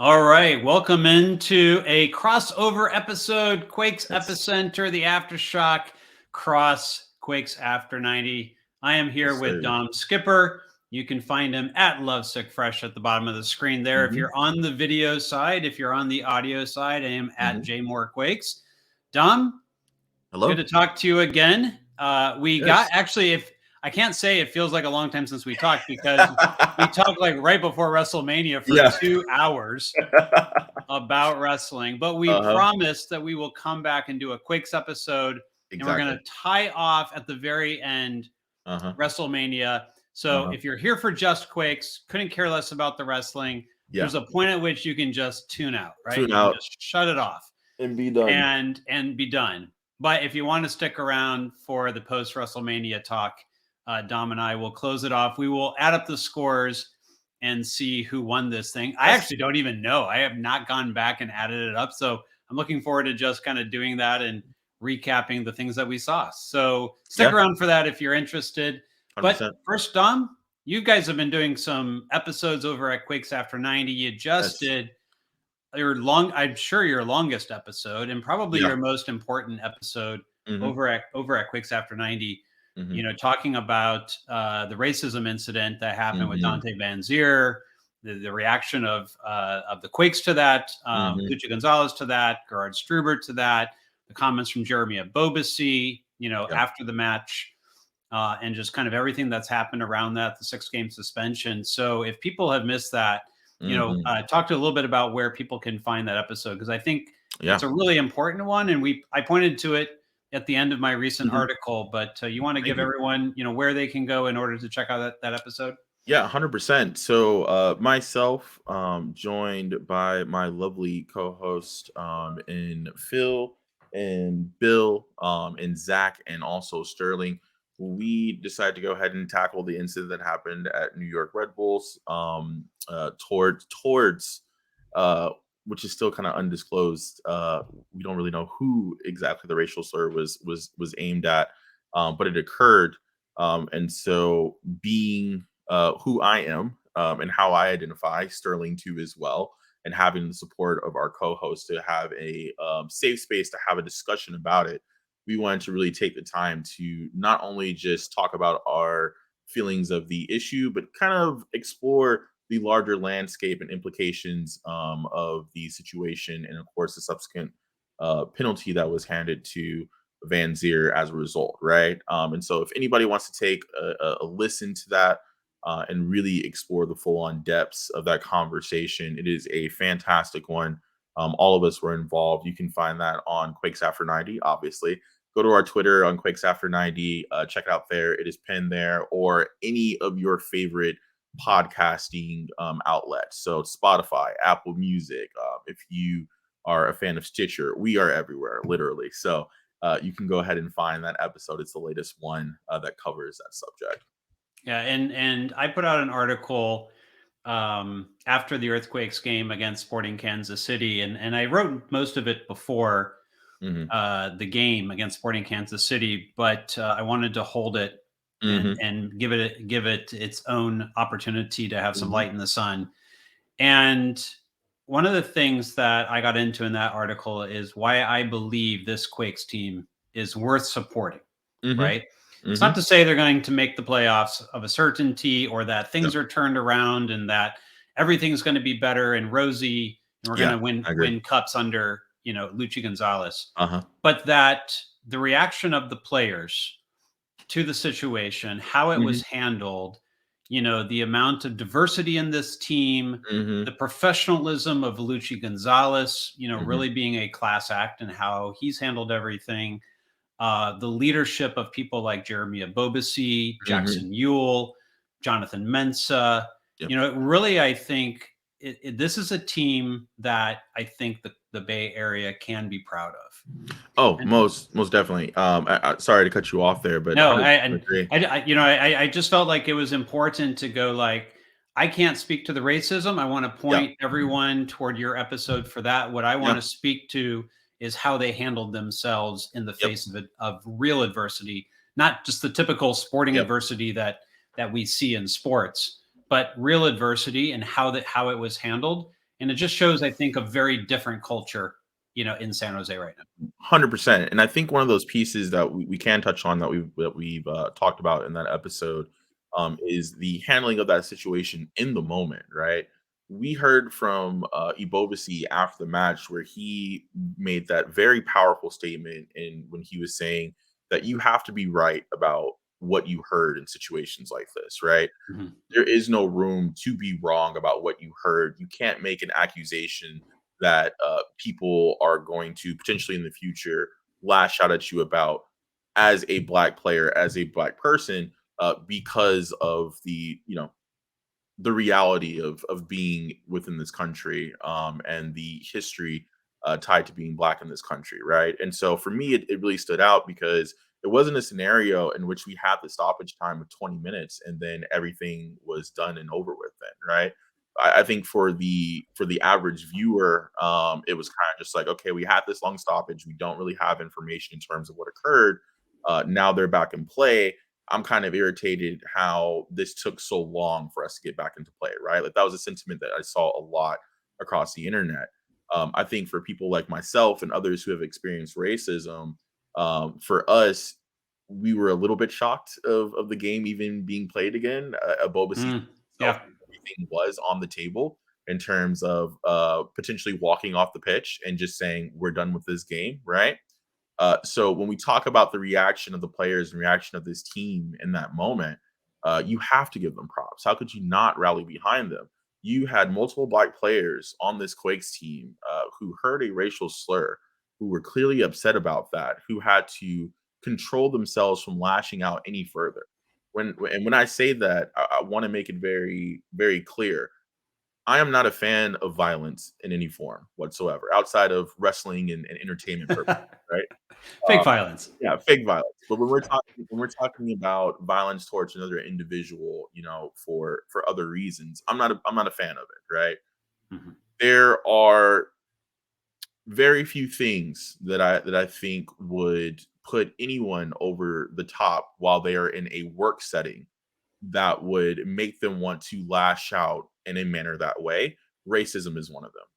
All right, welcome into a crossover episode, Quakes Epicenter, the Aftershock cross Quakes After 90. I am here with Dom Skipper. You can find him at Lovesick Fresh at the bottom of the screen there. If you're on the video side, if you're on the audio side, I am at JMore Quakes. Dom, hello. Good to talk to you again. If I can't say it feels like a long time since we talked because we talked like right before WrestleMania for 2 hours about wrestling, but we promised that we will come back and do a Quakes episode and we're going to tie off at the very end WrestleMania. So if you're here for just Quakes, couldn't care less about the wrestling, there's a point at which you can just tune out, right? You can just shut it off and be done. And be done. But if you want to stick around for the post WrestleMania talk, Dom and I will close it off. We will add up the scores and see who won this thing. I actually don't even know. I have not gone back and added it up. So I'm looking forward to just kind of doing that and recapping the things that we saw. So stick around for that if you're interested. 100%. But first, Dom, you guys have been doing some episodes over at Quakes After 90. You just did I'm sure your longest episode and probably your most important episode over at Quakes After 90. You know, talking about the racism incident that happened with Dante Vanzeir, the reaction of the Quakes to that, Luchi Gonzalez to that, Gerard Struber to that, the comments from Jeremy Abobasi, you know, after the match, and just kind of everything that's happened around that, the 6-game suspension. So if people have missed that, you know, talk to a little bit about where people can find that episode, because I think it's a really important one, and I pointed to it at the end of my recent article, but you want to give everyone, you know, where they can go in order to check out that episode? Yeah, 100%. So myself, joined by my lovely co-host in Phil and Bill and Zach and also Sterling, we decided to go ahead and tackle the incident that happened at New York Red Bulls towards which is still kind of undisclosed. We don't really know who exactly the racial slur was aimed at, but it occurred. And so being who I am and how I identify, Sterling too as well, and having the support of our co-host to have a safe space to have a discussion about it, we wanted to really take the time to not only just talk about our feelings of the issue, but kind of explore the larger landscape and implications of the situation, and of course the subsequent penalty that was handed to Vanzeir as a result, right? And so if anybody wants to take a listen to that and really explore the full-on depths of that conversation, it is a fantastic one. All of us were involved. You can find that on Quakes After 90, obviously. Go to our Twitter on Quakes After 90. Check it out there. It is pinned there, or any of your favorite podcasting outlets. So Spotify, Apple Music. If you are a fan of Stitcher, we are everywhere, literally. So you can go ahead and find that episode. It's the latest one that covers that subject. Yeah, and I put out an article after the Earthquakes game against Sporting Kansas City, and I wrote most of it before the game against Sporting Kansas City, but I wanted to hold it and give it its own opportunity to have some light in the sun. And one of the things that I got into in that article is why I believe this Quakes team is worth supporting, right? It's not to say they're going to make the playoffs of a certainty, or that things are turned around and that everything's going to be better and rosy and we're going to win cups under, you know, Luchi Gonzalez. But that the reaction of the players to the situation, how it was handled, you know, the amount of diversity in this team, the professionalism of Luchi Gonzalez, you know, really being a class act and how he's handled everything. The leadership of people like Jeremy Abobasi, Jackson Yueill, Jonathan Mensah. You know, really, I think this is a team that I think the Bay Area can be proud of. Oh, most definitely. Sorry to cut you off there, but no, I just felt like it was important to go like, I can't speak to the racism. I want to point everyone toward your episode for that. What I want to speak to is how they handled themselves in the face of real adversity, not just the typical sporting adversity that we see in sports, but real adversity and how it was handled. And it just shows, I think, a very different culture, in San Jose right now. 100%. And I think one of those pieces that we can touch on that we've talked about in that episode is the handling of that situation in the moment, right? We heard from Ibovasi after the match where he made that very powerful statement, and when he was saying that you have to be right about what you heard in situations like this, right? Mhm. There is no room to be wrong about what you heard. You can't make an accusation that people are going to potentially in the future lash out at you about as a black player, as a black person, because of the reality of being within this country, and the history tied to being black in this country, right? And so for me, it really stood out because it wasn't a scenario in which we had the stoppage time of 20 minutes and then everything was done and over with then, right? I think for the average viewer, it was kind of just like, okay, we had this long stoppage. We don't really have information in terms of what occurred. Now they're back in play. I'm kind of irritated how this took so long for us to get back into play, right? Like that was a sentiment that I saw a lot across the internet. I think for people like myself and others who have experienced racism, for us, we were a little bit shocked of the game even being played again. Boba itself, Yeah. everything was on the table in terms of potentially walking off the pitch and just saying we're done with this game, right? So when we talk about the reaction of the players and reaction of this team in that moment, you have to give them props. How could you not rally behind them? You had multiple black players on this Quakes team who heard a racial slur, who were clearly upset about that, who had to control themselves from lashing out any further. When I say that, I want to make it very, very clear. I am not a fan of violence in any form whatsoever, outside of wrestling and entertainment purposes, right? Fake violence. Yeah, fake violence. But when we're talking about violence towards another individual, for other reasons, I'm not a fan of it, right? Mhm. There are very few things that I think would put anyone over the top while they are in a work setting that would make them want to lash out in a manner that way. Racism is one of them.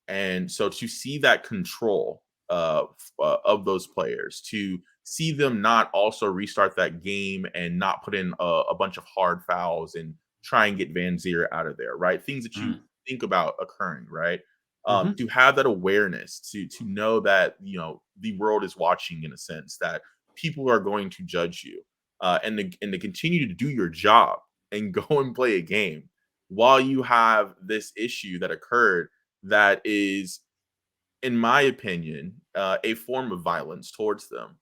And so to see that control of those players, to see them not also restart that game and not put in a bunch of hard fouls and try and get Vanzeir out of there, right? Things that you Mm. think about occurring, right? Mhm. To have that awareness, to know that the world is watching in a sense, that people are going to judge you, and to continue to do your job and go and play a game while you have this issue that occurred that is, in my opinion, a form of violence towards them.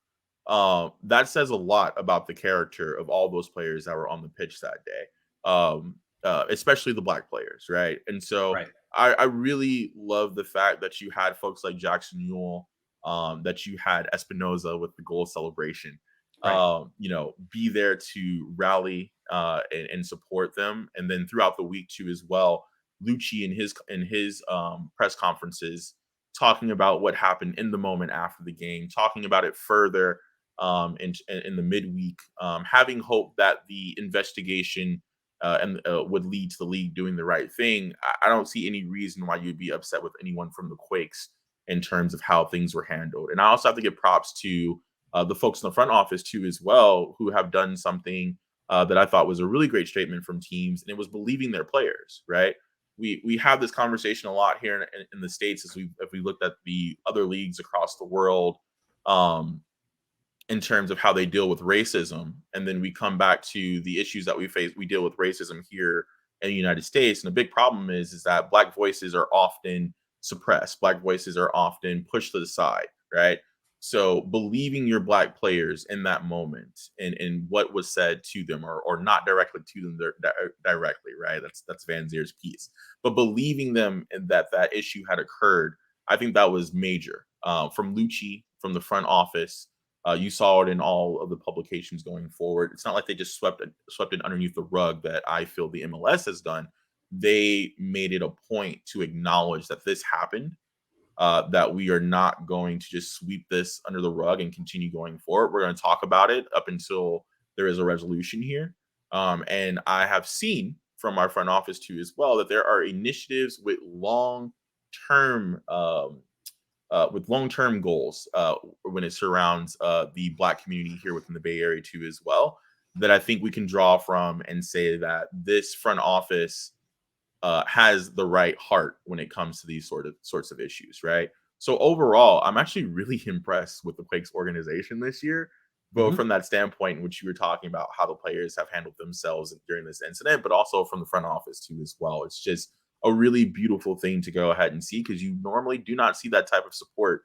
That says a lot about the character of all those players that were on the pitch that day, especially the black players, right? And so Right. I really love the fact that you had folks like Jackson Yueill, that you had Espinoza with the goal celebration, Right. be there to rally and support them, and then throughout the week too as well. Luchi in his press conferences talking about what happened in the moment after the game, talking about it further in the midweek, having hope that the investigation and would lead to the league doing the right thing. I don't see any reason why you'd be upset with anyone from the Quakes in terms of how things were handled. And I also have to give props to the folks in the front office too as well, who have done something that I thought was a really great statement from teams, and it was believing their players, right? We have this conversation a lot here in the states as we looked at the other leagues across the world, um, in terms of how they deal with racism, and then we come back to the issues that we deal with racism here in the United States. And the big problem is that black voices are often suppressed, black voices are often pushed to the side, right? So believing your black players in that moment and what was said to them, or not directly to them directly, right? That's Van Zier's piece, but believing them and that issue had occurred. I think that was major, from Luchi, from the front office. You saw it in all of the publications going forward. It's not like they just swept it underneath the rug that I feel the MLS has done. They made it a point to acknowledge that this happened, that we are not going to just sweep this under the rug and continue going forward. We're going to talk about it up until there is a resolution here. And I have seen from our front office too as well, that there are initiatives with long-term goals when it surrounds the Black community here within the Bay Area too as well, that I think we can draw from and say that this front office has the right heart when it comes to these sorts of issues, right? So overall, I'm actually really impressed with the Quakes organization this year, both from that standpoint in which you were talking about how the players have handled themselves during this incident, but also from the front office too as well. It's just a really beautiful thing to go ahead and see, because you normally do not see that type of support,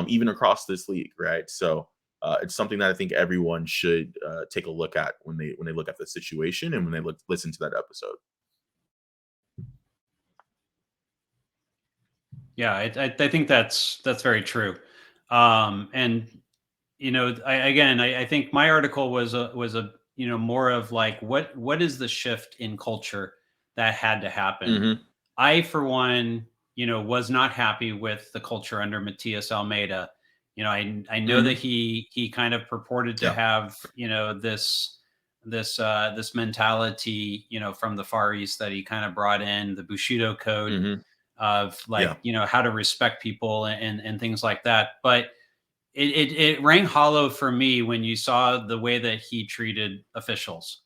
even across this league, right? So it's something that I think everyone should take a look at when they look at the situation and when they listen to that episode. Yeah, I think that's very true. And I think my article was a more of like what is the shift in culture that had to happen. I, for one, was not happy with the culture under Matias Almeida. I know that he kind of purported to have this mentality from the Far East that he kind of brought in, the Bushido code of like how to respect people and things like that. But it rang hollow for me when you saw the way that he treated officials.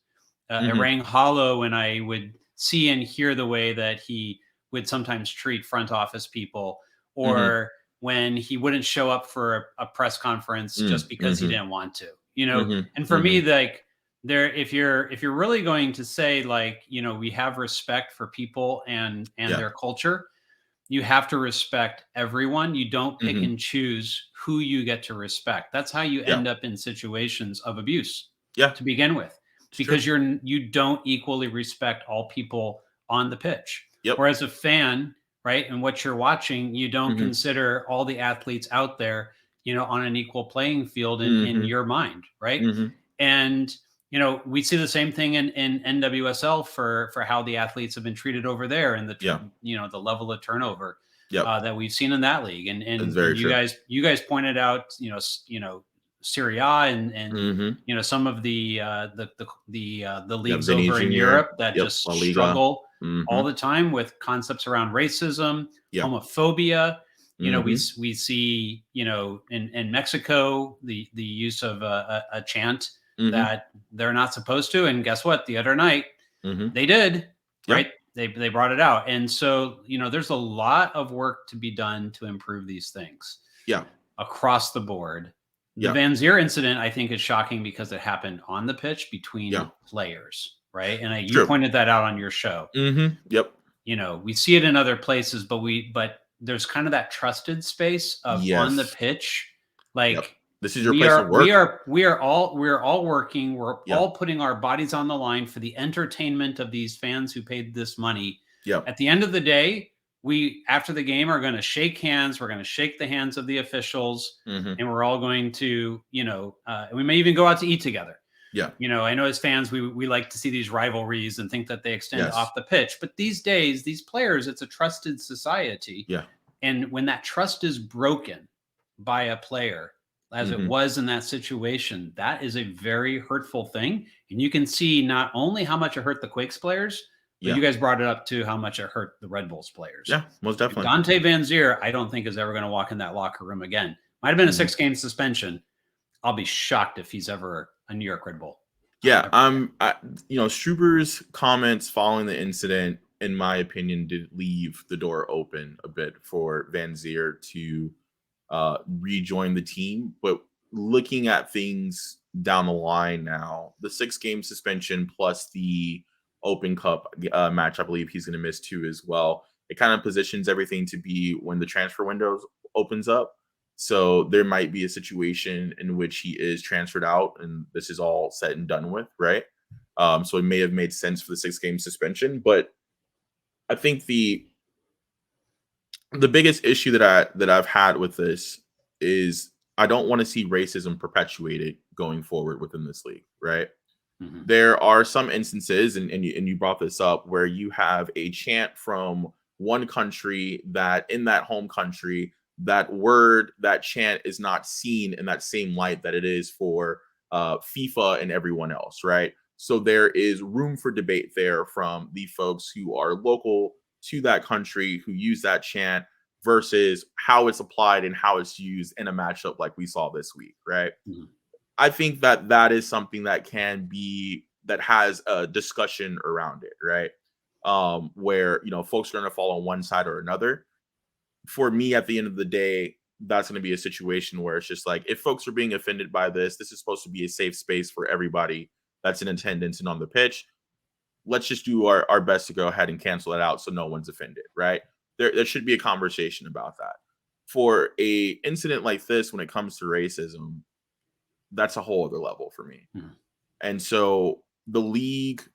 It rang hollow when I would see and hear the way that he would sometimes treat front office people, or when he wouldn't show up for a press conference just because he didn't want to. And for me, like, if you're really going to say, like, we have respect for people and their culture, you have to respect everyone. You don't pick and choose who you get to respect. That's how you end up in situations of abuse to begin with, because you don't equally respect all people on the pitch. Or as a fan, right, and what you're watching, you don't consider all the athletes out there, on an equal playing field in your mind, right? And we see the same thing in NWSL for how the athletes have been treated over there, and the level of turnover that we've seen in that league. And you guys pointed out Serie A and some of the leagues over in Europe that just struggle all the time with concepts around racism, homophobia. We see in Mexico the use of a chant that they're not supposed to, and guess what? The other night they did, right? They brought it out, and so there's a lot of work to be done to improve these things. Across the board. The Vanzeir incident, I think, is shocking because it happened on the pitch between players, right? And you pointed that out on your show. We see it in other places, but there's kind of that trusted space of on the pitch, like. This is your place of work. We are all working. We're all putting our bodies on the line for the entertainment of these fans who paid this money. At the end of the day, we, after the game, are going to shake hands. We're going to shake the hands of the officials, and we're all going to, we may even go out to eat together. I know as fans, we like to see these rivalries and think that they extend off the pitch. But these days, these players, it's a trusted society. And when that trust is broken by a player, as it was in that situation, that is a very hurtful thing. And you can see not only how much it hurt the Quakes players, but you guys brought it up to how much it hurt the Red Bulls players. Most definitely. Dante Vanzeir, I don't think is ever going to walk in that locker room again. Might have been a 6-game suspension. I'll be shocked if he's ever a New York Red Bull. Struber's comments following the incident, in my opinion, did leave the door open a bit for Vanzeir to rejoin the team. But looking at things down the line now, the 6-game suspension plus the Open Cup match, I believe he's going to miss too as well. It kind of positions everything to be when the transfer window opens up. So there might be a situation in which he is transferred out and this is all said and done with, right? So it may have made sense for the 6-game suspension, but I think the biggest issue that I've had with this is I don't want to see racism perpetuated going forward within this league, right? There are some instances, and you brought this up, where you have a chant from one country that in that home country, that chant is not seen in that same light that it is for FIFA and everyone else, right? So there is room for debate there from the folks who are local to that country, who use that chant, versus how it's applied and how it's used in a matchup like we saw this week, right? Mhm. I think that that is something that that has a discussion around it, right? Where, folks are going to fall on one side or another. For me, at the end of the day, that's going to be a situation where it's just like, if folks are being offended by this is supposed to be a safe space for everybody that's in attendance and on the pitch. Let's just do our best to go ahead and cancel it out so no one's offended, right? There should be a conversation about that. For a incident like this, when it comes to racism, that's a whole other level for me. Mhm. And so the league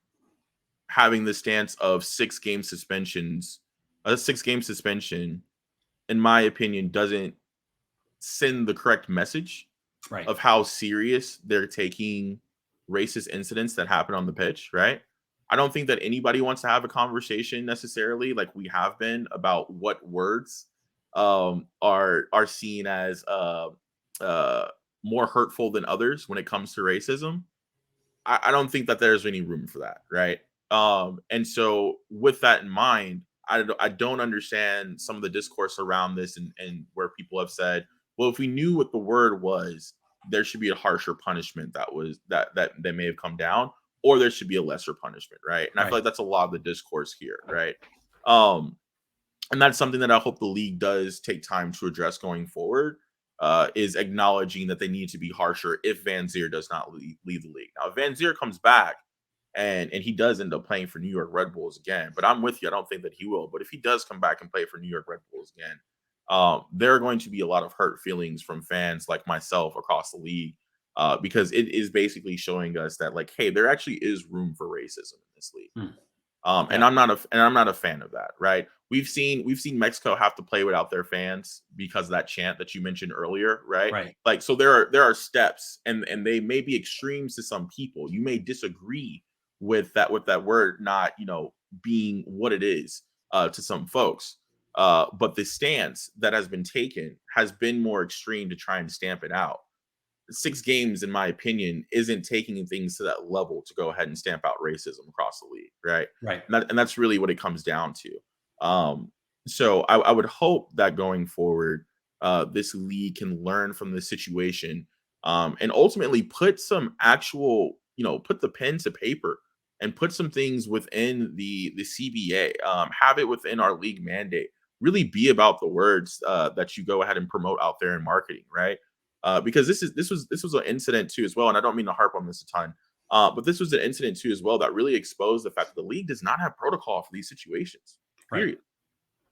having the stance of a 6-game suspension, in my opinion, doesn't send the correct message Right. of how serious they're taking racist incidents that happen on the pitch, right? I don't think that anybody wants to have a conversation necessarily like we have been about what words are seen as more hurtful than others when it comes to racism. I don't think that there's any room for that, right? And so with that in mind, I don't understand some of the discourse around this and where people have said, well, if we knew what the word was, there should be a harsher punishment that may have come down, or there should be a lesser punishment, right? And I feel like that's a lot of the discourse here, right? And that's something that I hope the league does take time to address going forward, is acknowledging that they need to be harsher if Vanzeir does not leave the league. Now, if Vanzeir comes back and he does end up playing for New York Red Bulls again, but I'm with you. I don't think that he will. But if he does come back and play for New York Red Bulls again, there are going to be a lot of hurt feelings from fans like myself across the league, because it is basically showing us that, like, hey, there actually is room for racism in this league. And I'm not a fan of that, right? We've seen Mexico have to play without their fans because of that chant that you mentioned earlier, right? Right. Like, so there are steps, and they may be extremes to some people. You may disagree with that word not, being what it is to some folks. But the stance that has been taken has been more extreme to try and stamp it out. 6 games, in my opinion, isn't taking things to that level to go ahead and stamp out racism across the league, right? Right. And that's really what it comes down to. So I would hope that going forward, this league can learn from this situation, and ultimately put some actual, put the pen to paper and put some things within the CBA, have it within our league mandate, really be about the words that you go ahead and promote out there in marketing, right? Because this was an incident too as well, and I don't mean to harp on this a ton, but this was an incident too as well that really exposed the fact that the league does not have protocol for these situations. Period.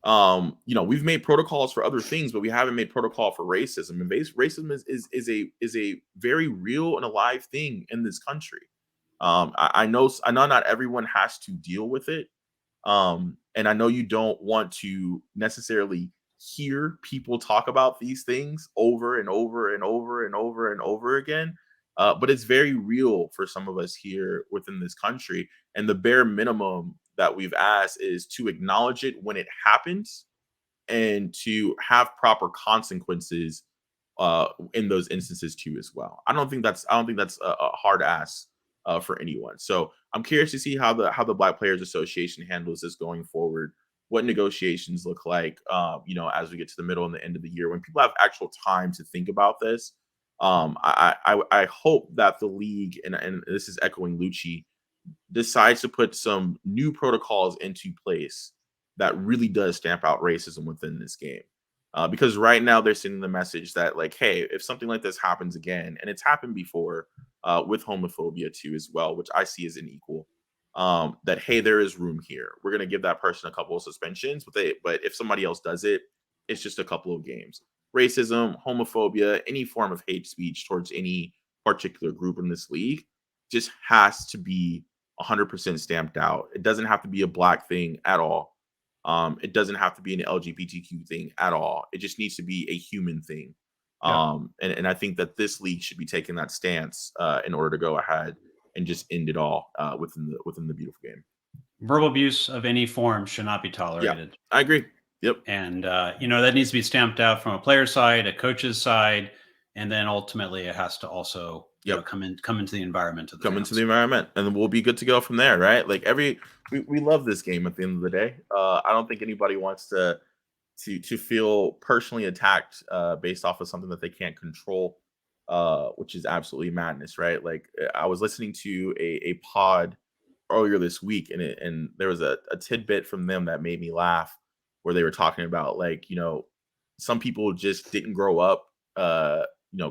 We've made protocols for other things, but we haven't made protocol for racism. And racism is a very real and alive thing in this country. I know not everyone has to deal with it, and I know you don't want to necessarily hear people talk about these things over and over and over and over and over again. But it's very real for some of us here within this country. And the bare minimum that we've asked is to acknowledge it when it happens and to have proper consequences in those instances too as well. I don't think that's a hard ask for anyone. So I'm curious to see how the Black Players Association handles this going forward, what negotiations look like, as we get to the middle and the end of the year when people have actual time to think about this. I hope that the league, and this is echoing Luchi, decides to put some new protocols into place that really does stamp out racism within this game. Because right now they're sending the message that, like, hey, if something like this happens again, and it's happened before with homophobia too as well, which I see as an equal, that, hey, there is room here. We're going to give that person a couple of suspensions, but if somebody else does it, it's just a couple of games. Racism, homophobia, any form of hate speech towards any particular group in this league just has to be 100% stamped out. It doesn't have to be a Black thing at all. It doesn't have to be an LGBTQ thing at all. It just needs to be a human thing. And I think that this league should be taking that stance in order to go ahead and just end it all within the beautiful game. Verbal abuse of any form should not be tolerated. Yeah, I agree. Yep. And that needs to be stamped out from a player's side, a coach's side, and then ultimately it has to also come into the environment of the come fans. into the environment, and then we'll be good to go from there, right? Like we love this game at the end of the day. I don't think anybody wants to feel personally attacked based off of something that they can't control, which is absolutely madness, right? Like I was listening to a pod earlier this week, and there was a tidbit from them that made me laugh, where they were talking about, like, some people just didn't grow up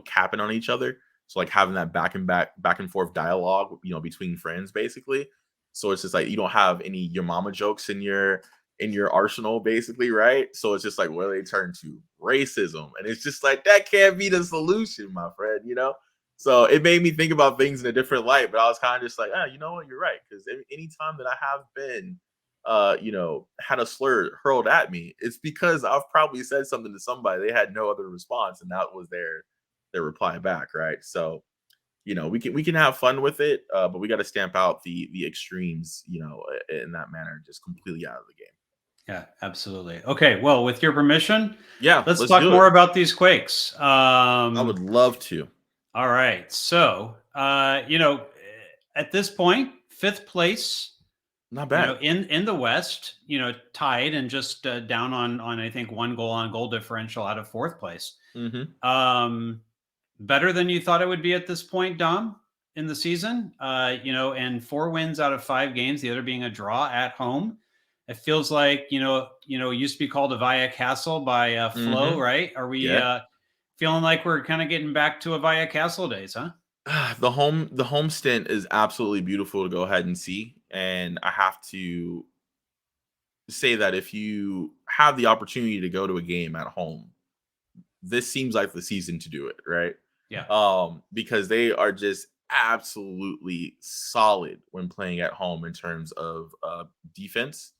capping on each other, so like having that back and forth dialogue between friends, basically. So it's just like you don't have any your mama jokes in your arsenal, basically, right? So it's just like, where they turn to racism, and it's just like, that can't be the solution, my friend. So it made me think about things in a different light, but I was kind of just like, you know what, you're right. Because anytime that I have been, had a slur hurled at me, it's because I've probably said something to somebody, they had no other response, and that was their reply back, right? So, we can have fun with it, but we got to stamp out the extremes, in that manner, just completely out of the game. Yeah, absolutely. Okay, well, with your permission, Yeah, let's talk more about these Quakes. I would love to. All right. So, at this point, 5th place, not bad. In the West, tied and just down on I think 1 goal on goal differential out of 4th place. Better than you thought it would be at this point, Dom, in the season. And 4 wins out of 5 games, the other being a draw at home. It feels like it used to be called Avaya Castle by Flo, right? Are we feeling like we're kind of getting back to Avaya Castle days, huh? The home stint is absolutely beautiful to go ahead and see, and I have to say that if you have the opportunity to go to a game at home, this seems like the season to do it, right? Yeah. Because they are just absolutely solid when playing at home in terms of defense.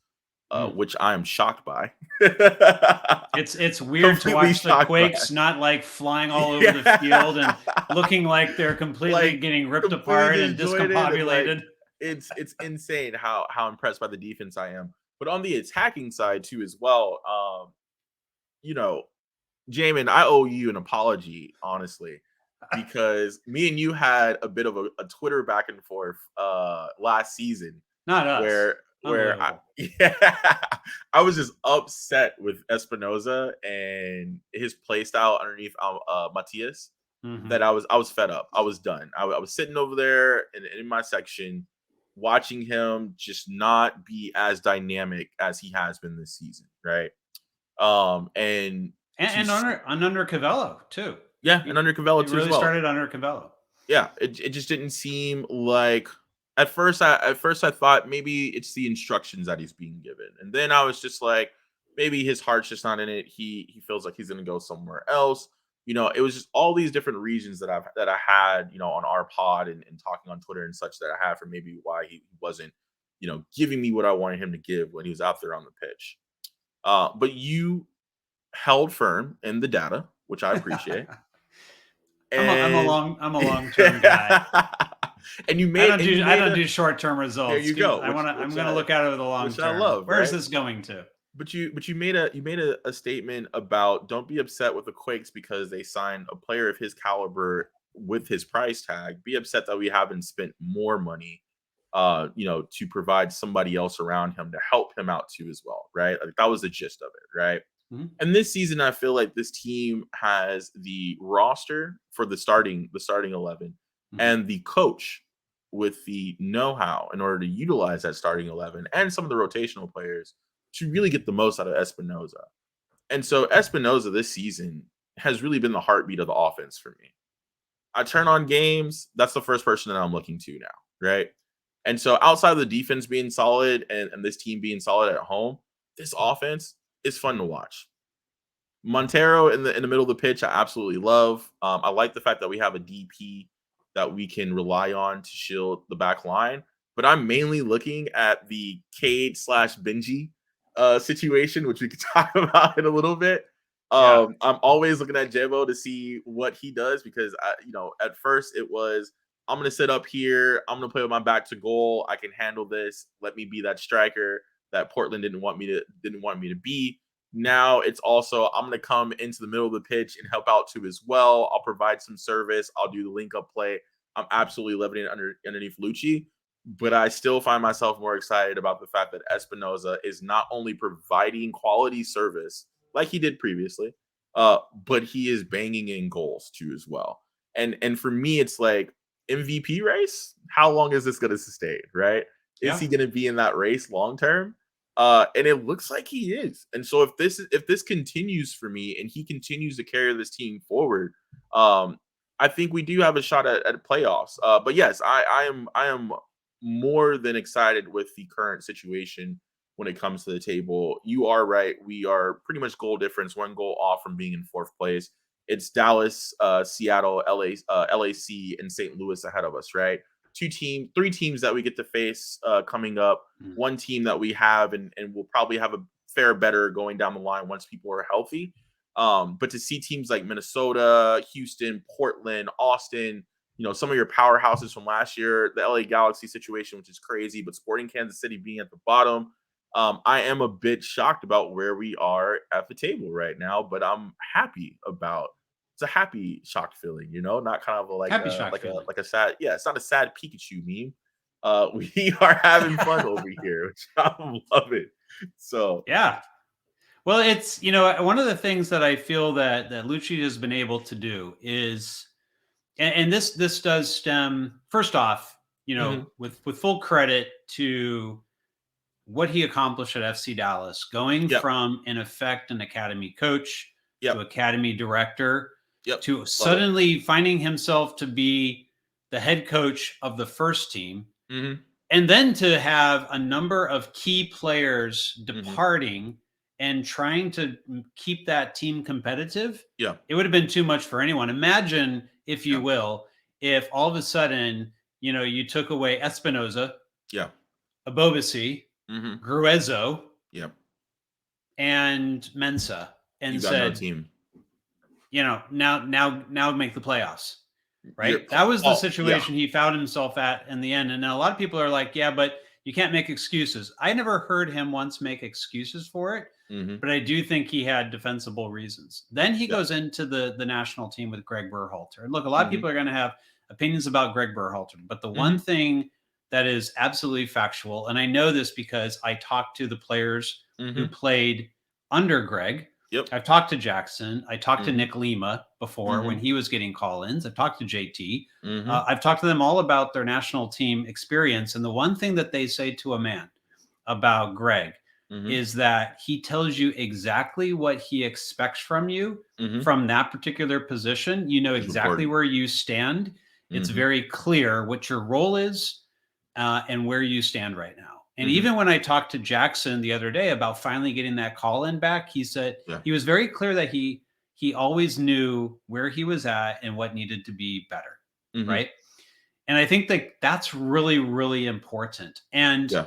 Which I am shocked by. It's weird to watch the Quakes not like flying all over the field and looking like they're completely getting ripped apart and discombobulated. And it's insane how impressed by the defense I am. But on the attacking side too, as well, Jamon, I owe you an apology, honestly, because me and you had a bit of a Twitter back and forth last season. Not us. Where I was just upset with Espinoza and his play style underneath Matias, that I was fed up. I was done. I was sitting over there in my section, watching him just not be as dynamic as he has been this season, right? And under Cavello too. Yeah, and under Cavello too. Really as well. Started under Cavello. Yeah, it just didn't seem like. At first I thought maybe it's the instructions that he's being given, and then I was just like, maybe his heart's just not in it. He feels like he's going to go somewhere else. It was just all these different reasons that I had, on our pod and talking on Twitter and such, that I had for maybe why he wasn't, giving me what I wanted him to give when he was out there on the pitch. But you held firm in the data, which I appreciate. I'm a long-term guy. And you made I don't do short-term results. There you go. I'm gonna look at it with a long term. I love. Where is this going to? But you made a statement about, don't be upset with the Quakes because they signed a player of his caliber with his price tag. Be upset that we haven't spent more money, to provide somebody else around him to help him out too as well, right? Like, that was the gist of it, right? Mm-hmm. And this season, I feel like this team has the roster for the starting 11. And the coach with the know-how in order to utilize that starting 11 and some of the rotational players to really get the most out of Espinoza. And so Espinoza this season has really been the heartbeat of the offense for me. I turn on games, that's the first person that I'm looking to now, right? And so outside of the defense being solid and this team being solid at home, this offense is fun to watch. Montero in the middle of the pitch, I absolutely love. I like the fact that we have a DP that we can rely on to shield the back line. But I'm mainly looking at the Cade /Benji situation, which we could talk about in a little bit. I'm always looking at Jamon to see what he does, because at first it was, I'm going to sit up here, I'm going to play with my back to goal, I can handle this, let me be that striker that Portland didn't want me to be. Now it's also, I'm going to come into the middle of the pitch and help out too as well. I'll provide some service. I'll do the link up play. I'm absolutely living it underneath Luchi. But I still find myself more excited about the fact that Espinoza is not only providing quality service like he did previously, but he is banging in goals too as well. And for me, it's like MVP race. How long is this going to sustain? Right? Is he Yeah. going to be in that race long term? And it looks like he is. And so if this continues for me and he continues to carry this team forward, I think we do have a shot at playoffs. But yes, I am more than excited with the current situation when it comes to the table. You are right. We are pretty much goal difference, 1 goal off from being in 4th place. It's Dallas, Seattle, LAC, and St. Louis ahead of us, right? 3 teams that we get to face coming up. 1 team that we have, and we'll probably have a fair better going down the line once people are healthy. But to see teams like Minnesota, Houston, Portland, Austin, some of your powerhouses from last year, the LA Galaxy situation, which is crazy, but Sporting Kansas City being at the bottom, I am a bit shocked about where we are at the table right now, but I'm happy about. It's a happy shocked feeling, not kind of like a sad. Yeah, it's not a sad Pikachu meme. We are having fun over here, which I love it. So yeah. Well, it's one of the things that I feel that Luchi has been able to do is, and this does stem first off, with full credit to what he accomplished at FC Dallas, going from in effect an academy coach to academy director to suddenly finding himself to be the head coach of the first team. And then to have a number of key players departing and trying to keep that team competitive. Yeah. It would have been too much for anyone. Imagine, if you will, if all of a sudden, you took away Espinoza, Abobasi, Gruezo, and Mensa, and said, team. Now make the playoffs. Right. That was the situation he found himself at in the end. And a lot of people are like, yeah, but you can't make excuses. I never heard him once make excuses for it, but I do think he had defensible reasons. Then he goes into the national team with Greg Berhalter. And look, a lot of people are going to have opinions about Greg Berhalter, but the one thing that is absolutely factual, and I know this because I talked to the players who played under Greg. I've talked to Jackson. I talked to Nick Lima before when he was getting call-ins. I've talked to JT. I've talked to them all about their national team experience. And the one thing that they say to a man about Greg is that he tells you exactly what he expects from you from that particular position. You know exactly where you stand. It's very clear what your role is and where you stand right now. And even when I talked to Jackson the other day about finally getting that call in back, he said he was very clear that he always knew where he was at and what needed to be better. Right. And I think that that's really, really important. And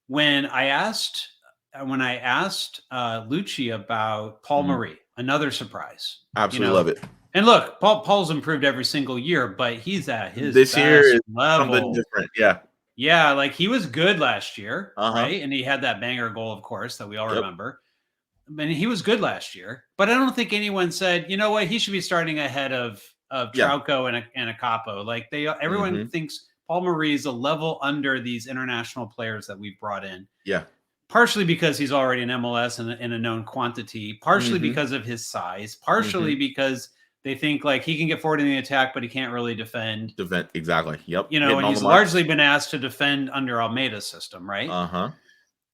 when I asked Luchi about Paul Marie, another surprise. Absolutely love it. And look, Paul's improved every single year, but he's at his this year is level. Something different. Yeah, like he was good last year, right? And he had that banger goal, of course, that we all remember. I mean, he was good last year, but I don't think anyone said, you know what, he should be starting ahead of Trauco and a Capo. Like everyone thinks Paul Marie is a level under these international players that we've brought in. Yeah. Partially because he's already an MLS and a known quantity, partially because of his size, partially because they think like he can get forward in the attack, but he can't really defend. Exactly. Yep. And he's largely been asked to defend under Almeida's system, right?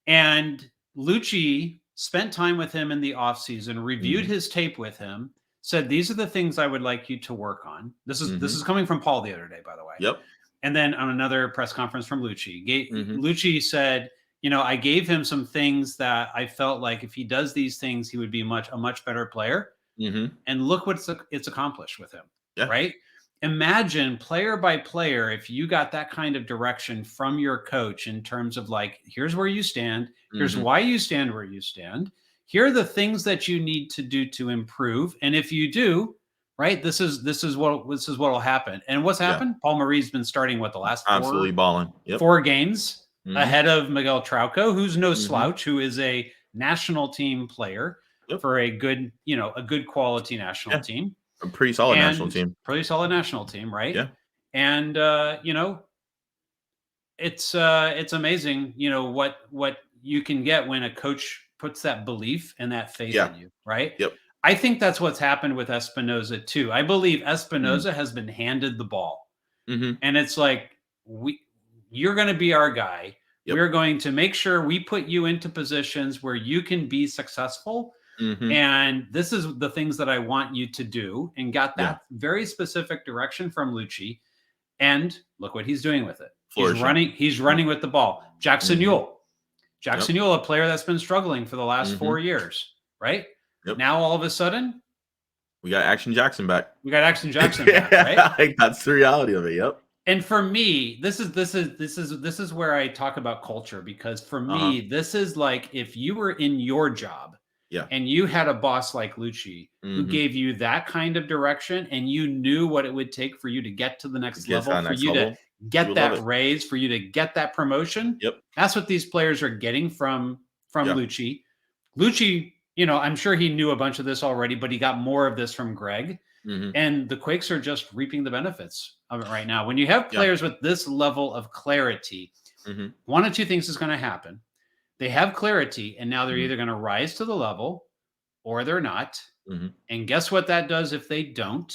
And Luchi spent time with him in the offseason, reviewed his tape with him, said, these are the things I would like you to work on. This is coming from Paul the other day, by the way. Yep. And then on another press conference from Luchi, Luchi said, I gave him some things that I felt like if he does these things, he would be a much better player. And look what it's accomplished with him, right? Imagine player by player, if you got that kind of direction from your coach in terms of like, here's where you stand, here's why you stand where you stand, here are the things that you need to do to improve, and if you do, right, this is what will happen. And what's happened? Paul Marie's been starting the last absolutely balling 4 games ahead of Miguel Trauco, who's no slouch, who is a national team player. For a good, a good quality national team. A pretty solid national team. Pretty solid national team, right? Yeah. And it's amazing, what you can get when a coach puts that belief and that faith in you, right? Yep. I think that's what's happened with Espinoza too. I believe Espinoza has been handed the ball, and it's like, you're going to be our guy. Yep. We're going to make sure we put you into positions where you can be successful. And this is the things that I want you to do, and got that very specific direction from Luchi. And look what he's doing with it. He's running with the ball. Jackson Yueill. Yueill, a player that's been struggling for the last 4 years, right? Now all of a sudden, we got Action Jackson back. Back, right? Like, that's the reality of it. Yep. And for me, this is where I talk about culture, because for me, this is like, if you were in your job, and you had a boss like Luchi who gave you that kind of direction, and you knew what it would take for you to get to the next level, for you to get that raise, for you to get that promotion. That's what these players are getting from Luchi. Luchi, I'm sure he knew a bunch of this already, but he got more of this from Greg. And the Quakes are just reaping the benefits of it right now. When you have players with this level of clarity, one of two things is going to happen. They have clarity, and now they're either going to rise to the level or they're not. And guess what that does if they don't?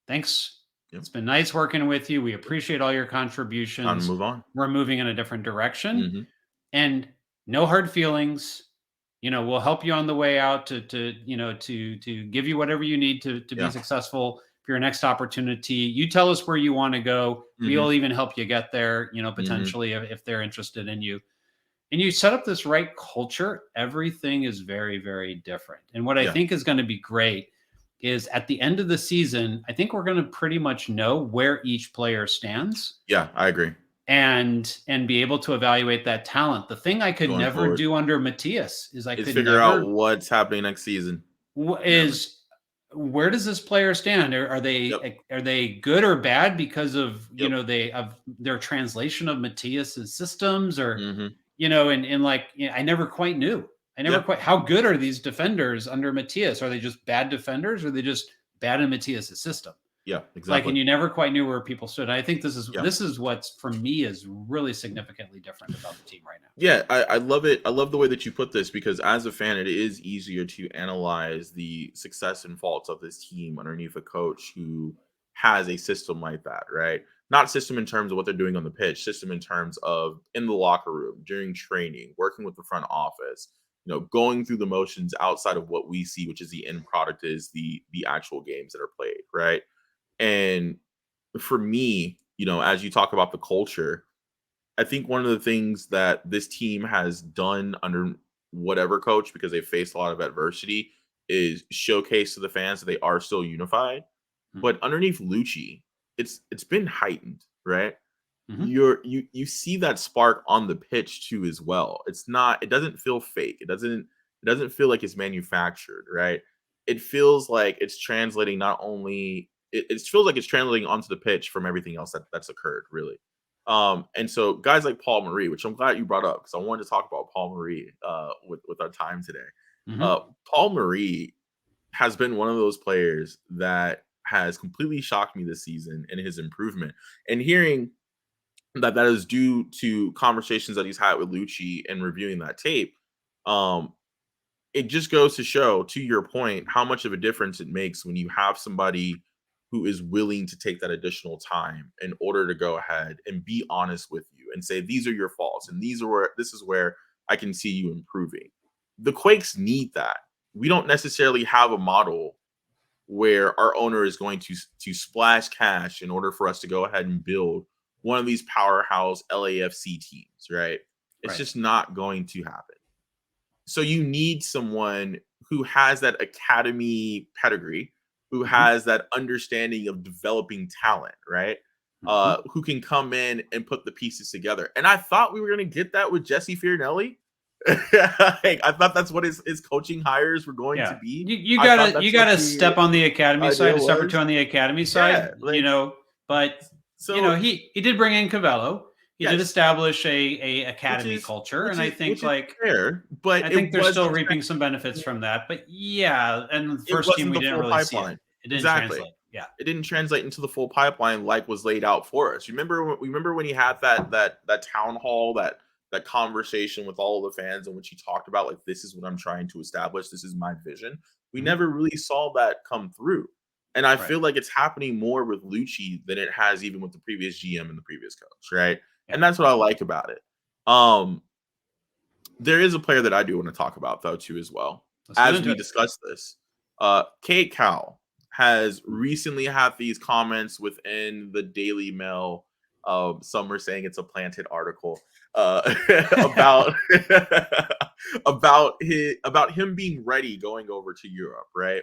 Thanks. It's been nice working with you. We appreciate all your contributions. Time to move on. We're moving in a different direction. And no hard feelings. We'll help you on the way out to give you whatever you need to be successful for your next opportunity. You tell us where you want to go. We'll even help you get there, potentially, if they're interested in you. And you set up this right culture, everything is very, very different. And what I think is going to be great is, at the end of the season, I think we're going to pretty much know where each player stands. Yeah, I agree. And be able to evaluate that talent. The thing I could never do under Matthias is figure out what's happening next season. Where does this player stand? Are they good or bad because of of their translation of Matthias's systems, or I never quite knew. How good are these defenders under Matthias? Are they just bad defenders, or are they just bad in Matthias's system? Yeah, exactly. And you never quite knew where people stood. I think this is what's, for me, is really significantly different about the team right now. Yeah, I love it. I love the way that you put this, because as a fan, it is easier to analyze the success and faults of this team underneath a coach who has a system like that, right? Not system in terms of what they're doing on the pitch, system in terms of in the locker room, during training, working with the front office, going through the motions outside of what we see, which is the end product, is the actual games that are played, right? And for me, as you talk about the culture, I think one of the things that this team has done under whatever coach, because they faced a lot of adversity, is showcase to the fans that they are still unified. But underneath Luchi, it's been heightened, right? You see that spark on the pitch too as well. It doesn't feel fake. It doesn't feel like it's manufactured, right? It feels like it's translating not only it feels like it's translating onto the pitch from everything else that's occurred, really. And so guys like Paul Marie, which I'm glad you brought up, because I wanted to talk about Paul Marie with our time today. Paul Marie has been one of those players that has completely shocked me this season in his improvement. And hearing that is due to conversations that he's had with Luchi and reviewing that tape, it just goes to show, to your point, how much of a difference it makes when you have somebody who is willing to take that additional time in order to go ahead and be honest with you and say, these are your faults, and this is where I can see you improving. The Quakes need that. We don't necessarily have a model where our owner is going to splash cash in order for us to go ahead and build one of these powerhouse LAFC teams, right? It's just not going to happen. So you need someone who has that academy pedigree, who has that understanding of developing talent, right? Who can come in and put the pieces together. And I thought we were going to get that with Jesse Fiornelli. I thought that's what his coaching hires were going to be. You gotta step on the academy side, a step or two on the academy side, but he did bring in Cavello. He did establish a academy culture, and I think fair, but I think they're still reaping some benefits from that. But and the first team we didn't really see it. It didn't translate. Yeah. It didn't translate into the full pipeline like was laid out for us. Remember when he had that town hall, that conversation with all of the fans in which he talked about, like, this is what I'm trying to establish, this is my vision. We never really saw that come through. And I feel like it's happening more with Luchi than it has even with the previous GM and the previous coach, right? Yeah. And that's what I like about it. There is a player that I do want to talk about, though, too, as well. As we discuss this, Cade Cowell has recently had these comments within the Daily Mail. Some were saying it's a planted article about about him being ready going over to Europe, right?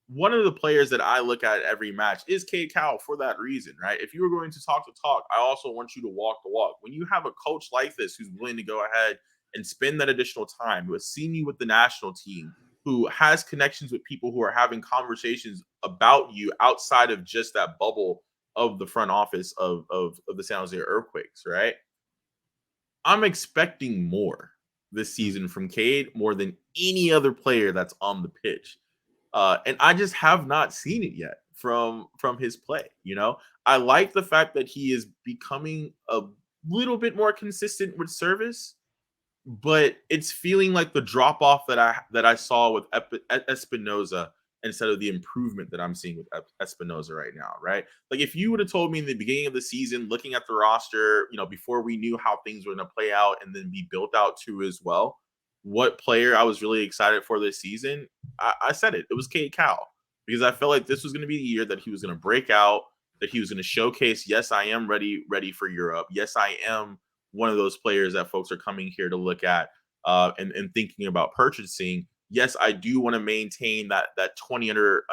One of the players that I look at every match is Cade Cowell for that reason, right? If you were going to talk the talk, I also want you to walk the walk. When you have a coach like this who's willing to go ahead and spend that additional time, who has seen you with the national team, who has connections with people who are having conversations about you outside of just that bubble of the front office of the San Jose Earthquakes, right? I'm expecting more this season from Cade, more than any other player that's on the pitch. And I just have not seen it yet from his play. You know, I like the fact that he is becoming a little bit more consistent with service, but it's feeling like the drop off that I saw with Espinoza instead of the improvement that I'm seeing with Espinoza right now, right? Like, if you would have told me in the beginning of the season, looking at the roster, you know, before we knew how things were going to play out and then be built out to as well, what player I was really excited for this season, I said it was Cade Cowell, because I felt like this was going to be the year that he was going to break out, that he was going to showcase, yes, I am ready for Europe. Yes, I am one of those players that folks are coming here to look at and thinking about purchasing. Yes, I do want to maintain that 20 under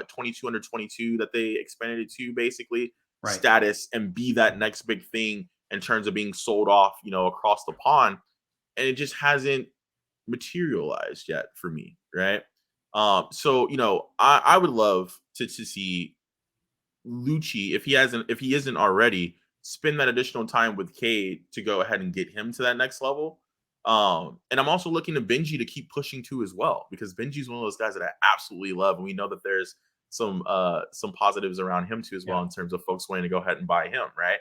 22 under 22 that they expanded it to, basically, status, and be that next big thing in terms of being sold off, you know, across the pond. And it just hasn't materialized yet for me, right? So, you know, I would love to see Luchi, if he isn't already, spend that additional time with Cade to go ahead and get him to that next level. And I'm also looking to Benji to keep pushing too as well, because Benji's one of those guys that I absolutely love, and we know that there's some positives around him too as well, in terms of folks wanting to go ahead and buy him, right?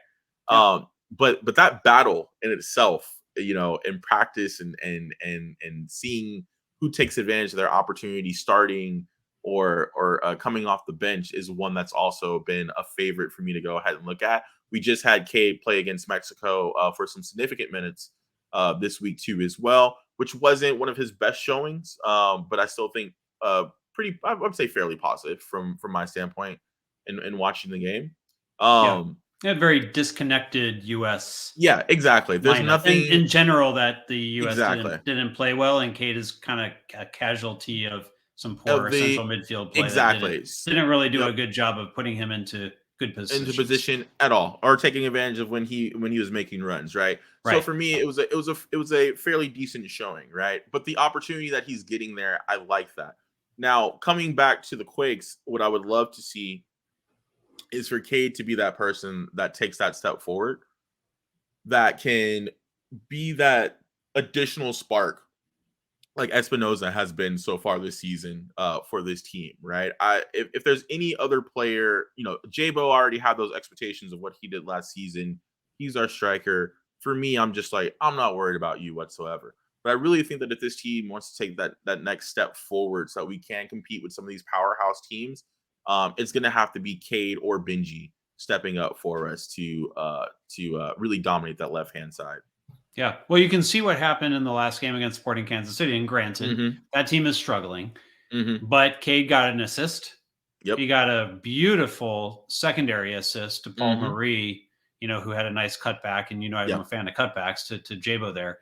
But that battle in itself, you know, in practice and seeing who takes advantage of their opportunity starting or coming off the bench is one that's also been a favorite for me to go ahead and look at. We just had Cade play against Mexico for some significant minutes this week too as well, which wasn't one of his best showings, but I still think pretty, I would say, fairly positive from my standpoint in watching the game. A very disconnected U.S. Yeah, exactly. There's nothing in general that the U.S. exactly didn't play well, and Cade is kind of a casualty of some poor central midfield play. Exactly. That didn't really do a good job of putting him into good position at all, or taking advantage of when he was making runs, right? So for me, it was a fairly decent showing, right? But the opportunity that he's getting there, I like that. Now, coming back to the Quakes, what I would love to see is for Cade to be that person that takes that step forward, that can be that additional spark like Espinoza has been so far this season for this team, right? If there's any other player, you know, Jabo already had those expectations of what he did last season. He's our striker. For me, I'm just like, I'm not worried about you whatsoever. But I really think that if this team wants to take that next step forward so that we can compete with some of these powerhouse teams, it's going to have to be Cade or Benji stepping up for us to really dominate that left-hand side. Yeah. Well, you can see what happened in the last game against Sporting Kansas City. And granted, that team is struggling. But Cade got an assist. He got a beautiful secondary assist to Paul Marie, you know, who had a nice cutback. And, you know, I'm a fan of cutbacks to Jabo there.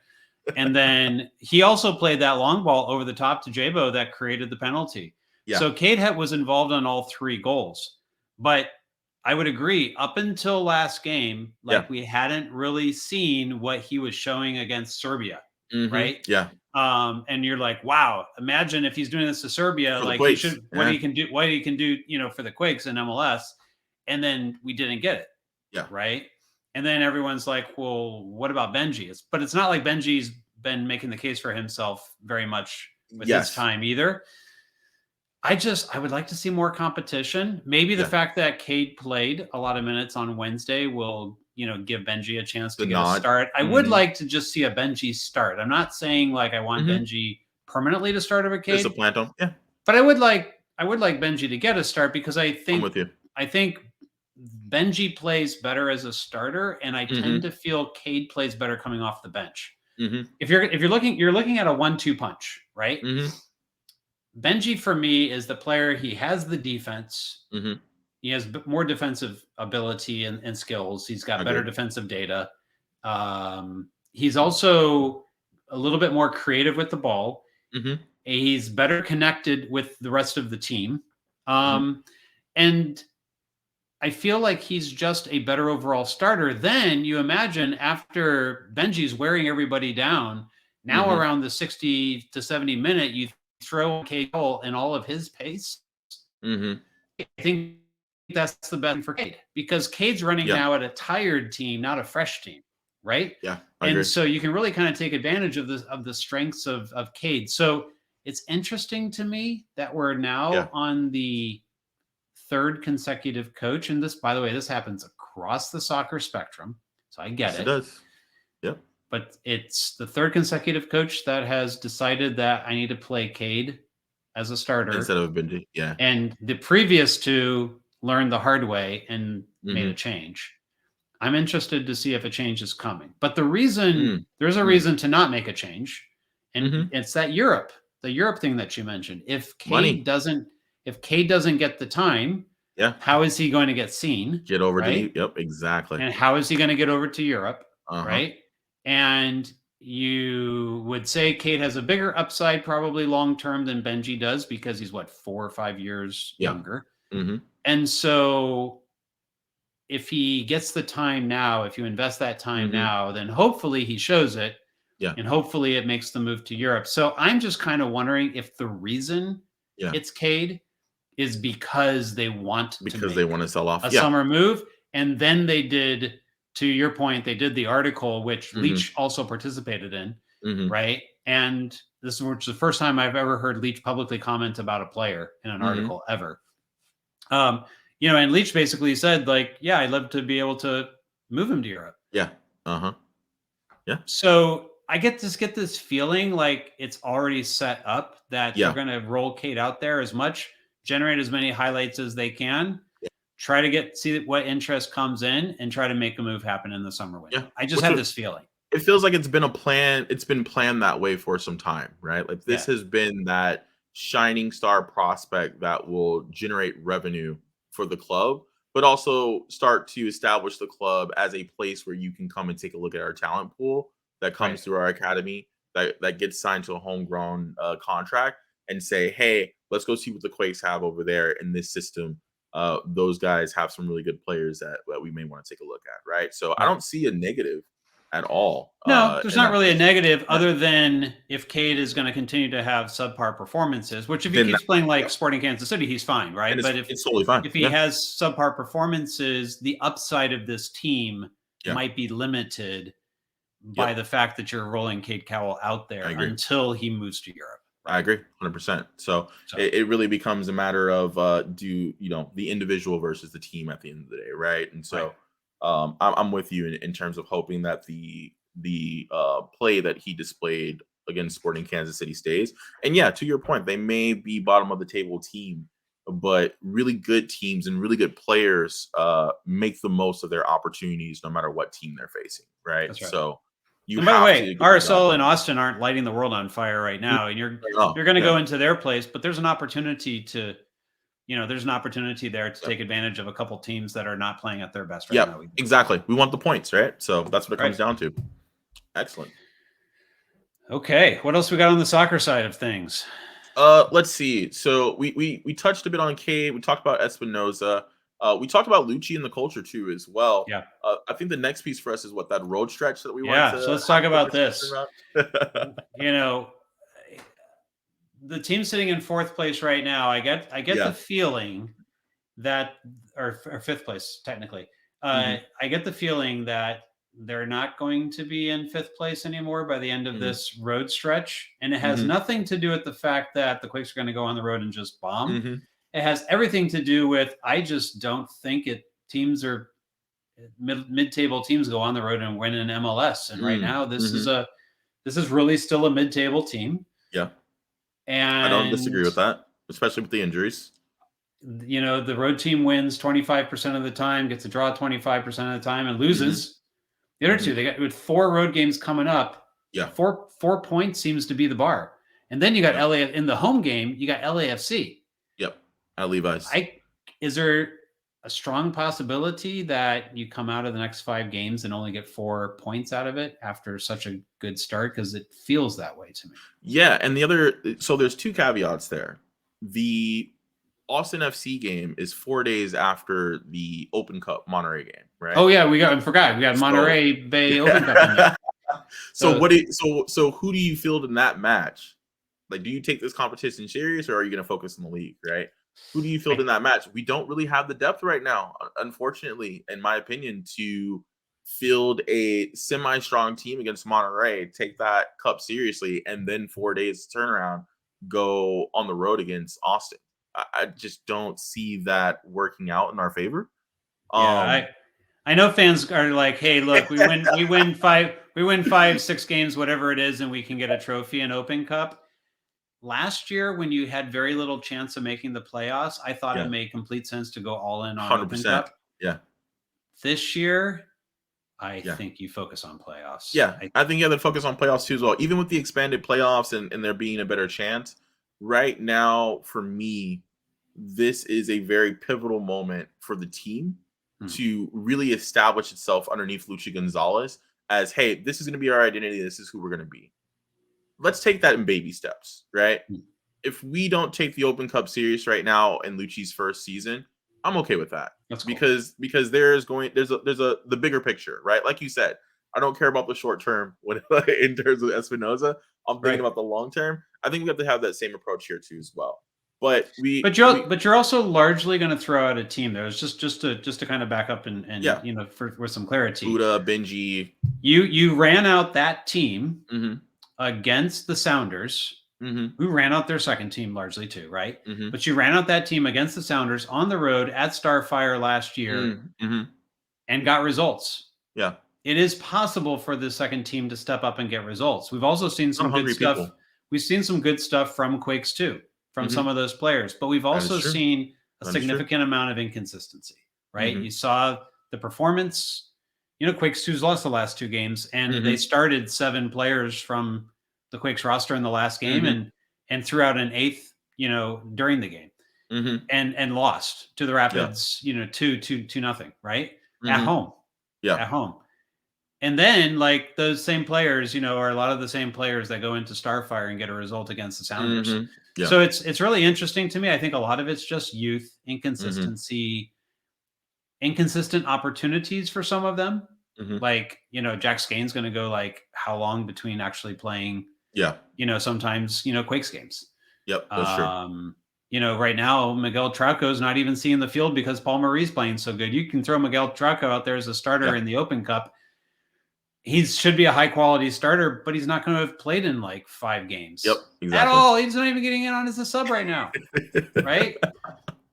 And then he also played that long ball over the top to Jabo that created the penalty. So Cade was involved on all three goals. But I would agree, up until last game, we hadn't really seen what he was showing against Serbia, right? Yeah. And you're like, wow, imagine if he's doing this to Serbia, like he should, what he can do, you know, for the Quakes and MLS. And then we didn't get it. Yeah. Right. And then everyone's like, well, what about Benji? But it's not like Benji's been making the case for himself very much with his time either. I would like to see more competition. Maybe the Yeah. fact that Cade played a lot of minutes on Wednesday will, give Benji a chance to The get a nod. start. I would like to just see a Benji start. I'm not saying like I want Benji permanently to start over Just Cade, a plant him. Yeah. but I would like Benji to get a start because I I'm with you. think Benji plays better as a starter, and I tend to feel Cade plays better coming off the bench. If you're looking at a 1-2 punch, right? Benji for me is the player. He has the defense. He has more defensive ability and skills. He's got better defensive data. He's also a little bit more creative with the ball. He's better connected with the rest of the team. And I feel like he's just a better overall starter. Then you imagine after Benji's wearing everybody down, now around the 60 to 70 minute, you throw Cade Cowell in all of his pace. I think that's the best for Cade because Cade's running now at a tired team, not a fresh team, right? Yeah, and so you can really kind of take advantage of the strengths of Cade. So it's interesting to me that we're now on the third consecutive coach, and this, by the way, this happens across the soccer spectrum, so I get it. It does. Yep. But it's the third consecutive coach that has decided that I need to play Cade as a starter instead of Benji. Yeah. And the previous two learned the hard way and made a change. I'm interested to see if a change is coming. But the reason there's a reason to not make a change, and it's that the Europe thing that you mentioned. If Cade doesn't get the time, how is he going to get seen? Get over to yep, exactly. And how is he going to get over to Europe? Right. And you would say Cade has a bigger upside probably long-term than Benji does because he's 4 or 5 years younger. And so if he gets the time now, if you invest that time now, then hopefully he shows it. Yeah. And hopefully it makes the move to Europe. So I'm just kind of wondering if the reason it's Cade is because they want to sell off a summer move. And then they did, to your point, they did the article, which Leach also participated in, right? And this is the first time I've ever heard Leach publicly comment about a player in an article ever. And Leach basically said, I'd love to be able to move him to Europe. Yeah. Yeah. So I get this feeling like it's already set up that they're going to roll Cade out there generate as many highlights as they can. Try to see what interest comes in and try to make a move happen in the summer window. I just have this feeling. It feels like it's been a plan. It's been planned that way for some time, right? Like this has been that shining star prospect that will generate revenue for the club, but also start to establish the club as a place where you can come and take a look at our talent pool that comes through our academy, that gets signed to a homegrown contract and say, hey, let's go see what the Quakes have over there in this system. Those guys have some really good players that we may want to take a look at, right? So I don't see a negative at all. No, there's not really a negative other than if Cade is going to continue to have subpar performances, which if he keeps playing Sporting Kansas City, he's fine, right? But it's totally fine. If he has subpar performances, the upside of this team might be limited by the fact that you're rolling Cade Cowell out there until he moves to Europe. I agree 100%. So it really becomes a matter of the individual versus the team at the end of the day, right? And so I'm with you in terms of hoping that the play that he displayed against Sporting Kansas City stays. And to your point, they may be bottom of the table team, but really good teams and really good players make the most of their opportunities no matter what team they're facing, right? So and by the way, RSL and Austin aren't lighting the world on fire right now, and you're going to go into their place, but there's an opportunity to, there's an opportunity there to take advantage of a couple teams that are not playing at their best right now. Exactly. We want the points, right? So that's what it comes down to. Excellent. Okay, what else we got on the soccer side of things? Let's see. So we touched a bit on Cade. We talked about Espinoza. We talked about Luchi and the culture too, as well. Yeah. I think the next piece for us is that road stretch that we want to. So let's talk about this. The team sitting in fourth place right now. I get the feeling that, or fifth place technically. I get the feeling that they're not going to be in 5th place anymore by the end of this road stretch. And it has Mhm. nothing to do with the fact that the Quakes are going to go on the road and just bomb. Mhm. It has everything to do with, I just don't think teams are mid-table teams go on the road and win an MLS. And right now this is really still a mid-table team. Yeah. And I don't disagree with that, especially with the injuries. You know, the road team wins 25% of the time, gets a draw 25% of the time, and loses the other two. They got with 4 road games coming up. Yeah. 4 points seems to be the bar. And then you got LA in the home game, you got LAFC. Yep. At Levi's. Is there a strong possibility that you come out of the next 5 games and only get 4 points out of it after such a good start? Because it feels that way to me. Yeah, and so there's 2 caveats there. The Austin FC game is 4 days after the Open Cup Monterey game, right? Oh yeah, I forgot. We got Monterey Bay Open Cup in there. So who do you field in that match? Like, do you take this competition serious, or are you going to focus on the league, right? Who do you field in that match? We don't really have the depth right now, unfortunately, in my opinion, to field a semi-strong team against Monterey, take that cup seriously, and then 4 days turnaround, go on the road against Austin. I just don't see that working out in our favor. Yeah, I know fans are like, hey, look, we win 5, 6 games, whatever it is, and we can get a trophy in Open Cup. Last year, when you had very little chance of making the playoffs, I thought it made complete sense to go all in on 100%. Open Cup. Yeah. This year, I think you focus on playoffs. Yeah, I think you have to focus on playoffs too as well. Even with the expanded playoffs and there being a better chance, right now, for me, this is a very pivotal moment for the team to really establish itself underneath Luchi Gonzalez as, hey, this is going to be our identity. This is who we're going to be. Let's take that in baby steps, right? If we don't take the Open Cup serious right now in Luchi's first season, I'm okay with that. That's cool. Because there's the bigger picture, right? Like you said, I don't care about the short term in terms of Espinoza. I'm thinking about the long term. I think we have to have that same approach here too as well. But you're also largely going to throw out a team there. It's just to kind of back up and you know, for some clarity. Buda, Benji. You ran out that team against the Sounders, who ran out their second team largely too, right? But you ran out that team against the Sounders on the road at Starfire last year and got results. Yeah. It is possible for the second team to step up and get results. We've also seen some good stuff. People. We've seen some good stuff from Quakes too, from some of those players, but we've also seen a significant amount of inconsistency, right? You saw the performance. You know, Quakes 2's lost the last 2 games, and they started 7 players from the Quakes roster in the last game and threw out an 8th, you know, during the game and lost to the Rapids, you know, 2-0, right? At home. Yeah. At home. And then, like, those same players, you know, are a lot of the same players that go into Starfire and get a result against the Sounders. So it's really interesting to me. I think a lot of it's just youth, inconsistency, inconsistent opportunities for some of them. Like, you know, Jack Skane's going to go like how long between actually playing, you know, sometimes, you know, Quakes games. Yep, that's true. You know, right now, Miguel Trauco's not even seeing the field because Paul Marie's playing so good. You can throw Miguel Trauco out there as a starter in the Open Cup. He should be a high quality starter, but he's not going to have played in like 5 games. Yep, exactly. At all. He's not even getting in on as a sub right now. Right?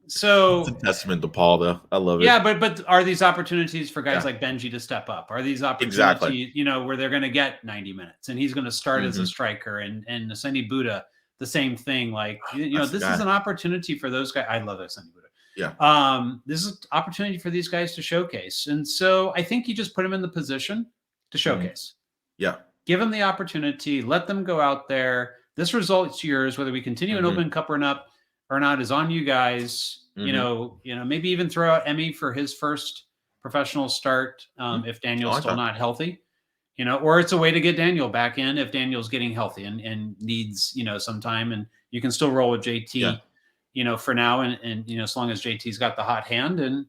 So it's a testament to Paul, though. I love it. Yeah, but are these opportunities for guys like Benji to step up? Are these opportunities, you know, where they're going to get 90 minutes and he's going to start as a striker and Asendi Buddha, the same thing. Like, you know, this is an opportunity for those guys. I love Asendi Buddha. Yeah. This is an opportunity for these guys to showcase. And so I think you just put them in the position to showcase. Yeah. Give them the opportunity. Let them go out there. This result's yours. Whether we continue an Open Cup or not is on you guys. You know, maybe even throw out Emmy for his first professional start if Daniel's still not healthy. You know, or it's a way to get Daniel back in if Daniel's getting healthy and needs, you know, some time, and you can still roll with JT, you know, for now, and you know, as long as JT's got the hot hand, and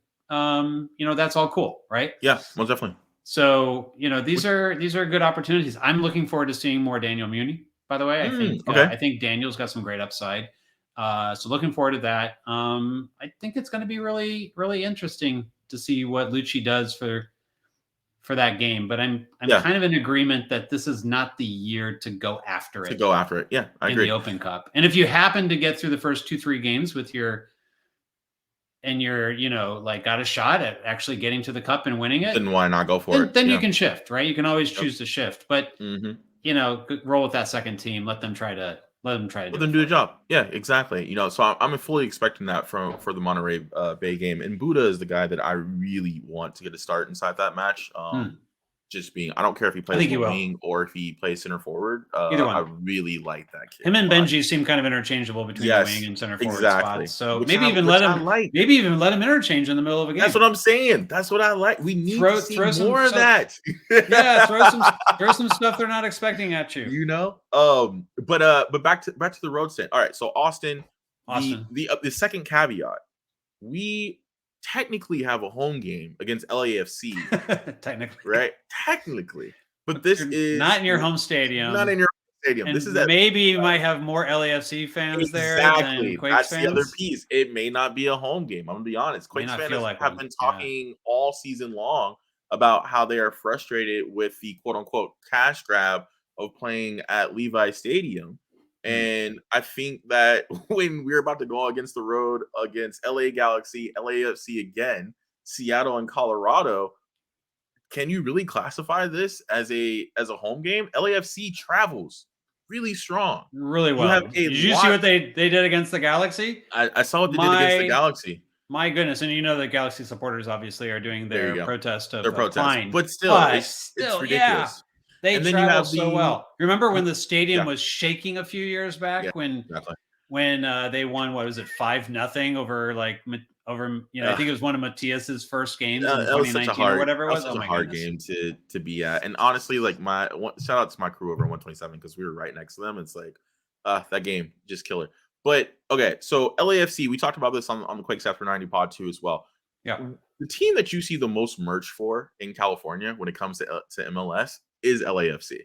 you know, that's all cool, right? Yeah, most definitely. So, you know, these are good opportunities. I'm looking forward to seeing more Daniel Muni, by the way. I think Daniel's got some great upside. So looking forward to that. I think it's going to be really, really interesting to see what Luchi does for that game, but I'm kind of in agreement that this is not the year to go after it. Yeah, I agree. In the Open Cup. And if you happen to get through the first 2-3 games with you're, like got a shot at actually getting to the cup and winning it, then why not go for it? Then you can shift, right? You can always choose to shift, but roll with that second team. Let them try to do the job. Yeah, exactly. So I'm fully expecting that for the Monterey Bay game. And Buddha is the guy that I really want to get a start inside that match. Just being, I don't care if he plays the wing or if he plays center forward. Either one. I really like that kid. Him and Benji seem kind of interchangeable between the wing and center forward spots. So which maybe even let him interchange in the middle of a game. That's what I'm saying. That's what I like. We need to see more of that. Yeah, throw some stuff they're not expecting at you. But back to the road stand. All right, so Austin. The second caveat, we technically have a home game against LAFC. Technically, but this is not in your home stadium. Not in your home stadium. And this is maybe you might have more LAFC fans there than Quakes That's fans. The other piece. It may not be a home game. I'm gonna be honest. Quakes fans have been talking all season long about how they are frustrated with the quote unquote cash grab of playing at Levi Stadium. And I think that when we're about to go against the road against LA Galaxy, LAFC again, Seattle and Colorado, can you really classify this as a home game? LAFC travels really strong. Really well. Did you see what they did against the Galaxy? I saw what they did against the Galaxy. My goodness. And the Galaxy supporters obviously are doing their protest of fine. But still, it's ridiculous. Yeah. They travel so well. Remember when the stadium was shaking a few years back when they won, what was it, 5-0 over I think it was one of Matias's first games in 2019 or whatever it was. That was a hard game to be at. And honestly, like shout out to my crew over 127 because we were right next to them. It's like that game, just killer. But okay, so LAFC, we talked about this on the Quakes After 90 pod too as well. Yeah. The team that you see the most merch for in California when it comes to MLS is LAFC.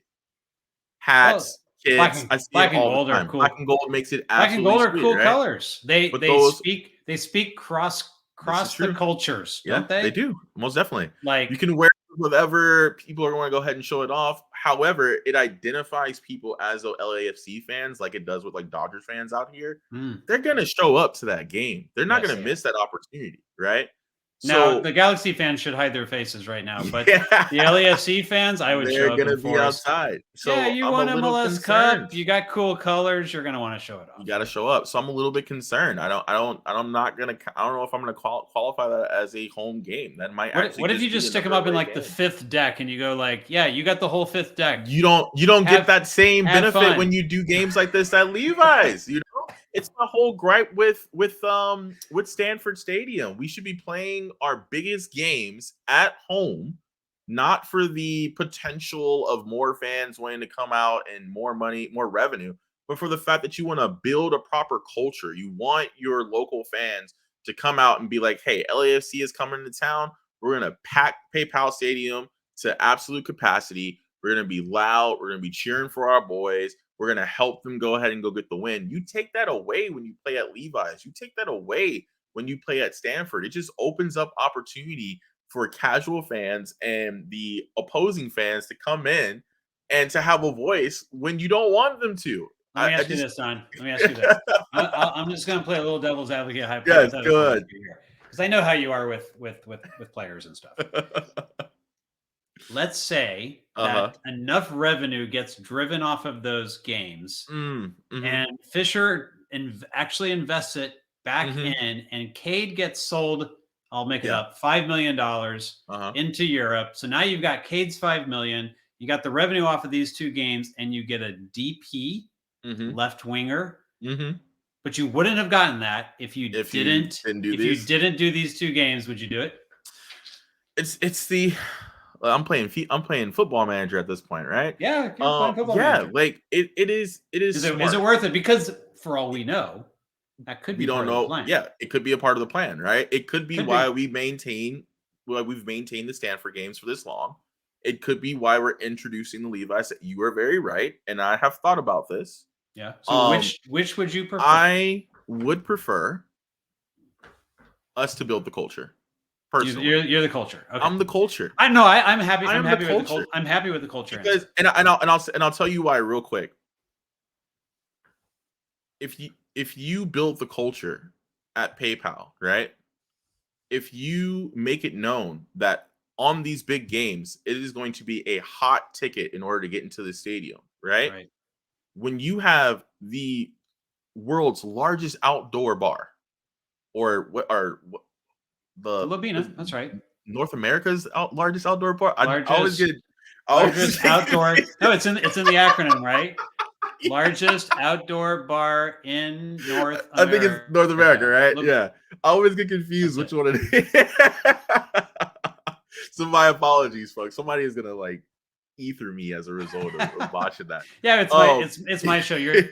Hats, kids, I see black it all and gold the time. Are cool. Black and gold makes it black and gold are sweet, cool right? colors. They speak cross the cultures, don't they? They do, most definitely. Like you can wear whatever, people are going to go ahead and show it off. However, it identifies people as though LAFC fans, like it does with like Dodgers fans out here. They're gonna show up to that game. They're not gonna miss that opportunity, right? Now, the Galaxy fans should hide their faces right now, but the LAFC fans, I would show up. They're going to be outside. So yeah, you won MLS Cup. You got cool colors. You're going to want to show it off. You got to show up. So I'm a little bit concerned. I don't know if I'm going to qualify that as a home game. That might actually. What if you just stick them up in like the fifth deck and you go like, yeah, you got the whole fifth deck. You don't get that same benefit when you do games like this at Levi's. It's my whole gripe with Stanford Stadium. We should be playing our biggest games at home, not for the potential of more fans wanting to come out and more money, more revenue, but for the fact that you want to build a proper culture. You want your local fans to come out and be like, hey, LAFC is coming to town. We're going to pack PayPal Stadium to absolute capacity. We're going to be loud. We're going to be cheering for our boys. We're going to help them go ahead and go get the win. You take that away when you play at Levi's. You take that away when you play at Stanford. It just opens up opportunity for casual fans and the opposing fans to come in and to have a voice when you don't want them to. Let me ask you this, Don. Let me ask you this. I'm just going to play a little devil's advocate. Yeah, good. Because I know how you are with players and stuff. Let's say that enough revenue gets driven off of those games and Fisher actually invests it back in, and Cade gets sold, I'll make it up, $5 million into Europe. So now you've got Cade's $5 million. You got the revenue off of these two games, and you get a DP left winger. But you wouldn't have gotten that if you didn't do these two games. Would you do it? It's the I'm playing Football Manager at this point, right? Yeah, Football Manager. Like it is. Is it worth it? Because for all we know, that could be. We don't know. Yeah, it could be a part of the plan, right? It could be we've maintained the Stanford games for this long. It could be why we're introducing the Levi's. You are very right, and I have thought about this. Yeah. So which would you prefer? I would prefer us to build the culture. personally. You're the culture. Okay. I'm the culture. I know. I'm happy. I'm happy with the culture. I'm happy with the culture because I'll tell you why real quick. If you build the culture at PayPal, right? If you make it known that on these big games, it is going to be a hot ticket in order to get into the stadium, right? Right. When you have the world's largest outdoor bar, or The Lobina. That's right. North America's largest outdoor bar. Largest outdoor. No, it's in the acronym, right? Largest outdoor bar in North America. I think it's North America, right? Yeah. I always get confused which one it is. So my apologies, folks. Somebody is gonna like ether me as a result of watching that. Yeah, it's my show. You're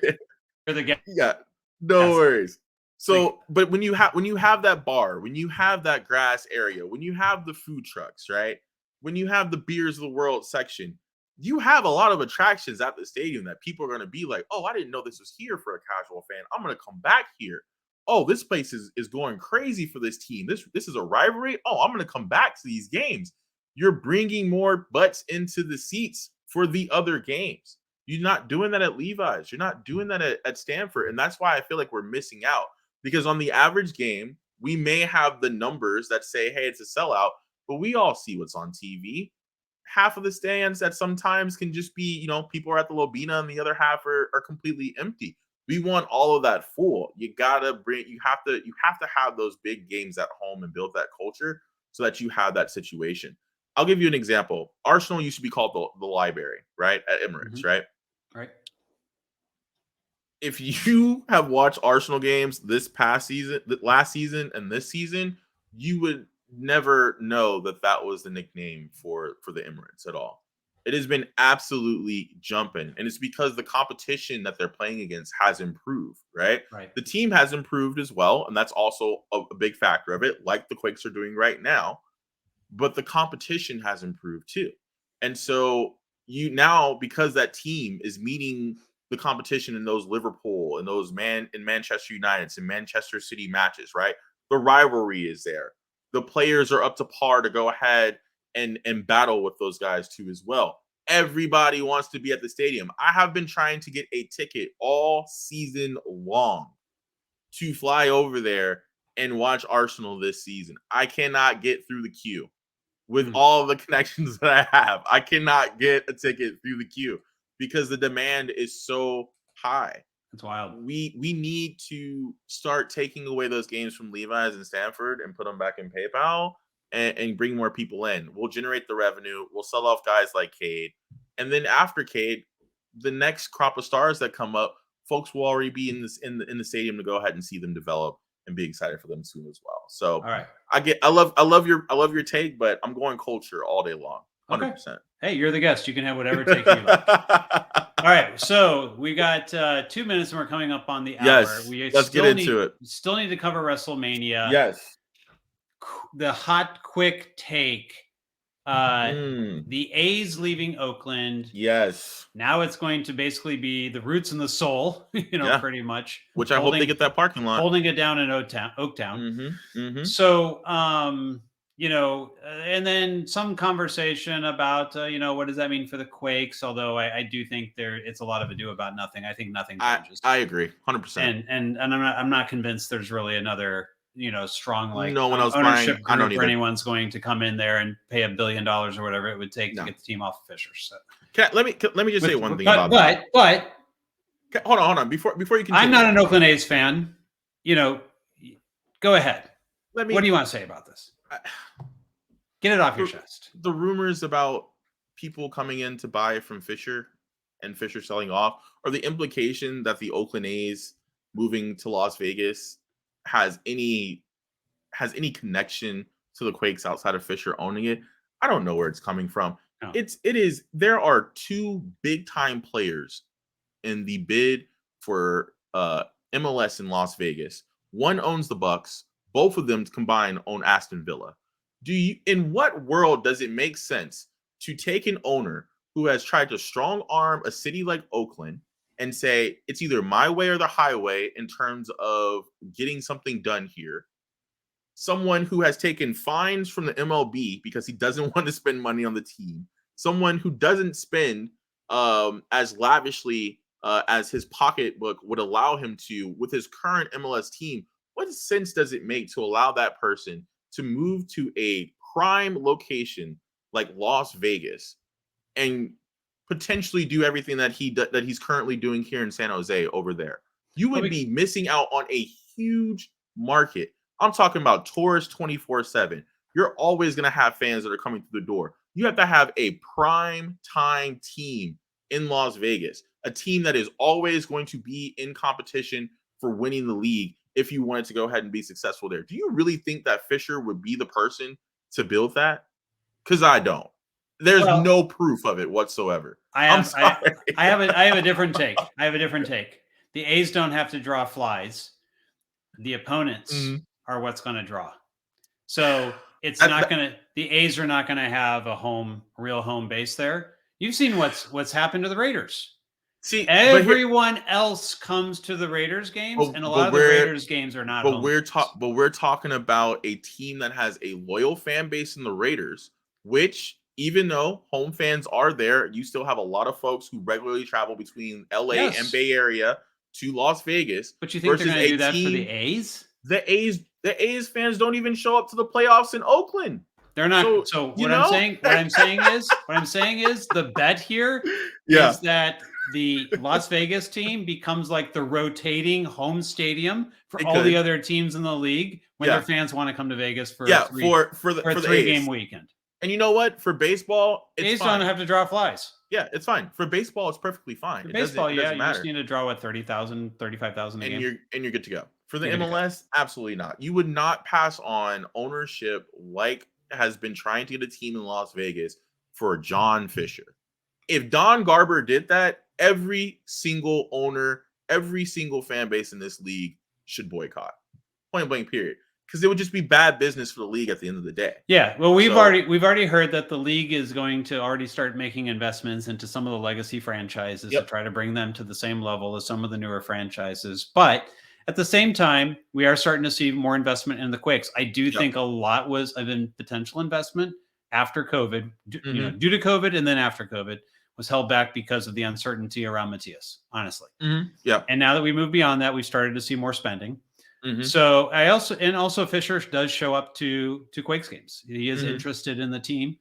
the guest. Yeah, no worries. So, but when you have that bar, when you have that grass area, when you have the food trucks, right? When you have the beers of the world section, you have a lot of attractions at the stadium that people are going to be like, oh, I didn't know this was here for a casual fan. I'm going to come back here. Oh, this place is going crazy for this team. This is a rivalry. Oh, I'm going to come back to these games. You're bringing more butts into the seats for the other games. You're not doing that at Levi's. You're not doing that at Stanford. And that's why I feel like we're missing out. Because on the average game, we may have the numbers that say, hey, it's a sellout, but we all see what's on TV. Half of the stands that sometimes can just be, people are at the Lobina and the other half are completely empty. We want all of that full. You have to have those big games at home and build that culture so that you have that situation. I'll give you an example. Arsenal used to be called the library, right? At Emirates, right? Right. If you have watched Arsenal games last season and this season, you would never know that was the nickname for the Emirates at all. It has been absolutely jumping, and it's because the competition that they're playing against has improved, right? Right. The team has improved as well, and that's also a big factor of it, like the Quakes are doing right now. But the competition has improved too. And so because that team is meeting the competition in those Liverpool and those Manchester United and Manchester City matches, right? The rivalry is there. The players are up to par to go ahead and battle with those guys too as well. Everybody wants to be at the stadium. I have been trying to get a ticket all season long to fly over there and watch Arsenal this season. I cannot get through the queue. With all the connections that I have, I cannot get a ticket through the queue because the demand is so high. It's wild. We need to start taking away those games from Levi's and Stanford and put them back in PayPal and bring more people in. We'll generate the revenue. We'll sell off guys like Cade. And then after Cade, the next crop of stars that come up, folks will already be in the stadium to go ahead and see them develop and be excited for them soon as well. So all right. I love your take, but I'm going culture all day long. 100%. Okay. Hey, you're the guest. You can have whatever take you like. All right. So we got 2 minutes and we're coming up on the hour. Yes. Let's get into it. Still need to cover WrestleMania. Yes. The hot, quick take. The A's leaving Oakland. Yes. Now it's going to basically be the Roots and the Soul, pretty much. Which I hope they get that parking lot. Holding it down in Oaktown. So, and then some conversation about, what does that mean for the Quakes? Although I do think it's a lot of ado about nothing. I think nothing changes. I agree, 100%. And I'm not convinced there's really another, strong ownership group or anyone's going to come in there and pay $1 billion or whatever it would take to get the team off of Fisher. So let me just say one thing about that. But hold on. Before you continue, I'm not an Oakland A's fan. Go ahead. What do you want to say about this? Get it off your chest. The rumors about people coming in to buy from Fisher and Fisher selling off, or the implication that the Oakland A's moving to Las Vegas has any connection to the Quakes outside of Fisher owning it. I don't know where it's coming from. No. There are two big time players in the bid for MLS in Las Vegas. One owns the Bucks. Both of them combined own Aston Villa. In what world does it make sense to take an owner who has tried to strong arm a city like Oakland and say it's either my way or the highway in terms of getting something done here, someone who has taken fines from the MLB because he doesn't want to spend money on the team, someone who doesn't spend as lavishly as his pocketbook would allow him to with his current MLS team. What sense does it make to allow that person to move to a prime location like Las Vegas and potentially do everything that he's currently doing here in San Jose over there? You would be missing out on a huge market. I'm talking about tourists 24/7. You're always going to have fans that are coming through the door. You have to have a prime time team in Las Vegas, a team that is always going to be in competition for winning the league if you wanted to go ahead and be successful there. Do you really think that Fisher would be the person to build that? Because I don't. There's no proof of it whatsoever. I have a different take. The A's don't have to draw flies. The opponents are what's going to draw. So it's the A's are not going to have a real home base there. You've seen what's happened to the Raiders. See, everyone else comes to the Raiders games, and a lot of the Raiders games are not. But we're talking about a team that has a loyal fan base in the Raiders, which, even though home fans are there, you still have a lot of folks who regularly travel between LA and Bay Area to Las Vegas. But you think they're going to do that for the A's? The A's fans don't even show up to the playoffs in Oakland. They're not. So what I'm saying is the bet here is that the Las Vegas team becomes like the rotating home stadium for all the other teams in the league when their fans want to come to Vegas for a three-game weekend. And you know what? For baseball, it's A's don't have to draw flies. Yeah, it's fine. For baseball, it's perfectly fine. For baseball, you just need to draw 30,000, 35,000 a game. And you're good to go. For the MLS, absolutely not. You would not pass on ownership like has been trying to get a team in Las Vegas for John Fisher. If Don Garber did that, every single owner, every single fan base in this league should boycott. Point blank, period. Because it would just be bad business for the league at the end of the day. Yeah, well, we've already heard that the league is going to already start making investments into some of the legacy franchises to try to bring them to the same level as some of the newer franchises. But at the same time, we are starting to see more investment in the Quakes. I do think a lot was of potential investment after COVID, due to COVID, and then after COVID was held back because of the uncertainty around Matias. Honestly, yeah. And now that we move beyond that, we started to see more spending. So also Fisher does show up to Quakes games. He is interested in the team.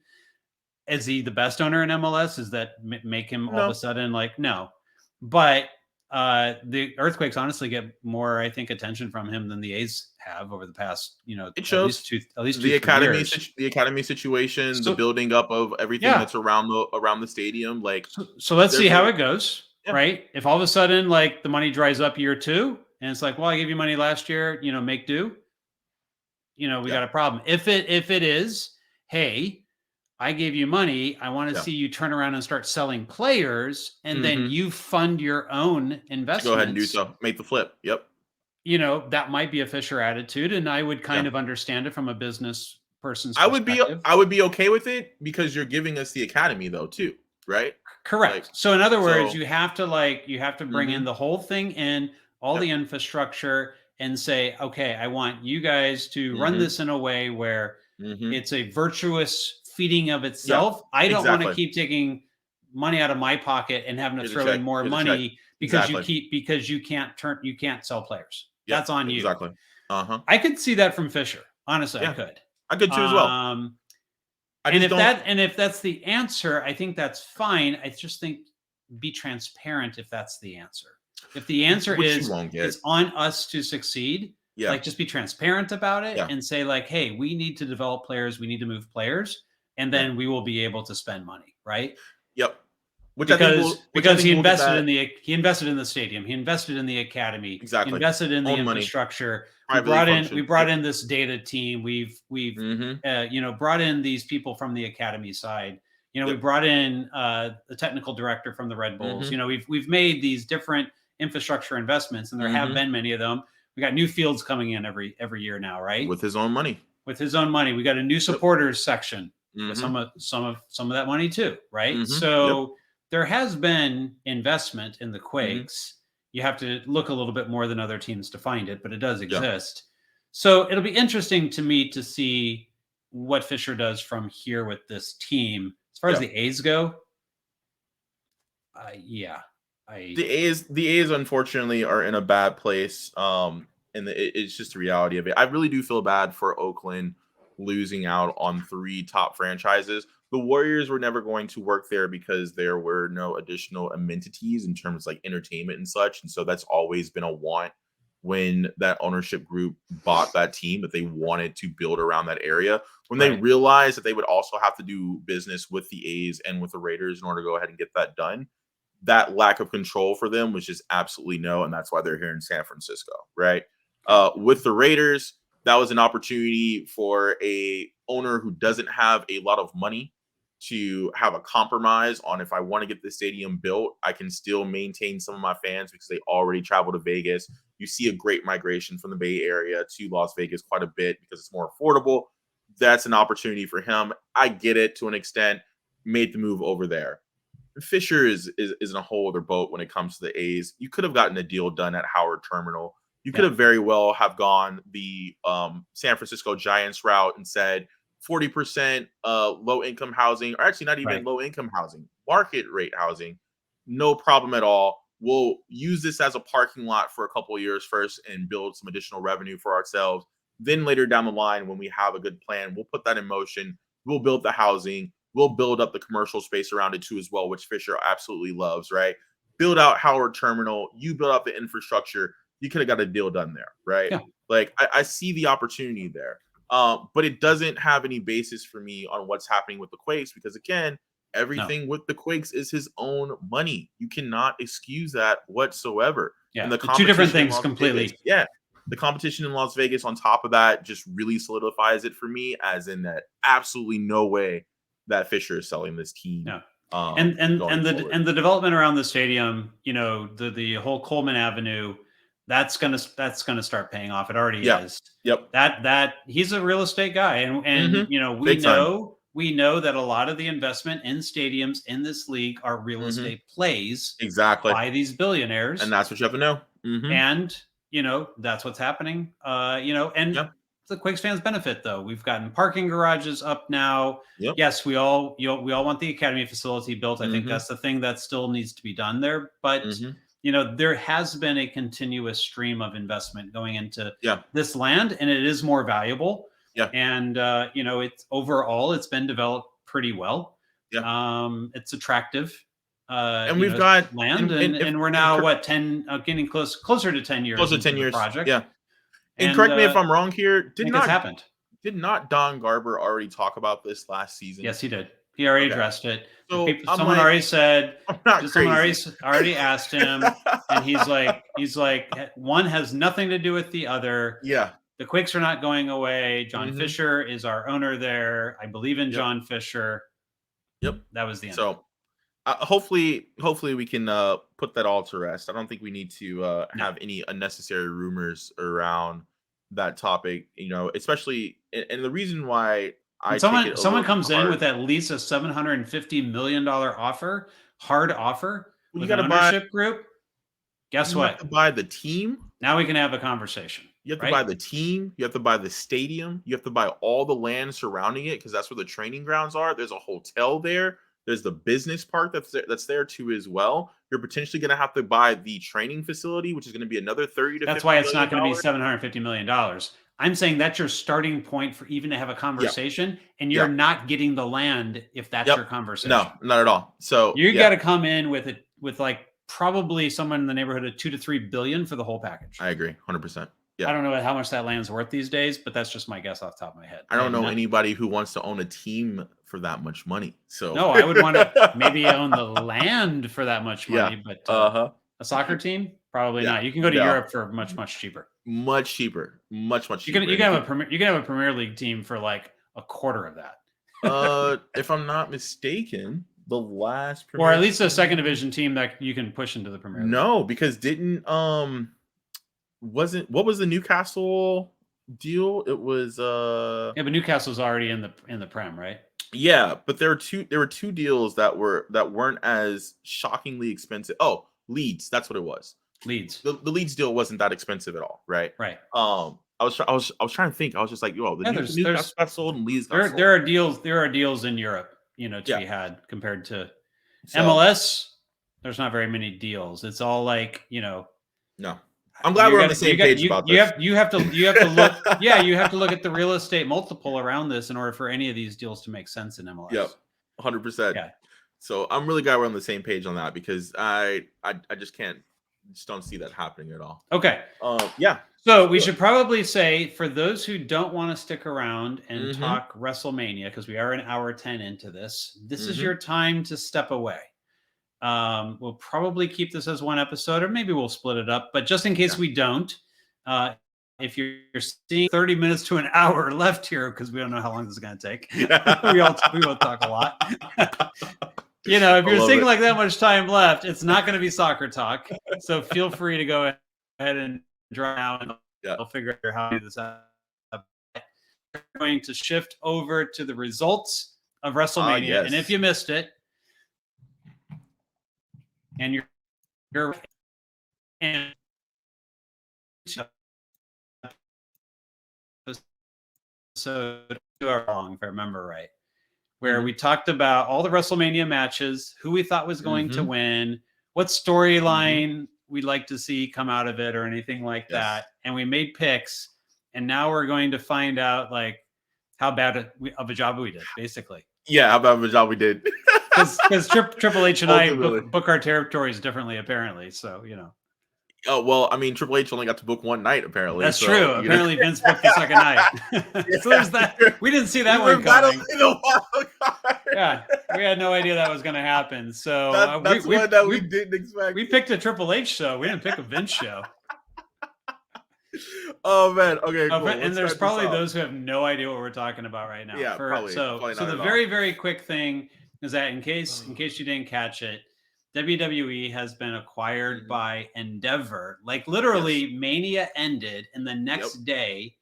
Is he the best owner in MLS? Does that make him all of a sudden like no? But the Earthquakes honestly get more, I think, attention from him than the A's have over the past, it shows at least the academy situation, the building up of everything that's around the stadium. Like, so let's see how it goes, right? If all of a sudden like the money dries up year 2. And it's like, well, I gave you money last year, make do. We got a problem. If it is, hey, I gave you money. I want to see you turn around and start selling players, and then you fund your own investments. Go ahead and do so. Make the flip. Yep. That might be a Fisher attitude, and I would kind of understand it from a business person's perspective. I would be okay with it because you're giving us the academy though too, right? Correct. So in other words, you have to bring in the whole thing in. All the infrastructure and say, okay, I want you guys to run this in a way where it's a virtuous feeding of itself. I don't want to keep taking money out of my pocket and having to throw in more money because you can't sell players. That's on you. Exactly. I could see that from Fisher. Honestly, I could. I could too as well. And if that's the answer, I think that's fine. I just think be transparent if that's the answer. If the answer is it's on us to succeed, like just be transparent about it and say like, hey, we need to develop players, we need to move players, and then we will be able to spend money, right? Yep. Because he invested in the stadium, he invested in the academy, he invested in the infrastructure. We brought in this data team. We've brought in these people from the academy side. We brought in the technical director from the Red Bulls. We've made these different infrastructure investments, and there have been many of them. We got new fields coming in every year now, right? With his own money. We got a new supporters section. With some of that money too, right? So there has been investment in the Quakes. You have to look a little bit more than other teams to find it, but it does exist. So it'll be interesting to me to see what Fisher does from here with this team. As far as the A's go, the A's unfortunately are in a bad place. And it's just the reality of it. I really do feel bad for Oakland losing out on 3 top franchises. The Warriors were never going to work there because there were no additional amenities in terms of like entertainment and such. And so that's always been a want when that ownership group bought that team, that they wanted to build around that area. When they realized that they would also have to do business with the A's and with the Raiders in order to go ahead and get that done, that lack of control for them was just absolutely no. And that's why they're here in San Francisco, right? With the Raiders, that was an opportunity for a owner who doesn't have a lot of money to have a compromise on, if I want to get the stadium built, I can still maintain some of my fans because they already travel to Vegas. You see a great migration from the Bay Area to Las Vegas quite a bit because it's more affordable. That's an opportunity for him. I get it to an extent, made the move over there. Fisher is in a whole other boat when it comes to the A's. You could have gotten a deal done at Howard Terminal. You could have very well have gone the San Francisco Giants route and said 40% low income housing, or actually not even low income housing, market rate housing, no problem at all. We'll use this as a parking lot for a couple of years first and build some additional revenue for ourselves. Then later down the line, when we have a good plan, we'll put that in motion. We'll build the housing. We'll build up the commercial space around it too as well, which Fisher absolutely loves, right? Build out Howard Terminal. You build out the infrastructure. You could have got a deal done there, right? Yeah. Like I see the opportunity there. But it doesn't have any basis for me on what's happening with the Quakes because, again, everything with the Quakes is his own money. You cannot excuse that whatsoever. Yeah, and the two different things completely. Vegas, the competition in Las Vegas on top of that just really solidifies it for me, as in that absolutely no way that Fisher is selling this team. No. And the development around the stadium, you know, the whole Coleman Avenue, that's gonna start paying off. It already is. Yep. That he's a real estate guy, and you know, we know that a lot of the investment in stadiums in this league are real estate plays by these billionaires, and that's what you have to know. And you know, that's what's happening. You know, and the Quakes fans benefit though. We've gotten parking garages up now. Yes, we all want the academy facility built. I think that's the thing that still needs to be done there, but you know, there has been a continuous stream of investment going into this land, and it is more valuable. And you know, it's been developed pretty well. It's attractive. And we've got land, and we're now getting closer to 10 years. Closer to 10 years. Project. Yeah. And correct me if I'm wrong here. Did not Don Garber already talk about this last season? Yes, he did. He already addressed it. So someone already said. Someone already asked him, and he's like, one has nothing to do with the other. Yeah. The Quakes are not going away. John Fisher is our owner there. I believe in John Fisher. Yep. That was the end. So hopefully we can put that all to rest. I don't think we need to have any unnecessary rumors around that topic, you know, especially, and the reason why someone comes in with at least a $750 million hard offer with an ownership group. Guess what? You have to buy the team. Now we can have a conversation. You have to buy the team. You have to buy the stadium. You have to buy all the land surrounding it because that's where the training grounds are. There's a hotel there. There's the business park that's there too as well. You're potentially going to have to buy the training facility, which is going to be another $30 to $50 That's why it's not going to be $750 million. I'm saying that's your starting point for even to have a conversation, and you're not getting the land if that's your conversation. No, not at all. So you got to come in with like probably someone in the neighborhood of $2 to $3 billion for the whole package. I agree, 100%. I don't know how much that land's worth these days, but that's just my guess off the top of my head. I don't know anybody who wants to own a team for that much money. So no, I would want to maybe own the land for that much money, but a soccer team, probably not. You can go to Europe for much cheaper. Much cheaper. Much cheaper. You can have a Premier League team for like a quarter of that. If I'm not mistaken, the last or at least a second division team that you can push into the Premier League. No, because what was the Newcastle deal? It was but Newcastle's already in the Prem, right? Yeah, but there were two deals that weren't as shockingly expensive. Leeds, that's what it was. Leeds. The Leeds deal wasn't that expensive at all, right? Right. I was trying to think. I was just like, yo, the news got sold and Lee's got sold. There are deals in Europe, to be had compared to So, MLS. There's not very many deals. It's all like, No. I'm glad we're on the same page about this. You have to look. Yeah, you have to look at the real estate multiple around this in order for any of these deals to make sense in MLS. Yep, 100%. Yeah. So I'm really glad we're on the same page on that, because I just don't see that happening at all. Okay. Yeah. So we should probably say, for those who don't want to stick around and talk WrestleMania, because we are an hour 10 into this is your time to step away. We'll probably keep this as one episode, or maybe we'll split it up. But just in case we don't, if you're seeing 30 minutes to an hour left here, because we don't know how long this is going to take, we won't talk a lot. If you're seeing like that much time left, it's not going to be soccer talk. So feel free to go ahead and draw out, and I'll figure out how to do this. We're going to shift over to the results of WrestleMania, and if you missed it, and you're and so long, if I remember right, where we talked about all the WrestleMania matches, who we thought was going to win, what storyline we'd like to see come out of it, or anything like that, and we made picks. And now we're going to find out like how bad of a job we did, basically. Yeah, how bad of a job we did. Because Triple H and I book our territories differently, apparently. So, Oh, well, I mean, Triple H only got to book one night, apparently. That's true. Apparently, Vince booked the second night. So there's that. We didn't see that one coming. Yeah, we had no idea that was going to happen. So that's one that we didn't expect. We picked a Triple H show. We didn't pick a Vince show. Oh man, okay, cool. And there's probably those who have no idea what we're talking about right now. Yeah, probably. So the very, very quick thing is that in case you didn't catch it, WWE has been acquired by Endeavor. Like literally, Mania ended, and the next day,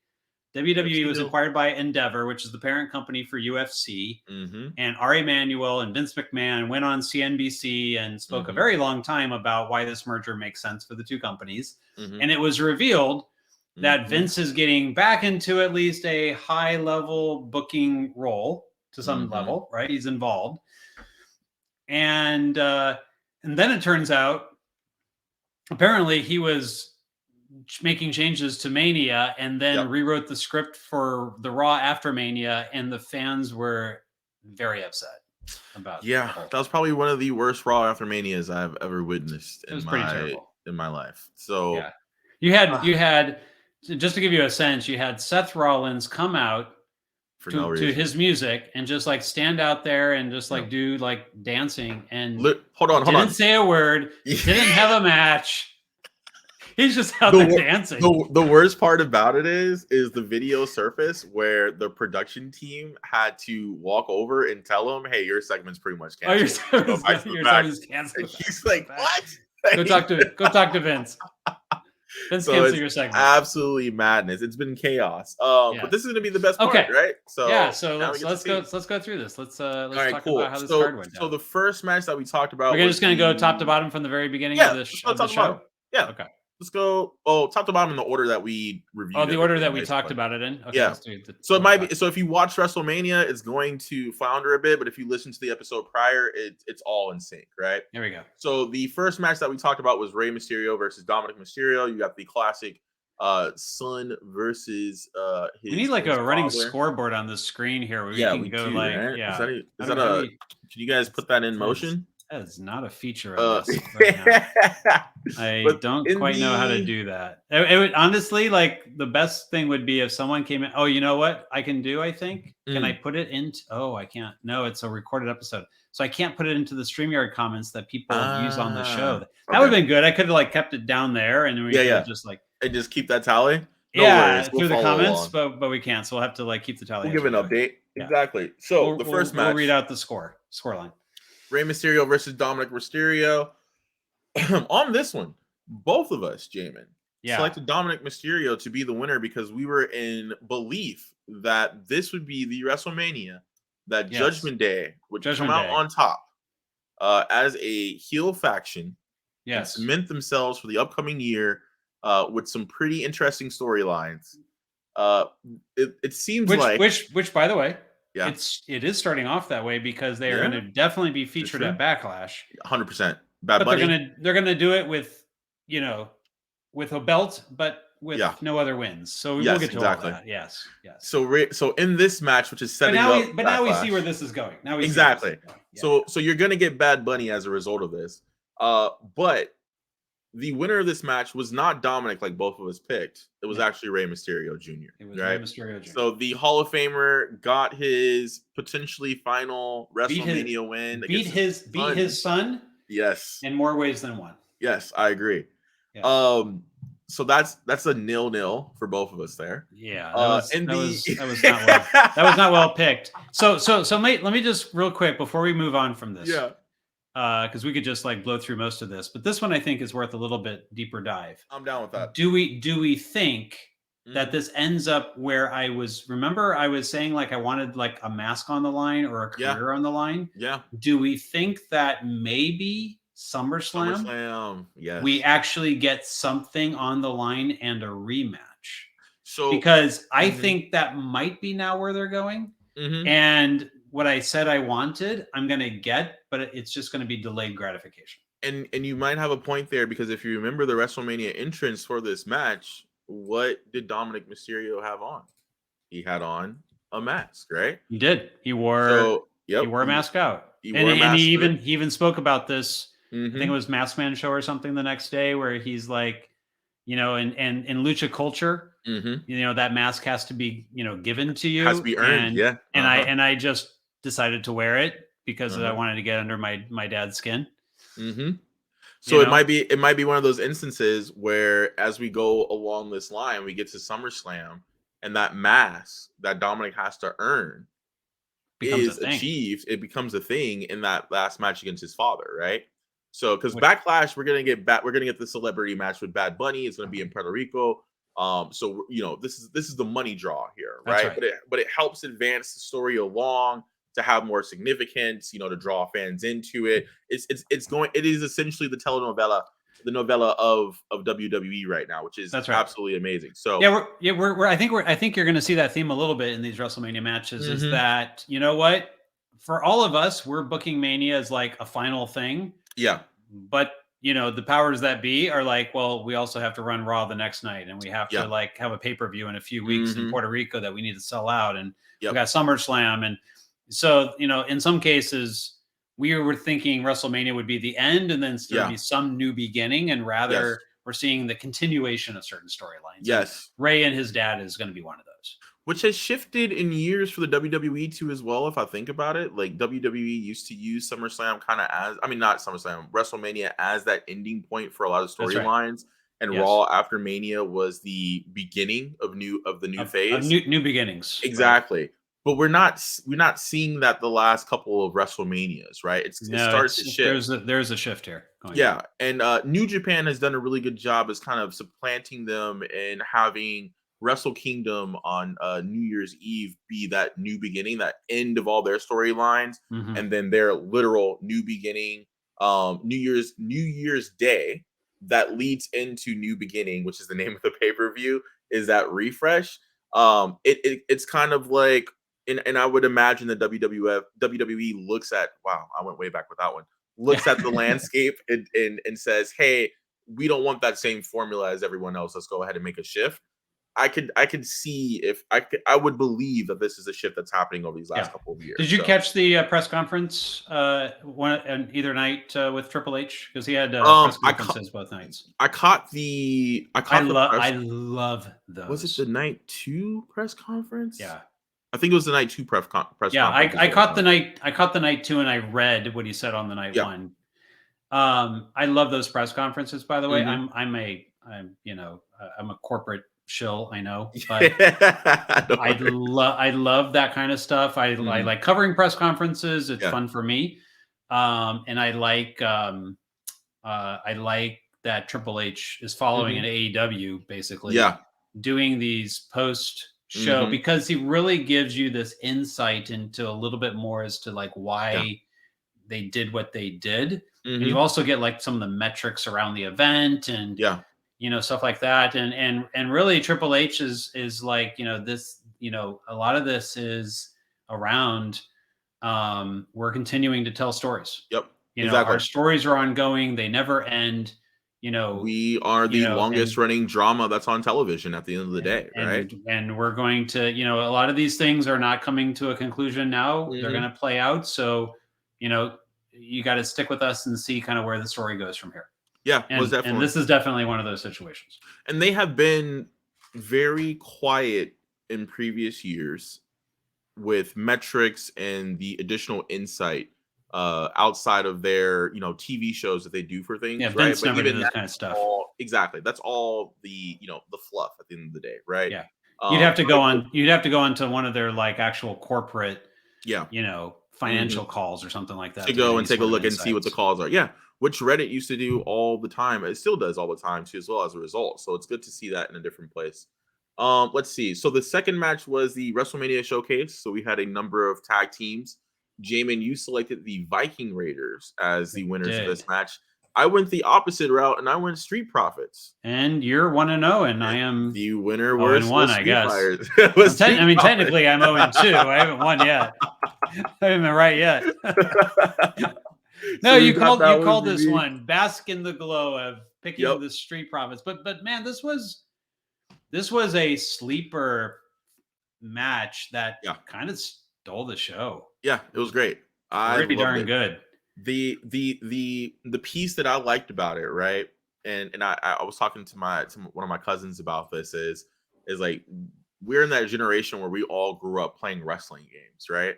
WWE was acquired by Endeavor, which is the parent company for UFC. And Ari Emanuel and Vince McMahon went on CNBC and spoke a very long time about why this merger makes sense for the two companies. And it was revealed that Vince is getting back into at least a high-level booking role to some level, right? He's involved. And then it turns out, apparently he was making changes to Mania and then rewrote the script for the Raw after Mania, and the fans were very upset about it. Yeah, that was probably one of the worst Raw after Manias I've ever witnessed in my life. So you had just to give you a sense, you had Seth Rollins come out to his music and just like stand out there and just like do like dancing and didn't say a word, didn't have a match. He's just out there dancing. The worst part about it is the video surface where the production team had to walk over and tell him, "Hey, your segment's pretty much canceled." Your segment's canceled. He's like, "What?" Go talk to Vince. Vince, cancel your segment. Absolutely madness. It's been chaos. But this is gonna be the best part, right? So let's go through this. Let's talk about how this card went down. So the first match that we talked about, we're just gonna go top to bottom from the very beginning of the show. Yeah. Okay. Let's go. Top to bottom in the order that we reviewed. Oh, the order that we talked about it in. Okay, yeah. So it might be. So if you watch WrestleMania, it's going to flounder a bit. But if you listen to the episode prior, it's all in sync, right? Here we go. So the first match that we talked about was Rey Mysterio versus Dominic Mysterio. You got the classic son versus his. We need like a running scoreboard on the screen here where we can go like, right? Is that a? Can you guys put that in motion? That is not a feature of this right now. I don't quite know how to do that. It would honestly, like, the best thing would be if someone came in. Oh, you know what I can do? I think. Can I put it into? Oh, I can't. No, it's a recorded episode, so I can't put it into the StreamYard comments that people use on the show. That would have been good. I could have like kept it down there, and we could just like and just keep that tally. No worries. Through the comments, but we can't. So we'll have to like keep the tally. We'll give an update. Exactly. So the first match. We'll read out the scoreline. Rey Mysterio versus Dominic Mysterio. On this one, both of us, Jamon, selected Dominic Mysterio to be the winner because we were in belief that this would be the WrestleMania that Judgment Day would come out on top as a heel faction and cement themselves for the upcoming year with some pretty interesting storylines. It seems like which by the way, yeah, it is starting off that way because they are going yeah, to definitely be it's featured true, at Backlash, 100%. Bad but Bunny, they're gonna do it with, you know, with a belt, but yeah, with no other wins. So we will yes, get to all exactly. that. Yes, yes. So in this match, which is setting up But now we see where Backlash, this is going. Now we see where this is exactly. going. Yeah, So you're gonna get Bad Bunny as a result of this. But the winner of this match was not Dominic like both of us picked. It was yeah. actually Rey Mysterio Jr. It was Rey Right. Mysterio Jr. So the Hall of Famer got his potentially final Beat his WrestleMania win against his beat son. his son Yes. in more ways than one. Yes, I agree. Yeah. So that's a 0-0 for both of us there. Yeah, And that was not well. That was not well picked. So let me just real quick before we move on from this. Yeah. Because we could just like blow through most of this, but this one I think is worth a little bit deeper dive. I'm down with that. Do we think that Mhm. this ends up where I was saying like I wanted like a mask on the line or a Yeah. career on the line? Yeah. Do we think that maybe SummerSlam Yes. we actually get something on the line and a rematch? So Because I think that might be now where they're going. And what I said I wanted, I'm going to get, but it's just going to be delayed gratification. And you might have a point there because if you remember the WrestleMania entrance for this match, what did Dominic Mysterio have on? He had on a mask, right? He did. He wore a mask out. And he even spoke about this. I think it was Mask Man show or something the next day where he's like, you know, and in lucha culture, you know, that mask has to be, you know, given to you. Has to be earned, yeah. And I just decided to wear it because I wanted to get under my dad's skin. So it might be one of those instances where as we go along this line, we get to SummerSlam and that mask that Dominic has to earn is achieved. It becomes a thing in that last match against his father, right? So because Backlash, we're gonna get the celebrity match with Bad Bunny. It's gonna be in Puerto Rico. So you know, this is the money draw here, right? But it helps advance the story along to have more significance, you know, to draw fans into it. It is essentially the telenovela, the novella of WWE right now, which is absolutely amazing. So I think you're going to see that theme a little bit in these WrestleMania matches. Is that, you know what, for all of us, we're booking Mania as like a final thing. Yeah, but you know, the powers that be are like, well, we also have to run Raw the next night, and we have to like have a pay-per-view in a few weeks in Puerto Rico that we need to sell out, and we got SummerSlam, and so, you know, in some cases, we were thinking WrestleMania would be the end, and then there would be some new beginning, and rather we're seeing the continuation of certain storylines. Yes, and Ray and his dad is going to be one of those, which has shifted in years for the WWE too as well. If I think about it, like WWE used to use SummerSlam kind of as, I mean, not SummerSlam, WrestleMania as that ending point for a lot of storylines, and Raw after Mania was the beginning of the new phase, of new beginnings. Exactly. Right? But we're not seeing that the last couple of WrestleManias, right? It starts to shift. There's a shift here. And New Japan has done a really good job as kind of supplanting them and having Wrestle Kingdom on New Year's Eve be that new beginning, that end of all their storylines, and then their literal new beginning, New Year's Day that leads into New Beginning, which is the name of the pay-per-view, is that refresh. It's kind of like. And I would imagine the WWE looks at, wow, I went way back with that one, looks at the landscape and says, hey, we don't want that same formula as everyone else. Let's go ahead and make a shift. I could see if I would believe that this is a shift that's happening over these last couple of years. Did you catch the press conference either night with Triple H? Because he had press conferences both nights. I love those. Was it the night 2 press conference? Yeah. I think it was the night 2 press conference. Yeah, I caught the night 2, and I read what he said on the night 1. I love those press conferences. By the way, I'm a corporate shill. I know, but I love that kind of stuff. I like covering press conferences. It's fun for me, and I like that Triple H is following an AEW basically. Doing these post show because he really gives you this insight into a little bit more as to like why they did what they did, and you also get like some of the metrics around the event, and stuff like that. And really Triple H is like, this, a lot of this is around, we're continuing to tell stories. Yep. Our stories are ongoing. They never end. We are the longest running drama that's on television at the end of the day, right? And we're going to, a lot of these things are not coming to a conclusion now. They're going to play out. So, you got to stick with us and see kind of where the story goes from here. Yeah, and this is definitely one of those situations. And they have been very quiet in previous years with metrics and the additional insight outside of their TV shows that they do for things. Yeah, right? Vince never did this kind of stuff. Exactly. That's all the the fluff at the end of the day, right? Yeah. You'd have to go on. You'd have to go into one of their like actual corporate, financial calls or something like that to go and take a look and see what the calls are. Yeah, which Reddit used to do all the time. It still does all the time too, as well as a result. So it's good to see that in a different place. Let's see. So the second match was the WrestleMania Showcase. So we had a number of tag teams. Jamon, you selected the Viking Raiders as the winners of this match. I went the opposite route, and I went Street Profits. And you're 1-0, and I am the winner. 0-1, I guess. Technically, I'm 0-2. I haven't won yet. I haven't been right yet. No, so you called this one. Bask in the glow of picking the Street Profits. But man, this was a sleeper match that kind of stole the show. Yeah, it was great. Pretty darn good. The piece that I liked about it, right? And I was talking to one of my cousins about this is like, we're in that generation where we all grew up playing wrestling games, right?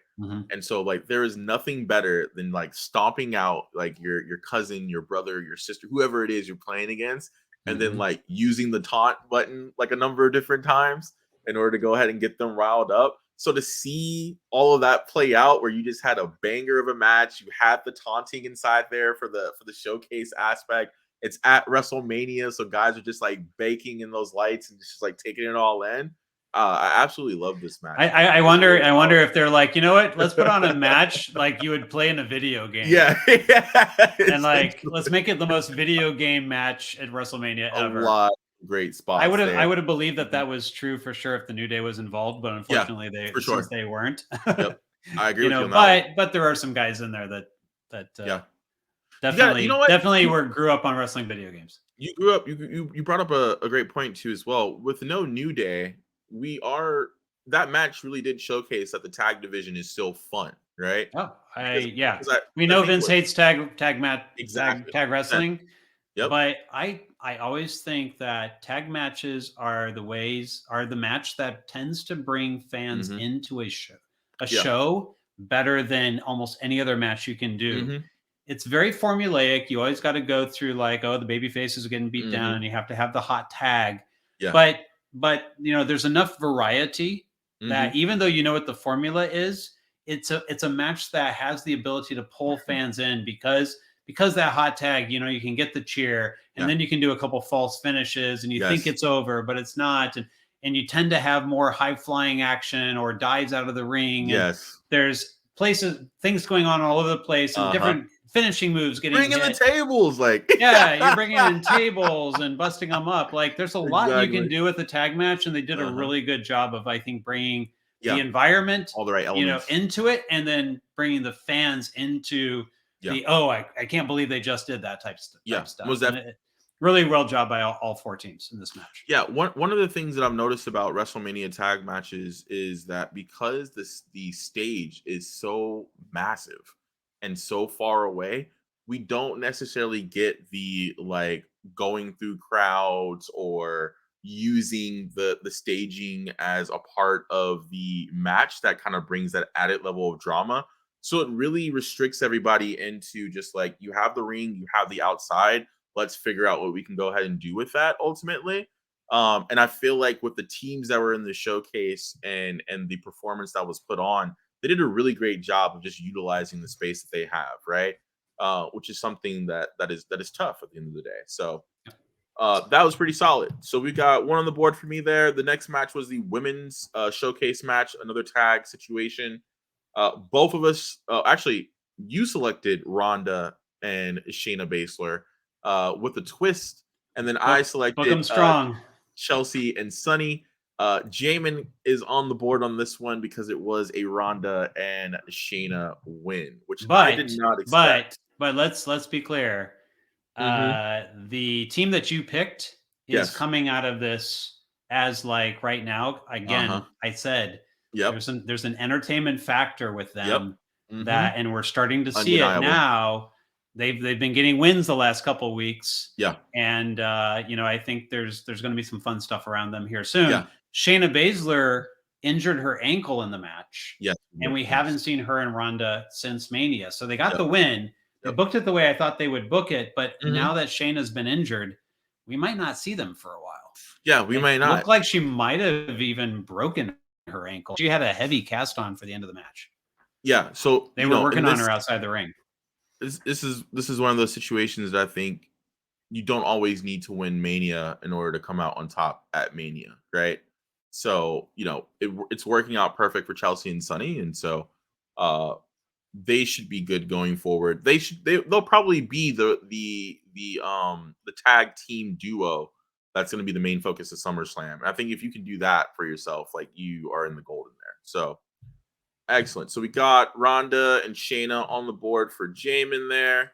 And so like there is nothing better than like stomping out like your cousin, your brother, your sister, whoever it is you're playing against, and then like using the taunt button like a number of different times in order to go ahead and get them riled up. So to see all of that play out, where you just had a banger of a match, you had the taunting inside there for the showcase aspect. It's at WrestleMania, so guys are just like baking in those lights and just like taking it all in. I absolutely love this match. I wonder if they're like, you know what? Let's put on a match like you would play in a video game. Yeah. And like, let's make it the most video game match at WrestleMania ever. A lot of great spots. I would have believed that was true for sure if the New Day was involved, but unfortunately since they weren't. Yep. I agree with you. But there are some guys in there that definitely grew up on wrestling video games. You grew up. You brought up a great point too as well. With no New Day, that match really did showcase that the tag division is still fun, right? Oh, we know Vince hates tag wrestling. Yep. But I always think that tag matches are the match that tends to bring fans into a show better than almost any other match you can do. It's very formulaic. You always got to go through like, the baby faces are getting beat down and you have to have the hot tag. Yeah. But there's enough variety that even though you know what the formula is, it's a match that has the ability to pull fans in because that hot tag, you can get the cheer and then you can do a couple false finishes and you think it's over, but it's not. And you tend to have more high flying action or dives out of the ring. Yes. There's things going on all over the place and different finishing moves getting bringing hit. The tables, like you're bringing in tables and busting them up. Like there's a lot you can do with the tag match, and they did a really good job of, I think, bringing the environment, all the right elements, into it, and then bringing the fans into I can't believe they just did that type of stuff. Was that really well job by all four teams in this match? Yeah, one of the things that I've noticed about WrestleMania tag matches is that because the stage is so massive and so far away, we don't necessarily get the like going through crowds or using the staging as a part of the match that kind of brings that added level of drama. So it really restricts everybody into just like, you have the ring, you have the outside. Let's figure out what we can go ahead and do with that ultimately. And I feel like with the teams that were in the showcase and the performance that was put on, they did a really great job of just utilizing the space that they have, right? Which is something that is tough at the end of the day. So that was pretty solid. So we got one on the board for me there. The next match was the women's showcase match, another tag situation. Both of us, actually, you selected Ronda and Shayna Baszler with a twist and then I Book selected them strong. Chelsea and Sunny. Jamon is on the board on this one because it was a Ronda and Shayna win, which I did not expect. But let's be clear. The team that you picked is coming out of this as like right now. Again, I said there's an entertainment factor with them that, and we're starting to see it now. They've been getting wins the last couple of weeks. Yeah. And I think there's going to be some fun stuff around them here soon. Yeah. Shayna Baszler injured her ankle in the match. Yes. And we haven't seen her and Ronda since Mania. So they got the win. They booked it the way I thought they would book it, but now that Shayna's been injured, we might not see them for a while. Yeah, we might not. Looked like she might have even broken her ankle. She had a heavy cast on for the end of the match. Yeah, so they were working on her outside the ring. This is one of those situations that I think you don't always need to win Mania in order to come out on top at Mania, right? So it's working out perfect for Chelsea and Sunny, and so they should be good going forward. They'll probably be the tag team duo that's going to be the main focus of SummerSlam. And I think if you can do that for yourself, like, you are in the golden there. So excellent. So we got Ronda and Shayna on the board for Jamon there.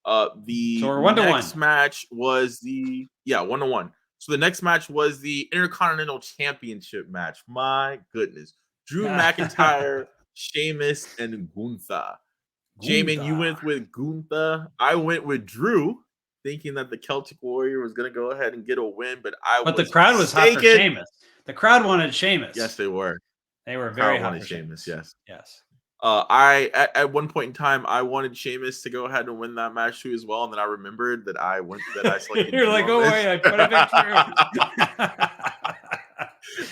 The next match was 1-1. So the next match was the Intercontinental Championship match. My goodness. Drew McIntyre, Sheamus, and Gunther. Jamon, you went with Gunther. I went with Drew, thinking that the Celtic Warrior was going to go ahead and get a win, but the crowd was hot for Sheamus. The crowd wanted Sheamus. Yes, they were. They were very hot for Sheamus. Yes. At one point in time, I wanted Sheamus to go ahead and win that match too as well, and then I remembered that I selected. You're like, oh wait, I put a picture.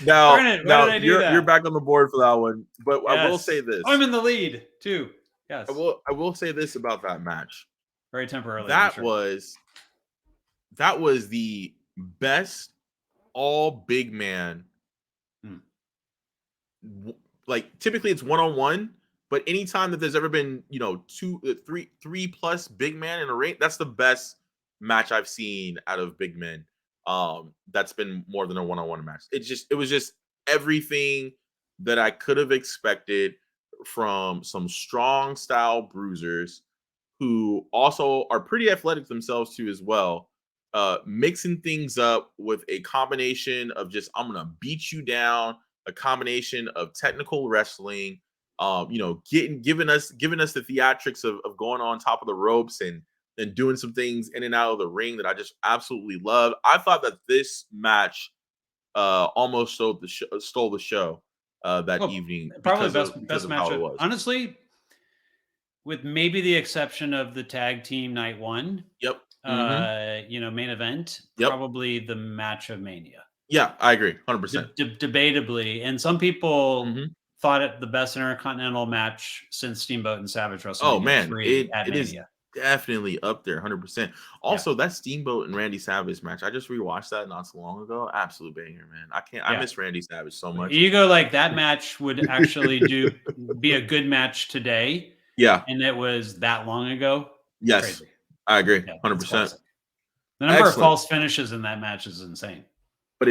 Now you're back on the board for that one, but yes. I will say this: I'm in the lead too. Yes, I will say this about that match. Very temporarily. That was the best all big man. Like, typically it's 1-on-1, but anytime that there's ever been, 3 plus big man in a ring, that's the best match I've seen out of big men. That's been more than a 1-on-1 match. It was just everything that I could have expected from some strong style bruisers who also are pretty athletic themselves too as well. Mixing things up with a combination of just, I'm gonna beat you down, a combination of technical wrestling, giving us the theatrics of going on top of the ropes and doing some things in and out of the ring that I just absolutely love. I thought that this match almost stole the show that evening. Probably best match. Honestly, with maybe the exception of the tag team night one. Yep. Main event. Yep. Probably the match of Mania. Yeah, I agree, 100%. Debatably, and some people thought it the best Intercontinental match since Steamboat and Savage WrestleMania. Oh man, it is definitely up there, 100%. Also, that Steamboat and Randy Savage match, I just rewatched that not so long ago. Absolute banger, man. I miss Randy Savage so much. You go like that match would actually be a good match today. Yeah, and it was that long ago. Yes, crazy. I agree, 100%. The number of false finishes in that match is insane. But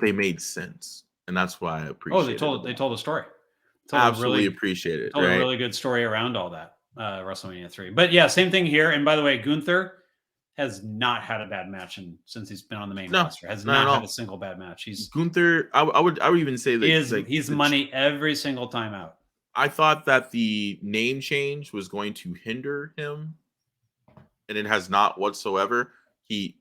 they made sense, and that's why I appreciate. They told a story. Absolutely appreciate it. Told a really good story around all that WrestleMania 3. But yeah, same thing here. And by the way, Gunther has not had a bad match since he's been on the main roster. Has not had a single bad match. He's Gunther. I would even say that he's money every single time out. I thought that the name change was going to hinder him, and it has not whatsoever. He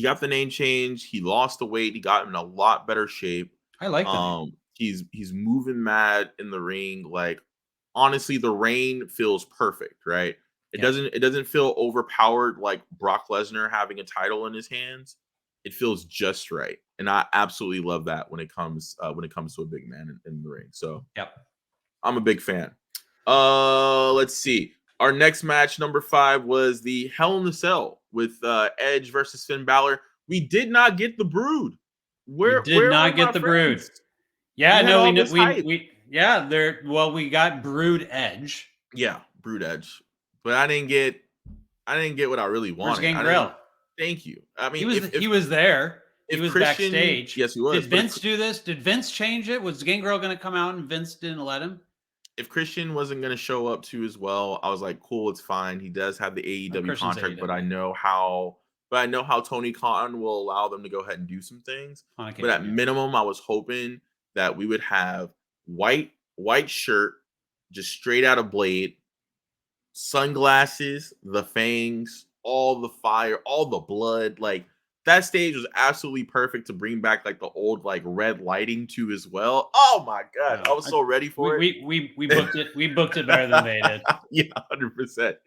got the name change. He lost the weight. He got in a lot better shape. I like that. He's moving mad in the ring. Like, honestly, the reign feels perfect, right? It doesn't feel overpowered like Brock Lesnar having a title in his hands. It feels just right, and I absolutely love that when it comes to a big man in the ring. So I'm a big fan. Let's see. Our next match, number 5, was the Hell in the Cell with Edge versus Finn Balor. We did not get the Brood. We did not get the Brood. Yeah, no, we got Brood Edge. Yeah, Brood Edge. But I didn't get what I really wanted. Gangrel? Thank you. I mean, he was there. He was Christian, backstage. yes, he was. Did Vince do this? Did Vince change it? Was Gangrel going to come out and Vince didn't let him? If Christian wasn't going to show up too as well, I was like, cool, it's fine. He does have the AEW contract, but I know how Tony Khan will allow them to go ahead and do some things. But at minimum, I was hoping that we would have white shirt, just straight out of Blade, sunglasses, the fangs, all the fire, all the blood. Like, that stage was absolutely perfect to bring back like the old like red lighting too as well. Oh my god, I was so ready for it. We booked it. We booked it better than they did. Yeah, 100%.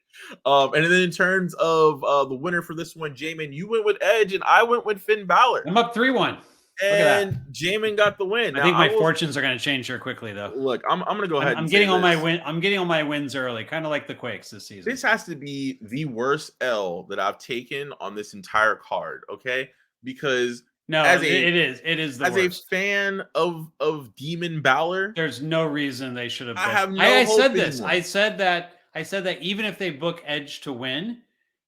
And then in terms of the winner for this one, Jamon, you went with Edge and I went with Finn Balor. I'm up 3-1. And Jamon got the win. I think my fortunes are going to change here quickly, though. Look, I'm going to go ahead. I'm getting all my win. I'm getting all my wins early, kind of like the Quakes this season. This has to be the worst L that I've taken on this entire card. Okay, because it is. It is the worst. As a fan of Demon Balor, there's no reason they should have. I have no I hope said this. anymore. I said that even if they book Edge to win,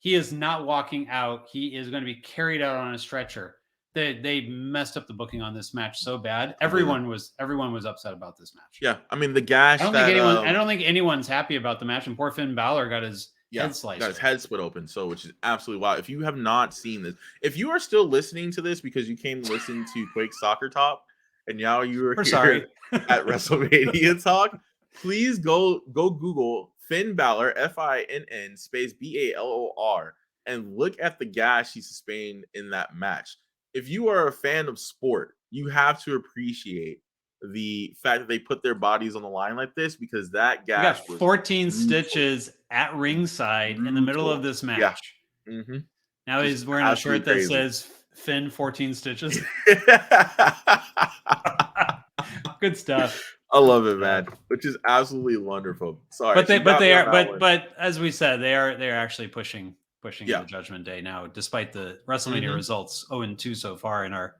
he is not walking out. He is going to be carried out on a stretcher. They messed up the booking on this match so bad. Everyone was upset about this match. Yeah, I mean the gash. I don't think anyone's happy about the match. And poor Finn Balor got his head sliced. Got his head split open. So, which is absolutely wild. If you have not seen this, if you are still listening to this because you came to listen to Quakes Soccer Talk, and now you are here at WrestleMania Talk, please go Google Finn Balor, FINN space BALOR, and look at the gash he sustained in that match. If you are a fan of sport, you have to appreciate the fact that they put their bodies on the line like this, because that gash was 14 stitches at ringside in the middle of this match. Yeah. Mm-hmm. Now he's wearing a shirt that says Finn 14 stitches. Good stuff. I love it, man. Which is absolutely wonderful. Sorry, but as we said, they are actually pushing the Judgment Day now, despite the WrestleMania results 0-2 so far in our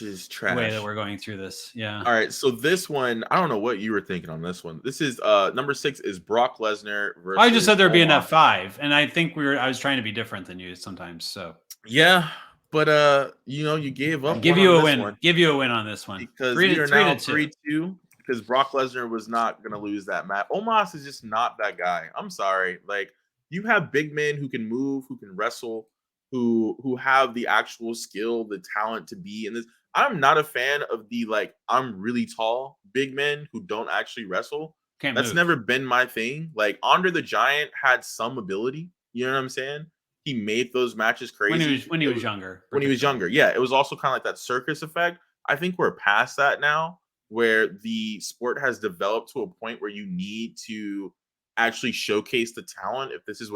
way that we're going through this. Yeah. All right. So this one, I don't know what you were thinking on this one. This is number 6 is Brock Lesnar versus. I just said there'd be an F5, and I think I was trying to be different than you sometimes. So yeah, but you gave up. Give you a win. Give you a win on this one because we are now 3-2 because Brock Lesnar was not going to lose that match. Omos is just not that guy. I'm sorry, like. You have big men who can move, who can wrestle, who have the actual skill, the talent to be in this. I'm not a fan of the I'm really tall big men who don't actually wrestle. That's never been my thing. Like Andre the Giant had some ability. You know what I'm saying? He made those matches crazy when he was younger. When he was younger, yeah. It was also kind of like that circus effect. I think we're past that now, where the sport has developed to a point where you need to actually showcase the talent if this is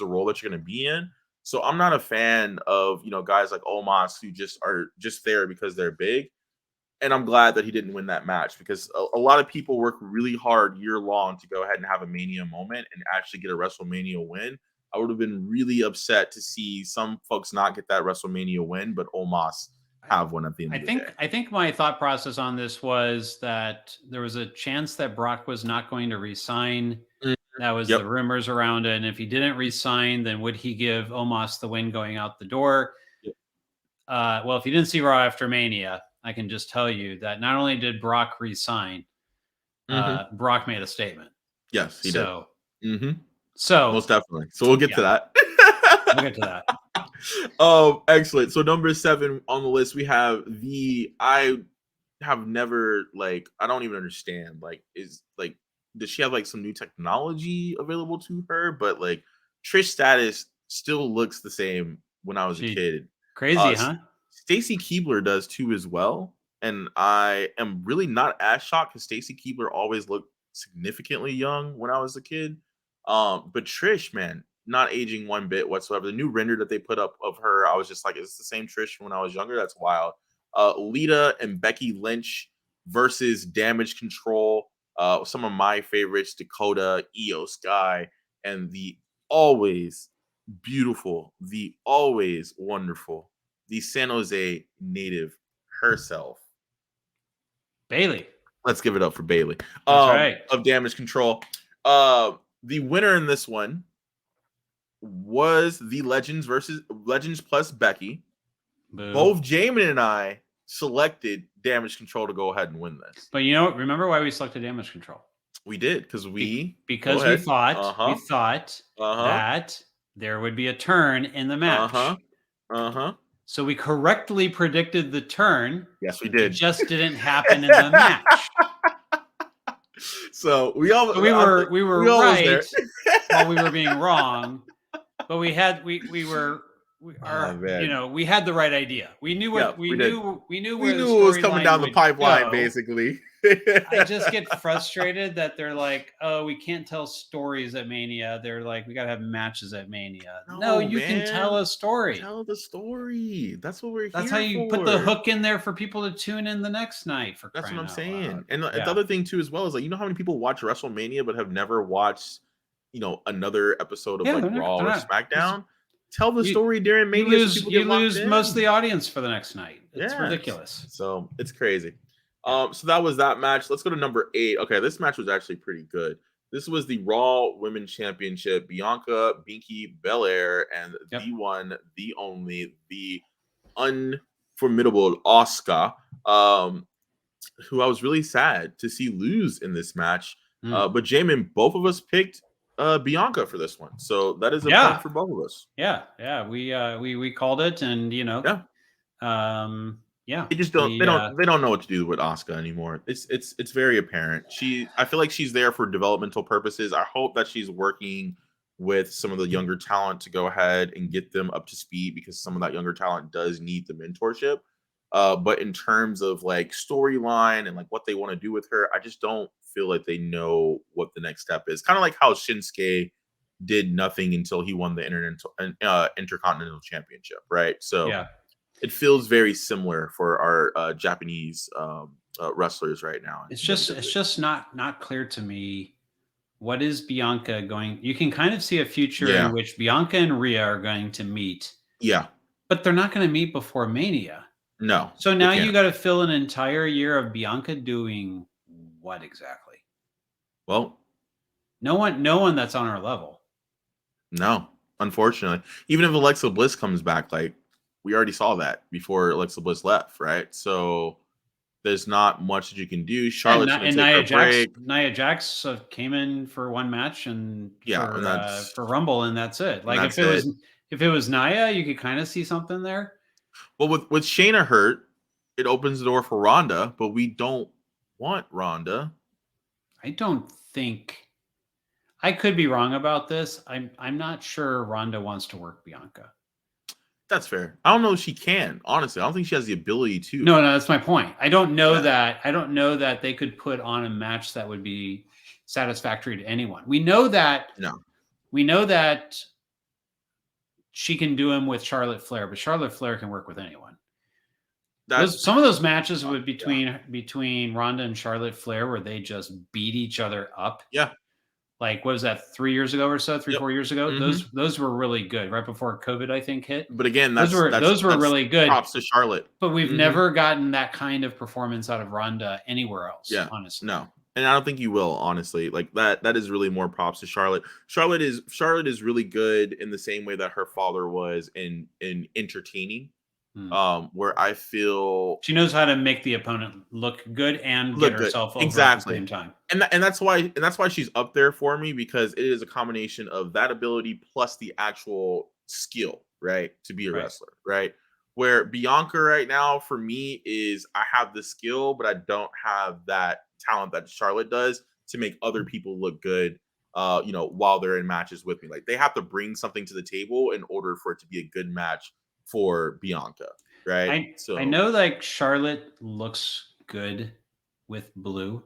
a role that you're going to be in. So I'm not a fan of guys like Omos who are just there because they're big. And I'm glad that he didn't win that match, because a lot of people work really hard year long to go ahead and have a Mania moment and actually get a WrestleMania win. I would have been really upset to see some folks not get that WrestleMania win, but Omos have one at the end of the day. I think my thought process on this was that there was a chance that Brock was not going to resign. That was the rumors around it. And if he didn't resign, then would he give Omos the win going out the door? Yep. Well, if you didn't see Raw After Mania, I can just tell you that not only did Brock resign, Brock made a statement. Yes, he did. So most definitely. So we'll get to that. We'll get to that. Excellent. So number 7 on the list, we have I have never I don't even understand. Does she have some new technology available to her? But Trish Stratus still looks the same when I was a kid. Crazy, huh? Stacy Keibler does too as well. And I am really not as shocked because Stacy Keibler always looked significantly young when I was a kid. But Trish, man, not aging one bit whatsoever. The new render that they put up of her, I was just like, is this the same Trish when I was younger? That's wild. Lita and Becky Lynch versus Damage Control. Some of my favorites, Dakota, Io Sky, and the always beautiful, the always wonderful, the San Jose native herself, Bayley. Let's give it up for Bayley. That's right. Of Damage Control. The winner in this one was the Legends versus Legends plus Becky. Boo. Both Jamon and I selected Damage Control to go ahead and win this. But you know, remember why we selected Damage Control? We did because we thought that there would be a turn in the match. So we correctly predicted the turn. Yes, we did. It just didn't happen in the match. So we were right while we were being wrong, but we had we had the right idea. We knew what we knew what was coming down the pipeline, basically. I just get frustrated that they're like, oh, we can't tell stories at Mania. They're like, we gotta have matches at Mania. No, you can tell a story. Tell the story. That's what we're. That's how you put the hook in there for people to tune in the next night. That's what I'm saying. And the other thing too, as well, is like, you know how many people watch WrestleMania but have never watched, another episode of Raw or SmackDown. Tell the story during Mania. You lose most of the audience for the next night. It's ridiculous. So it's crazy. So that was that match. Let's go to number 8. Okay, this match was actually pretty good. This was the Raw Women's Championship. Bianca, Binky Belair, and the one, the only, the unformidable Asuka, who I was really sad to see lose in this match. But Jamon, both of us picked Bianca for this one, so that is a point for both of us. We called it, and they just don't they don't know what to do with Asuka anymore. It's very apparent. I feel like she's there for developmental purposes. I hope that she's working with some of the younger talent to go ahead and get them up to speed, because some of that younger talent does need the mentorship. But in terms of like storyline and like what they want to do with her, I just don't feel like they know what the next step is. Kind of like how Shinsuke did nothing until he won the Intercontinental Championship, right? So it feels very similar for our Japanese wrestlers right now. It's just not clear to me, what is Bianca going. You can kind of see a future in which Bianca and Rhea are going to meet. Yeah, but they're not going to meet before Mania. No. So now you got to fill an entire year of Bianca doing what exactly? Well, no one that's on our level. No, unfortunately. Even if Alexa Bliss comes back, like, we already saw that before Alexa Bliss left, right? So there's not much that you can do. Charlotte's going to take a break. Nia Jax came in for one match for Rumble, and that's it. Like if it was Nia, you could kind of see something there. Well, with Shayna hurt, it opens the door for Ronda, but we don't want Ronda. I don't think. I could be wrong about this. I'm not sure Ronda wants to work Bianca. That's fair. I don't know if she can. Honestly, I don't think she has the ability to. No, that's my point. I don't know that. I don't know that they could put on a match that would be satisfactory to anyone. We know that. No. We know that she can do him with Charlotte Flair, but Charlotte Flair can work with anyone. Some of those matches would between Ronda and Charlotte Flair, where they just beat each other up. Yeah. Like, what was that, 3 years ago or so? 4 years ago? Mm-hmm. Those were really good, right before COVID, I think, hit. But again, those were really good. Props to Charlotte. But we've never gotten that kind of performance out of Ronda anywhere else. Yeah, honestly. No. And I don't think you will, honestly. Like that is really more props to Charlotte. Charlotte is really good in the same way that her father was in entertaining. Where I feel she knows how to make the opponent look good and get herself over at the same time. And that's why she's up there for me, because it is a combination of that ability plus the actual skill, right, to be a wrestler, right? Where Bianca right now for me is, I have the skill, but I don't have that talent that Charlotte does to make other people look good. While they're in matches with me, like, they have to bring something to the table in order for it to be a good match for Bianca, right? I know, like, Charlotte looks good with blue.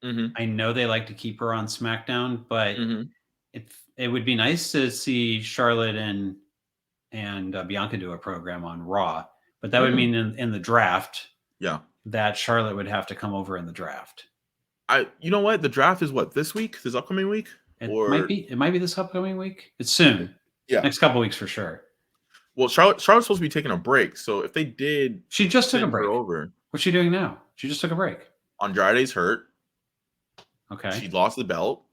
I know they like to keep her on SmackDown, but it would be nice to see Charlotte and Bianca do a program on Raw. But that would mean in the draft, that Charlotte would have to come over in the draft. You know what? The draft is what, this week? This upcoming week? It might be this upcoming week. It's soon. Yeah, next couple weeks for sure. Well, Charlotte's supposed to be taking a break, so if they did, she just took a break. Over. What's she doing now? She just took a break. Andrade's hurt. Okay. She lost the belt.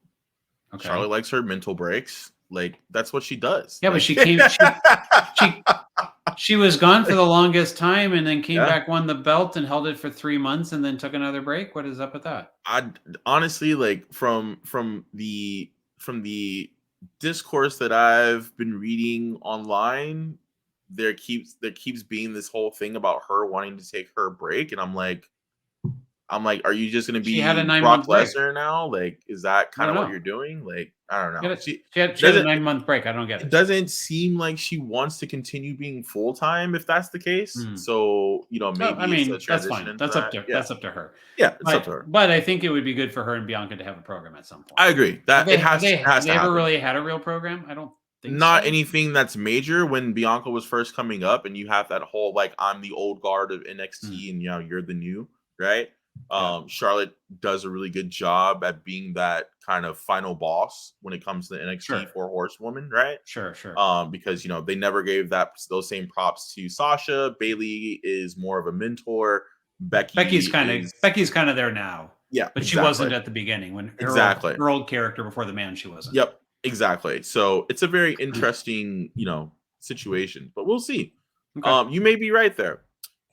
Okay. Charlotte likes her mental breaks. Like that's what she does. Yeah, like, but she was gone for the longest time and then came back, won the belt, and held it for 3 months, and then took another break. What is up with that? I honestly like from the discourse that I've been reading online, there keeps being this whole thing about her wanting to take her break, and I'm like, are you just gonna She had a be 9-month Brock break. Lesnar now? Like, is that I kind don't of what know. you're doing? Like, I don't know. She had a doesn't 9-month break. I don't get it it. doesn't seem like she wants to continue being full time if that's the case. So So, I maybe it's a mean, that's transition fine. into That's up that. to Yeah, her. yeah, it's up to her. But I think it would be good for her and Bianca to have a program at some point. I agree that it has Have to they ever happen. really had a real program? I don't think Not so. anything that's major. When Bianca was first coming up, and you have that whole like I'm the old guard of NXT, and you're the new, right? Yeah. Charlotte does a really good job at being that kind of final boss when it comes to NXT Sure. 4 horsewoman, right? Sure. Because they never gave those same props to Sasha. Bailey is more of a mentor. Becky's kind of there now. Yeah, But she exactly. wasn't at the beginning when Exactly. her old character before the man she wasn't. Yep, exactly. So it's a very interesting, situation, but we'll see. Okay. You may be right there.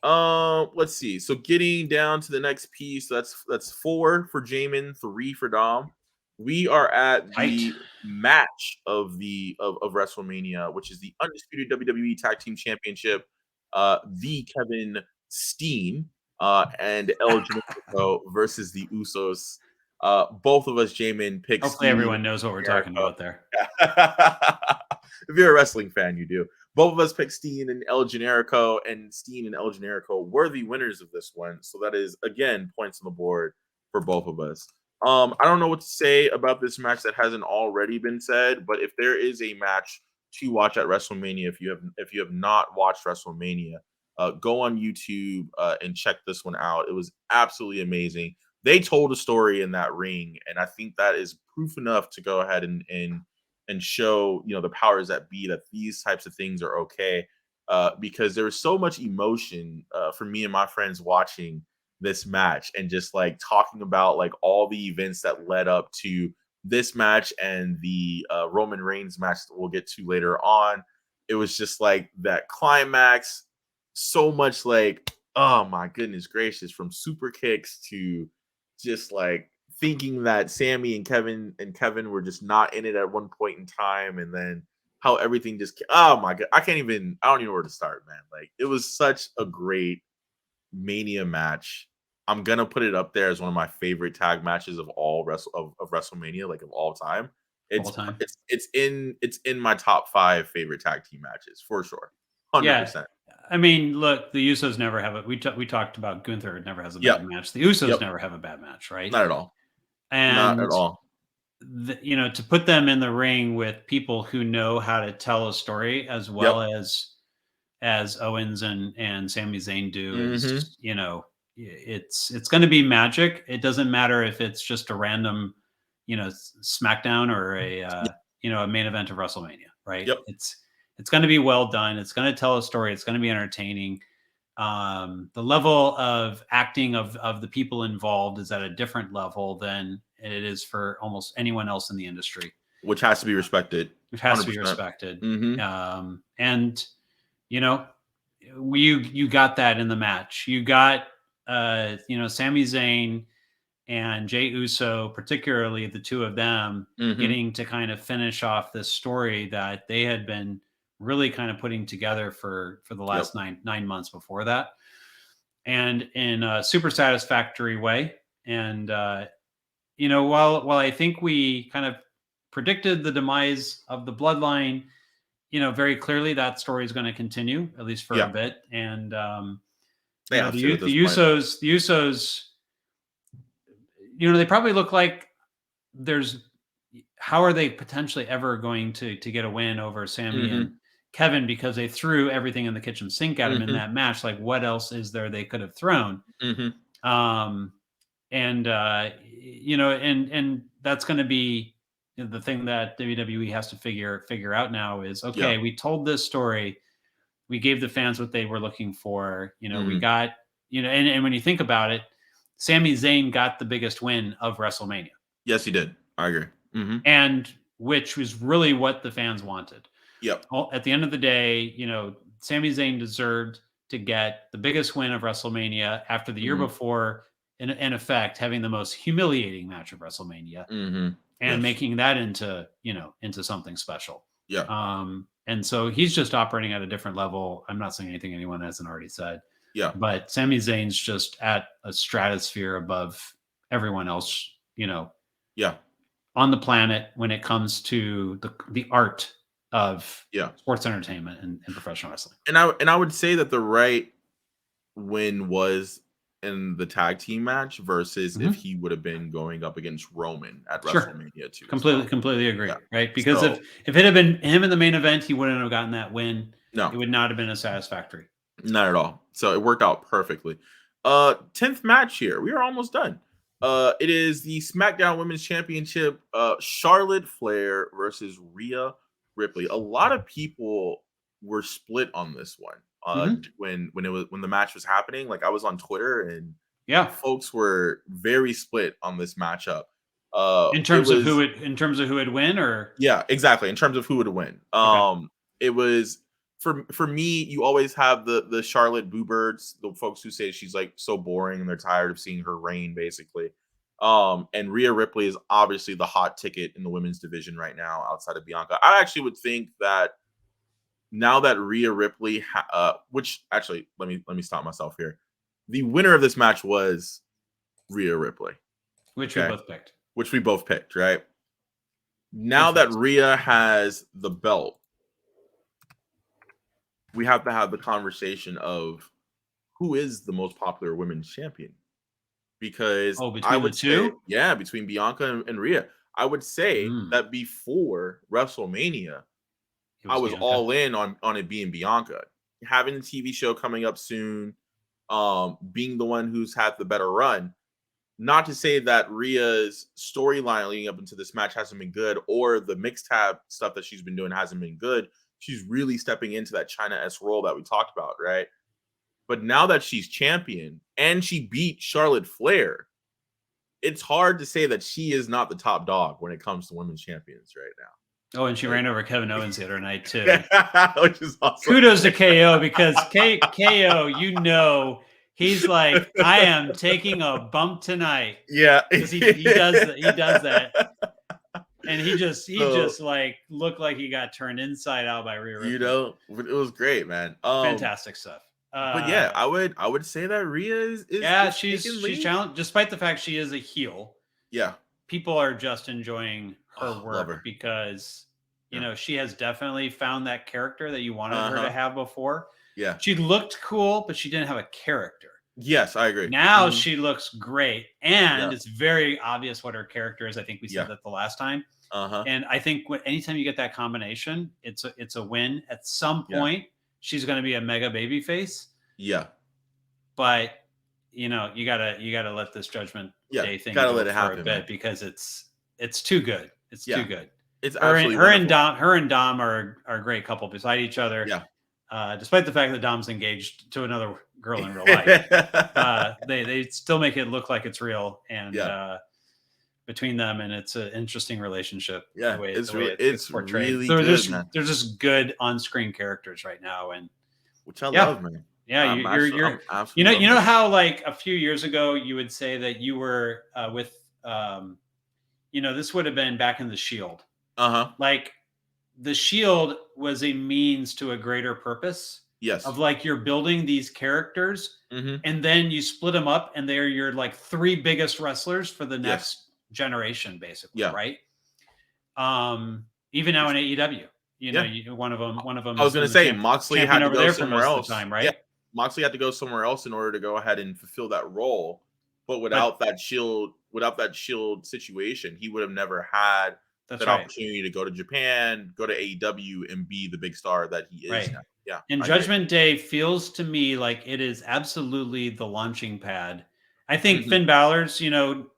Let's see. So getting down to the next piece, that's 4 for Jamon, 3 for Dom. We are at the match of WrestleMania, which is the undisputed WWE Tag Team Championship. The Kevin Steen and El Generico versus the Usos. Both of us, Jamon, picked Hopefully Steen. everyone knows what we're talking about there. If you're a wrestling fan, you do. Both of us picked Steen and El Generico, and Steen and El Generico were the winners of this one. So that is, again, points on the board for both of us. I don't know what to say about this match that hasn't already been said, but if there is a match to watch at WrestleMania, if you have not watched WrestleMania, go on YouTube and check this one out. It was absolutely amazing. They told a story in that ring, and I think that is proof enough to go ahead and show the powers that be that these types of things are okay, because there was so much emotion for me and my friends watching this match and just like talking about like all the events that led up to this match and the Roman Reigns match that we'll get to later on. It was just like that climax, so much like, oh my goodness gracious, from super kicks to just like thinking that Sammy and Kevin were just not in it at one point in time, and then how everything just, oh my god, I don't even know where to start, man. Like, it was such a great Mania match. I'm gonna put it up there as one of my favorite tag matches of all of WrestleMania, like of all time. It's in my top 5 favorite tag team matches for sure, 100%. Yeah. I mean, look, the Usos never have it. We talked about Gunther never has a bad match. The Usos never have a bad match, right? Not at all. And not at all. To put them in the ring with people who know how to tell a story as well as Owens and Sami Zayn do is, it's going to be magic. It doesn't matter if it's just a random, SmackDown or a main event of WrestleMania, right? Yep. It's going to be well done. It's going to tell a story. It's going to be entertaining. The level of acting of the people involved is at a different level than it is for almost anyone else in the industry, which has to be respected. Which has 100%. To be respected. And you got that in the match. You got Sami Zayn and Jey Uso, particularly the two of them, getting to kind of finish off this story that they had been really kind of putting together for the last 9 months before that, and in a super satisfactory way. And while I think we kind of predicted the demise of the bloodline, very clearly that story is going to continue at least for a bit. And the Usos, they probably look like how are they potentially ever going to get a win over Sammy and Kevin, because they threw everything in the kitchen sink at him in that match. Like, what else is there they could have thrown? And that's going to be the thing that WWE has to figure out now is, okay, we told this story. We gave the fans what they were looking for. We got, and when you think about it, Sami Zayn got the biggest win of WrestleMania. Yes, he did. I agree. And which was really what the fans wanted. Yep. At the end of the day, Sami Zayn deserved to get the biggest win of WrestleMania after the year before, in effect, having the most humiliating match of WrestleMania and making that into something special. Yeah. And so he's just operating at a different level. I'm not saying anything anyone hasn't already said. Yeah. But Sami Zayn's just at a stratosphere above everyone else, Yeah. on the planet when it comes to the art of sports entertainment and professional wrestling. And I would say that the right win was in the tag team match versus if he would have been going up against Roman at WrestleMania 2. Completely agree. Right. Because if it had been him in the main event, he wouldn't have gotten that win. No, it would not have been as satisfactory. Not at all. So it worked out perfectly. 10th match here. We are almost done. It is the SmackDown Women's Championship, Charlotte Flair versus Rhea Ripley. A lot of people were split on this one. When the match was happening, like I was on Twitter and folks were very split on this matchup. In terms of who would win, or exactly, in terms of who would win. It was for me, you always have the Charlotte Boo Birds, the folks who say she's like so boring and they're tired of seeing her reign, basically. And Rhea Ripley is obviously the hot ticket in the women's division right now, outside of Bianca. I actually would think that now that Rhea Ripley, which actually let me stop myself here. The winner of this match was Rhea Ripley, which we both picked. Which we both picked, right? Now that Rhea has the belt, we have to have the conversation of who is the most popular women's champion. Because I would say, between Bianca and Rhea, I would say that before WrestleMania, I was all in on it being Bianca. Having the TV show coming up soon, being the one who's had the better run. Not to say that Rhea's storyline leading up into this match hasn't been good, or the mixed tab stuff that she's been doing hasn't been good. She's really stepping into that China-esque role that we talked about, right? But now that she's champion and she beat Charlotte Flair, it's hard to say that she is not the top dog when it comes to women's champions right now. Oh, and she ran over Kevin Owens the other night too. Which is awesome. Kudos to KO, because KO, he's like, I am taking a bump tonight. Yeah. Because he does that. And he just like looked like he got turned inside out by Rhea Ripley. It was great, man. Fantastic stuff. But yeah, I would say that Rhea is she's challenged, despite the fact she is a heel. Yeah. People are just enjoying her work because she has definitely found that character that you wanted her to have before. Yeah. She looked cool, but she didn't have a character. Yes, I agree. Now she looks great, and it's very obvious what her character is. I think we said that the last time. And I think anytime you get that combination, it's a win. At some point, she's going to be a mega baby face. Yeah. But you gotta let this Judgment Day thing gotta let it happen a bit, because it's too good. It's too good. It's her and Dom are a great couple beside each other. Yeah. Despite the fact that Dom's engaged to another girl in real life, they still make it look like it's real. And between them, and it's an interesting relationship. Yeah, it's portrayed. really so good. They're just good on-screen characters right now, and which I love, man. Yeah, you're you know how like a few years ago you would say that you were with this would have been back in the Shield. Like the Shield was a means to a greater purpose. Yes. Of like you're building these characters, and then you split them up, and they're your like three biggest wrestlers for the next generation, basically. Yeah. Right. Even now in AEW, one of them. I was going to say Moxley had to go somewhere else. Time, right? Yeah. Moxley had to go somewhere else in order to go ahead and fulfill that role. But without that Shield situation, he would have never had that opportunity to go to Japan, go to AEW, and be the big star that he is now. Yeah. And Judgment Day feels to me like it is absolutely the launching pad. I think Finn Balor's,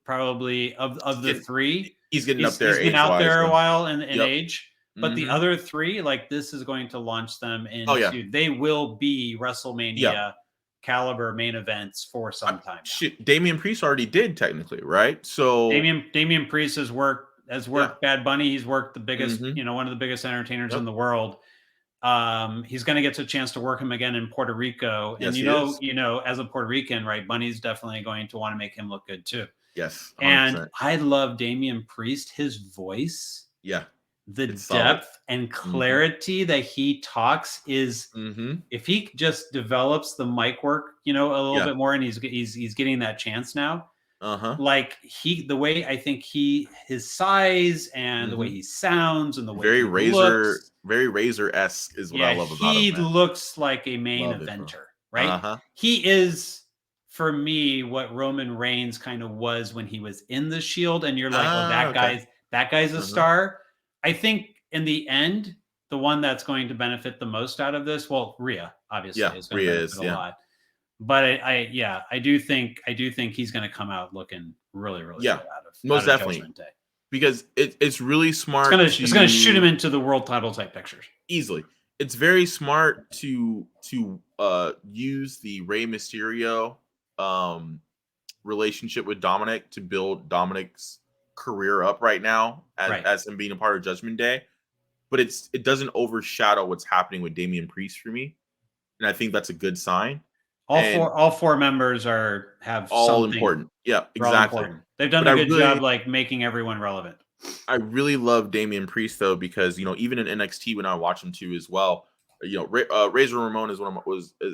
probably of the three, he's getting up there. He's been out there a while in age. But the other three, like this is going to launch them into they will be WrestleMania caliber main events for some time. Damian Priest already did technically, right? So Damian Priest has worked has worked Bad Bunny. He's worked the biggest, one of the biggest entertainers in the world. He's going to get a chance to work him again in Puerto Rico. Yes, and as a Puerto Rican, right, Bunny's definitely going to want to make him look good too. Yes. 100%. And I love Damian Priest, his voice. Yeah. The depth and clarity that he talks is, if he just develops the mic work, a little bit more, and he's getting that chance now. Like the way I think his size and the way he sounds and the way he looks, very Razor-esque is what I love about him. He looks like a main eventer, right? He is, for me, what Roman Reigns kind of was when he was in the Shield, and you're like, that guy's a star. I think in the end, the one that's going to benefit the most out of this, Rhea obviously is going to benefit a lot. But I do think he's going to come out looking really, really good most definitely. Judgment Day. Because it's really smart. It's going to shoot him into the world title type pictures easily. It's very smart to use the Rey Mysterio relationship with Dominic to build Dominic's career up right now as him being a part of Judgment Day. But it doesn't overshadow what's happening with Damian Priest for me, and I think that's a good sign. All four members have all something. Important. Yeah, exactly. Important. They've done a good job, like making everyone relevant. I really love Damian Priest though, because even in NXT when I watch him too as well, Razor Ramon has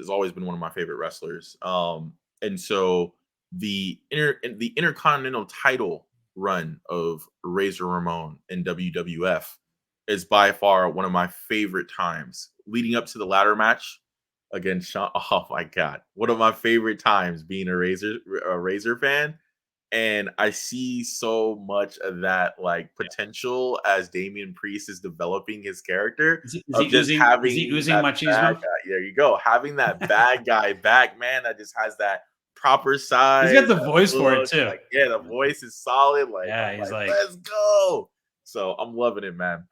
always been one of my favorite wrestlers. And so the Intercontinental title run of Razor Ramon in WWF is by far one of my favorite times, leading up to the ladder match against Shawn. Oh my God, one of my favorite times being a Razor fan. And I see so much of that potential as Damian Priest is developing his character. Is he oozing machismo? There you go. Having that bad guy back, man, that just has that proper size. He's got the voice for it too. The voice is solid. He's like, let's go. So I'm loving it, man.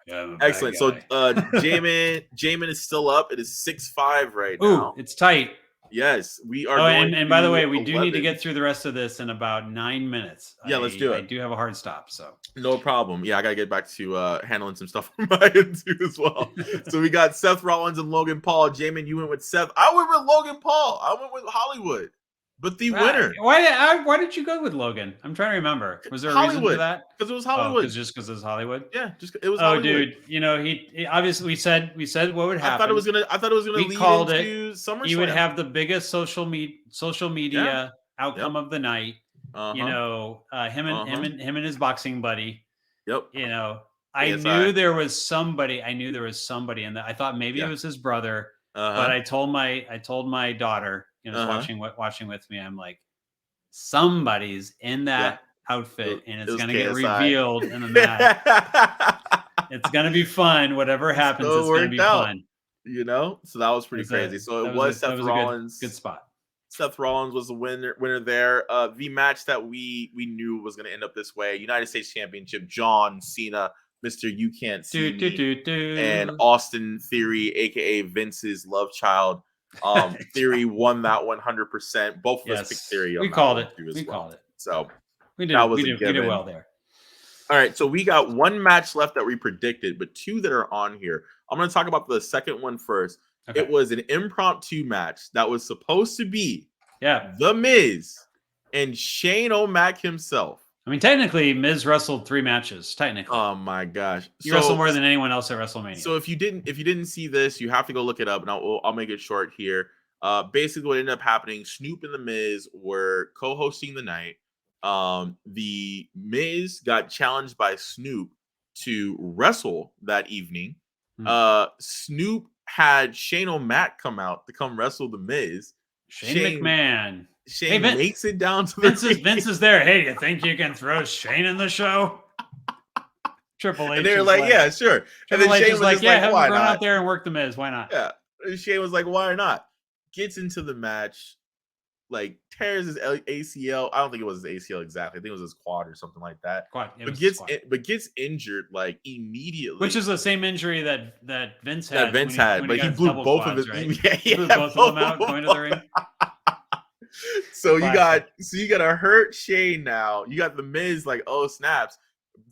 Excellent. So Jamon is still up. It is 6-5 right now. It's tight. Yes, we are. And by the way, we do need to get through the rest of this in about 9 minutes. Let's do it. I do have a hard stop, so no problem. I gotta get back to handling some stuff on my end too as well. So we got Seth Rollins and Logan Paul. Jamon, you went with Seth. I went with Logan Paul. I went with Hollywood. But the winner. Why did you go with Logan? I'm trying to remember. Was there a reason for that? Because it was Hollywood. Just because it's Hollywood. Yeah, it was. Hollywood. Dude, he obviously we said what would happen. I thought it was gonna. We called it. SummerSlam. He would have the biggest social media outcome of the night. Him and his boxing buddy. Yep. I knew there was somebody. And I thought maybe it was his brother. But I told my daughter. Watching with me, I'm like, somebody's in that outfit, and it's going to get revealed in the match. It's going to be fun. Whatever happens, it's going to be fun. So that was pretty crazy. So it was Seth Rollins. Good spot. Seth Rollins was the winner there. The match that we knew was going to end up this way: United States Championship, John Cena, Mr. You Can't See Me, and Austin Theory, aka Vince's love child. Theory won that 100%. Both of us picked Theory. We called it. So we did well there. All right, so we got one match left that we predicted, but two that are on here. I'm going to talk about the second one first. Okay. It was an impromptu match that was supposed to be The Miz and Shane O'Mac himself. I mean, technically, Miz wrestled 3 matches. Technically, oh my gosh, he wrestled more than anyone else at WrestleMania. So if you didn't see this, you have to go look it up, and I'll make it short here. Basically, what ended up happening: Snoop and the Miz were co-hosting the night. The Miz got challenged by Snoop to wrestle that evening. Snoop had Shane O'Mac come wrestle the Miz. Shane McMahon. Shane makes it down to the Vince is there. Hey, you think you can throw Shane in the show? Triple H. And they were like, yeah, sure. And then Shane was like, yeah, have him run out there and work the Miz. Why not? Yeah. And Shane was like, why not? Gets into the match, tears his ACL. I don't think it was his ACL exactly. I think it was his quad or something like that. Quad. But gets injured immediately. Which is the same injury that Vince had. But he blew both of his. Right? He blew both of them out going to the ring. So you got a hurt Shane now. You got the Miz oh snaps.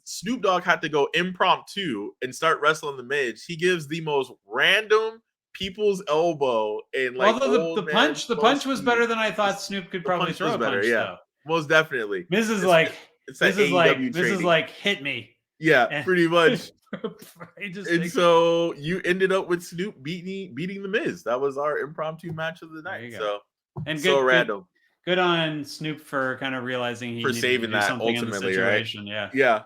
Snoop Dogg had to go impromptu and start wrestling the Miz. He gives the most random people's elbow and like the punch was better than I thought Snoop could probably throw a punch, yeah, though. most definitely. Miz is like, AEW hit me. Yeah, And pretty much. And so you ended up with Snoop beating the Miz. That was our impromptu match of the night. So and so random. Good on Snoop for kind of realizing he needed saving to do that something ultimately, in the situation. right? Yeah. Yeah.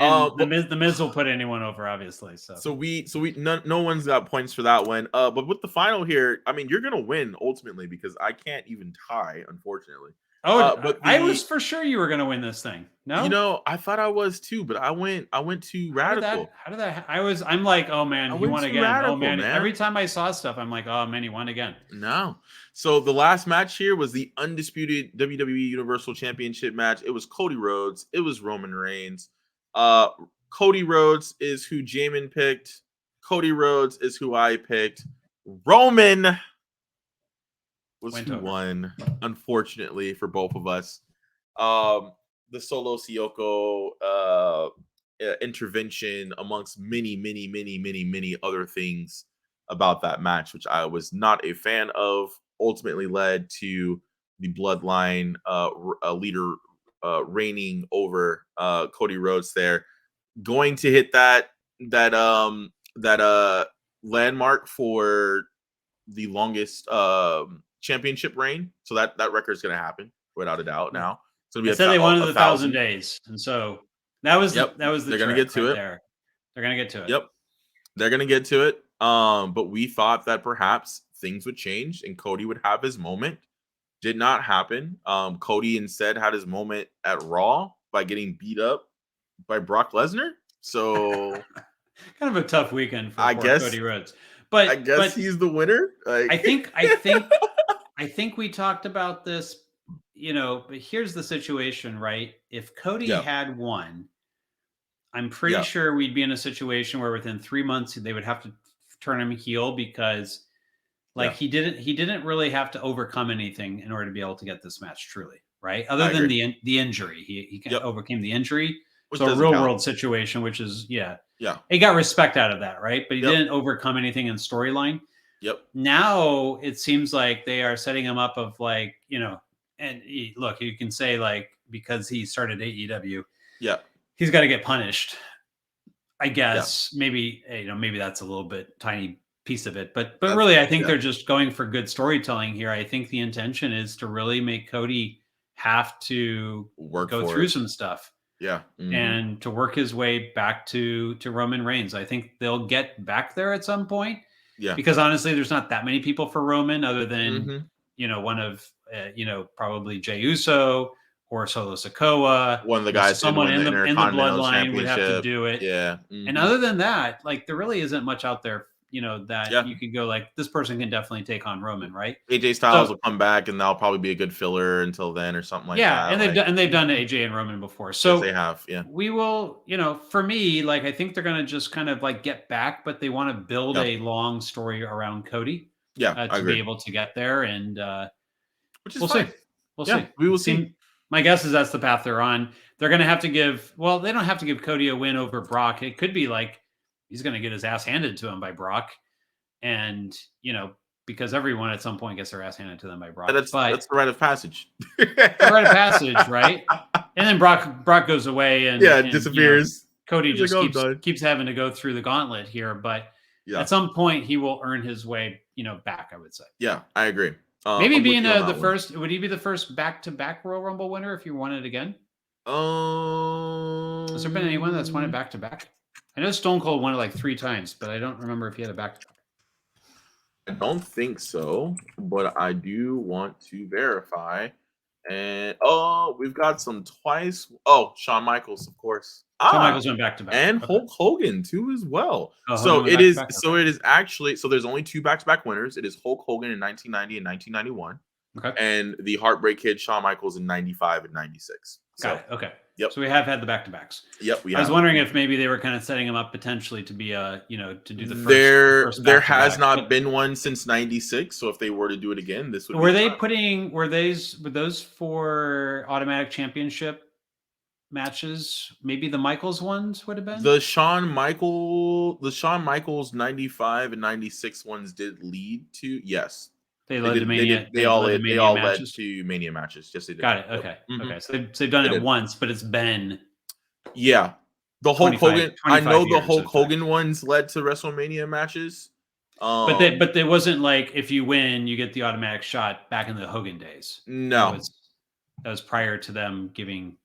And the Miz will put anyone over, obviously. So we no one's got points for that one. But with the final here, I mean, you're gonna win ultimately because I can't even tie, unfortunately. But I was for sure you were gonna win this thing. No, you know, I thought I was too, but I went too radical. How did that? I'm like, oh man, he won again. Radical, oh man, every time I saw stuff, I'm like, oh man, he won again. No. So the last match here was the undisputed WWE Universal Championship match. It was Cody Rhodes. It was Roman Reigns. Cody Rhodes is who Jamon picked. Cody Rhodes is who I picked. Roman was who won, unfortunately, for both of us. The Solo Sikoa intervention, amongst many other things about that match, which I was not a fan of, ultimately led to the Bloodline leader reigning over Cody Rhodes there, going to hit that landmark for the longest championship reign. So that record is going to happen without a doubt. Now, so they said they wanted 1,000 days, and so that was the they're going to get to it. They're going to get to it. Yep, they're going to get to it. But we thought that perhaps things would change and Cody would have his moment. Did not happen. Cody instead had his moment at Raw by getting beat up by Brock Lesnar. So kind of a tough weekend for Cody Rhodes. But I guess he's the winner. I think we talked about this, you know, but here's the situation, right? If Cody had won, I'm pretty sure we'd be in a situation where within 3 months they would have to turn him heel because he didn't really have to overcome anything in order to be able to get this match truly, right? Other than the injury. He overcame the injury. Which so a real world situation, which is he got respect out of that, right? But he didn't overcome anything in storyline. Yep. Now it seems like they are setting him up of like, you know, and look, you can say like because he started AEW, he's got to get punished. I guess maybe that's a little bit tiny piece of it, but really I think they're just going for good storytelling here. I think the intention is to really make Cody have to go through some stuff. Yeah. Mm-hmm. And to work his way back to Roman Reigns. I think they'll get back there at some point. Yeah. Because honestly, there's not that many people for Roman other than, you know, one of, probably Jey Uso or Solo Sikoa. One of the guys someone in the bloodline would have to do it. Yeah. Mm-hmm. And other than that, like there really isn't much out there, you know, that you could go like this person can definitely take on Roman, right? AJ Styles will come back and that'll probably be a good filler until then or something like that. Yeah, and they've done AJ and Roman before. So yes, they have, we will, you know, for me, like I think they're gonna just kind of like get back, but they want to build a long story around Cody. To be able to get there. And which is we'll fine. see. We'll see. We will see. My guess is that's the path they're on. They're gonna have to they don't have to give Cody a win over Brock. It could be like he's gonna get his ass handed to him by Brock. And, you know, because everyone at some point gets their ass handed to them by Brock. That's the rite of passage. The rite of passage, right? And then Brock goes away and disappears. You know, Cody just keeps having to go through the gauntlet here. But at some point he will earn his way, you know, back, I would say. Yeah, I agree. Maybe being the first, would he be the first back-to-back Royal Rumble winner if you won it again? Has there been anyone that's won it back-to-back? I know Stone Cold won it like 3 times, but I don't remember if he had a back-to-back. I don't think so, but I do want to verify. And we've got some twice. Oh, Shawn Michaels, of course. Shawn Michaels went back to back, and Hulk Hogan too as well. So it is actually. So there's only 2 back-to-back winners. It is Hulk Hogan in 1990 and 1991, and the Heartbreak Kid Shawn Michaels in 95 and 96. Got it. Okay. Yep. So we have had the back-to-backs. Yep. I was wondering if maybe they were kind of setting him up potentially to be to do the first. There has not been one since 96. So if they were to do it again, this would. Were those for automatic championship matches. Maybe the Michaels ones would have been the Shawn Michaels 95 and 96 ones did lead to yes. They led to Mania. They all led matches. to Mania matches. Yes, they did. Got it. Okay. Yep. Okay. So they've done it once, but it's been the Hulk Hogan. I know the Hulk Hogan ones led to WrestleMania matches. But there wasn't like if you win, you get the automatic shot back in the Hogan days. No, that was prior to them giving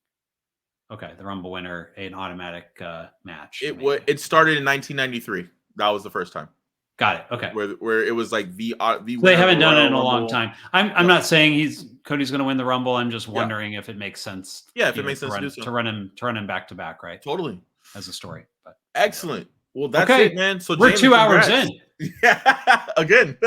the Rumble winner an automatic match. It started in 1993. That was the first time. Got it. Okay. Where it was like the they haven't done it in a long time. I'm not saying Cody's going to win the Rumble. I'm just wondering if it makes sense. Yeah, if it makes sense to run him back to back, right? Totally. As a story. But excellent. Well, that's it, man. So we're 2 hours in. Yeah, again.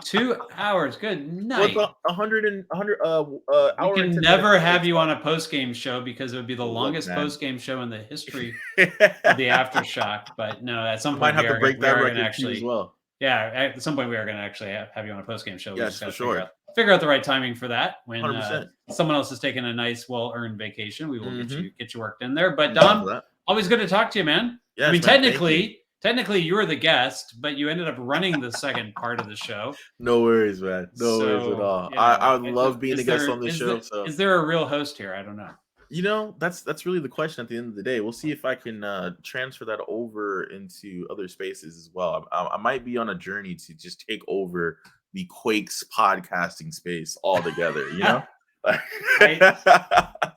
2 hours. Good night. What's 100 hour? We can never have you on a post-game show because it would be the longest post-game show in the history of the Aftershock. But no, at some point might have to break that record as well. Yeah, at some point we are going to actually have you on a post-game show. Yes, for sure. Figure out the right timing for that when 100%. Someone else is taking a nice, well-earned vacation. We will get you worked in there. But Dom, always good to talk to you, man. Yes, I mean, technically you were the guest, but you ended up running the second part of the show. No worries, man. No worries at all. I love being a guest on this show. Is there a real host here? I don't know. That's really the question at the end of the day. We'll see if I can transfer that over into other spaces as well. I might be on a journey to just take over the Quakes podcasting space altogether,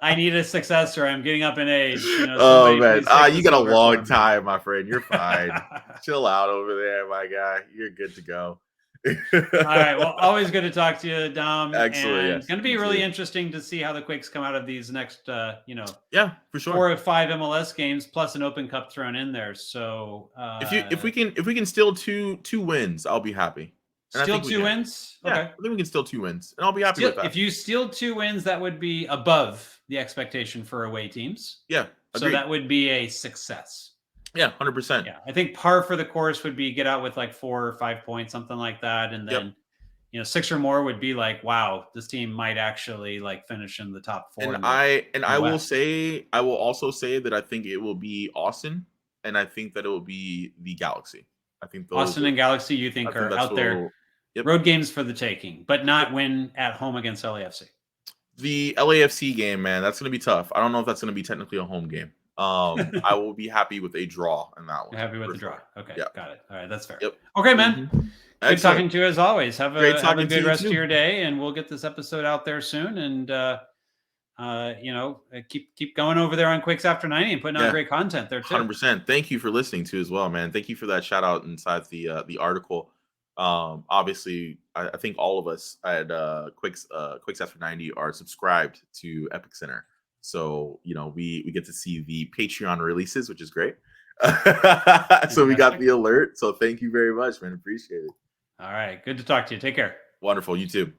I need a successor. I'm getting up in age. Oh man, you got a long time, my friend. You're fine. Chill out over there, my guy. You're good to go. All right. Well, always good to talk to you, Dom. Excellent. And it's going to be really interesting to see how the Quakes come out of these next, for sure, 4 or 5 MLS games plus an Open Cup thrown in there. So if we can steal two wins, I'll be happy. Steal 2 wins? Yeah, okay. I think we can steal 2 wins, and I'll be happy with that. If you steal 2 wins, that would be above the expectation for away teams. Yeah. Agreed. So that would be a success. Yeah, 100%. Yeah, I think par for the course would be get out with like 4 or 5 points, something like that, and then 6 or more would be like, wow, this team might actually like finish in the top 4. And I will also say that I think it will be Austin, and I think that it will be the Galaxy. I think Austin and Galaxy, you think are out there. Road games for the taking, but not win at home against LAFC. The LAFC game, man, that's going to be tough. I don't know if that's going to be technically a home game. I will be happy with a draw in that one. You're happy with the draw. Okay, got it. All right, that's fair. Yep. Okay, man. Good talking to you as always. Have a good rest of your day, and we'll get this episode out there soon. And keep going over there on Quakes After 90 and putting out great content there too. 100%. Thank you for listening too as well, man. Thank you for that shout out inside the article. Obviously, I think all of us at Quakes After 90 are subscribed to Epicenter. So, we get to see the Patreon releases, which is great. So we got the alert. So thank you very much, man. Appreciate it. All right. Good to talk to you. Take care. Wonderful. You too.